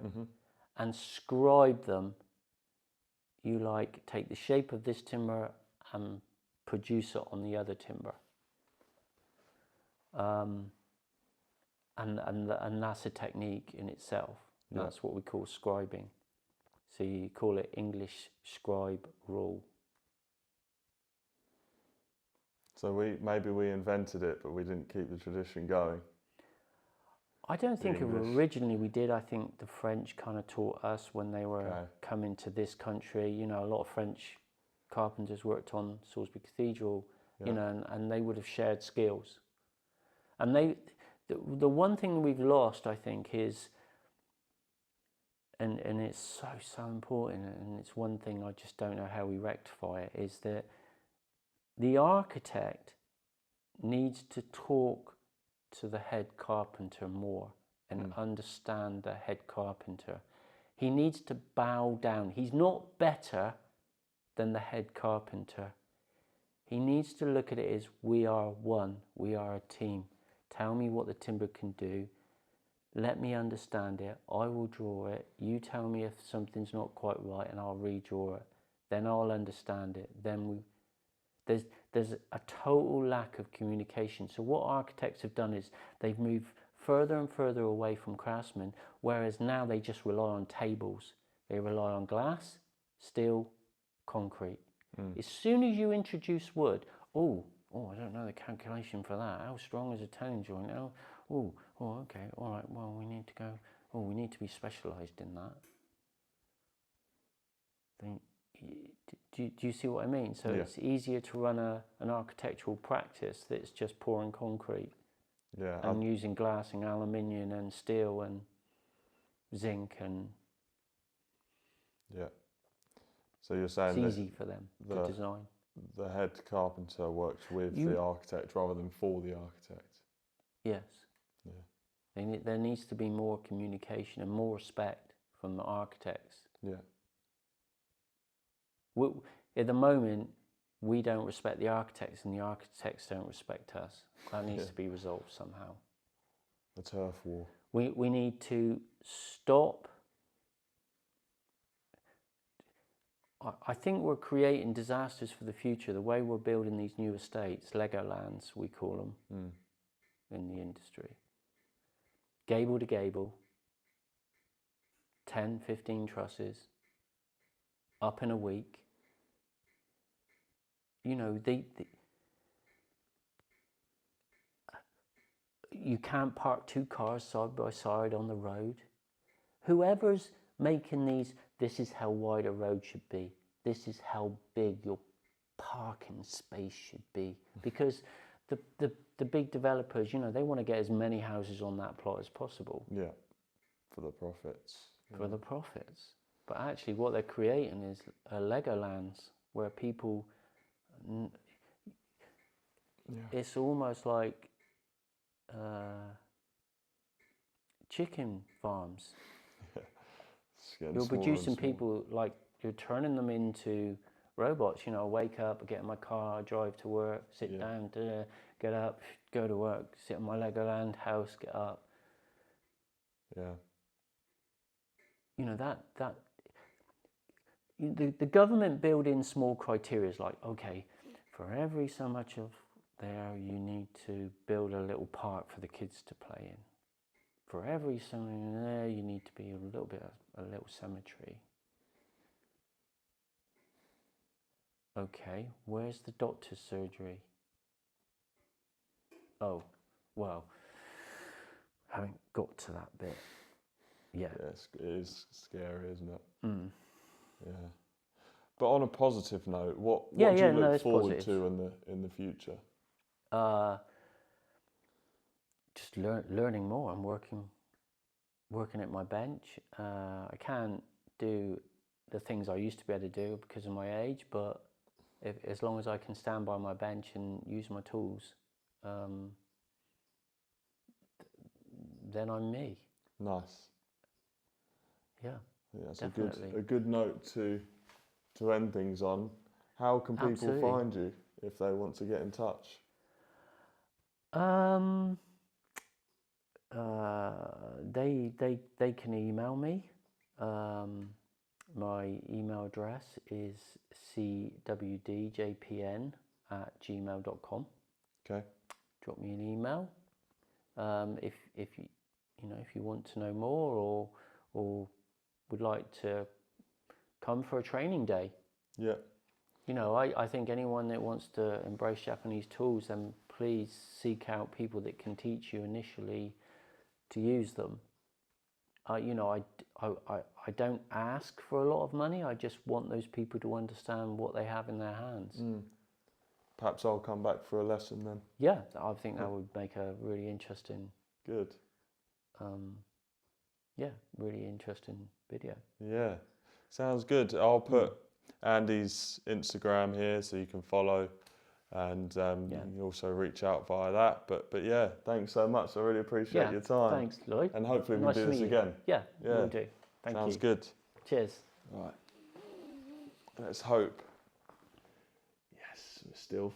and scribe them. You take the shape of this timber and produce it on the other timber. And that's a technique in itself. That's what we call scribing. So you call it English scribe rule. So maybe we invented it, but we didn't keep the tradition going. I don't think English. originally we did. I think the French kind of taught us when they were coming to this country. You know, a lot of French carpenters worked on Salisbury Cathedral, you know, and they would have shared skills. And the one thing we've lost, I think, is, and it's so important, and it's one thing I just don't know how we rectify it, is that the architect needs to talk to the head carpenter more and understand the head carpenter. He needs to bow down. He's not better than the head carpenter. He needs to look at it as, we are one, we are a team. Tell me what the timber can do. Let me understand it. I will draw it. You tell me if something's not quite right, and I'll redraw it. Then I'll understand it. Then there's a total lack of communication. So what architects have done is they've moved further and further away from craftsmen, whereas now they just rely on tables. They rely on glass, steel, concrete. As soon as you introduce wood, oh, I don't know the calculation for that. How strong is a tone joint? Okay, all right, well, we need to be specialised in that. Do you see what I mean? So it's easier to run an architectural practice that's just pouring concrete and using glass and aluminium and steel and zinc, and So you're saying it's easy for them to design. The head carpenter works with the architect rather than for the architect. Yes. Yeah. There needs to be more communication and more respect from the architects. Yeah. At the moment, we don't respect the architects, and the architects don't respect us. That needs to be resolved somehow. The turf war. We need to stop. I think we're creating disasters for the future. The way we're building these new estates, Legolands we call them in the industry. Gable to gable, 10, 15 trusses, up in a week. You know, you can't park 2 cars side by side on the road. Whoever's making these, this is how wide a road should be. This is how big your parking space should be. Because the big developers, you know, they want to get as many houses on that plot as possible. Yeah, for the profits. For the profits. But actually what they're creating is a Legolands where people, it's almost like chicken farms. You're producing people, like, you're turning them into robots. You know, I wake up, I get in my car, I drive to work, sit down, get up, go to work, sit in my Legoland house, get up. Yeah. You know, the government build in small criteria, like, okay, for every so much of there you need to build a little park for the kids to play in. For every so many there you need to be a little cemetery. Okay, where's the doctor's surgery? Oh, well, haven't got to that bit yet. Yes, it is scary, isn't it? Yeah. But on a positive note, what do you look forward to in the future? Just learning more. I'm working at my bench. I can't do the things I used to be able to do because of my age, but as long as I can stand by my bench and use my tools, then I'm me. Nice. Yeah. That's definitely. a good note to end things on. How can people find you if they want to get in touch? They can email me. My email address is cwdjpn@gmail.com. Okay. Drop me an email. If you want to know more or would like to come for a training day. Yeah. You know, I think anyone that wants to embrace Japanese tools, then please seek out people that can teach you initially to use them. You know, I don't ask for a lot of money. I just want those people to understand what they have in their hands. Perhaps I'll come back for a lesson then. Yeah, I think that would make a really interesting. Good. Really interesting video. Yeah, sounds good. I'll put Andy's Instagram here so you can follow, and you can also reach out via that. But yeah, thanks so much. I really appreciate your time. Thanks, Lloyd. And hopefully we'll do this again. Yeah, we'll do. Thank you. Sounds good. Cheers. Right. Let's hope. Yes, we're still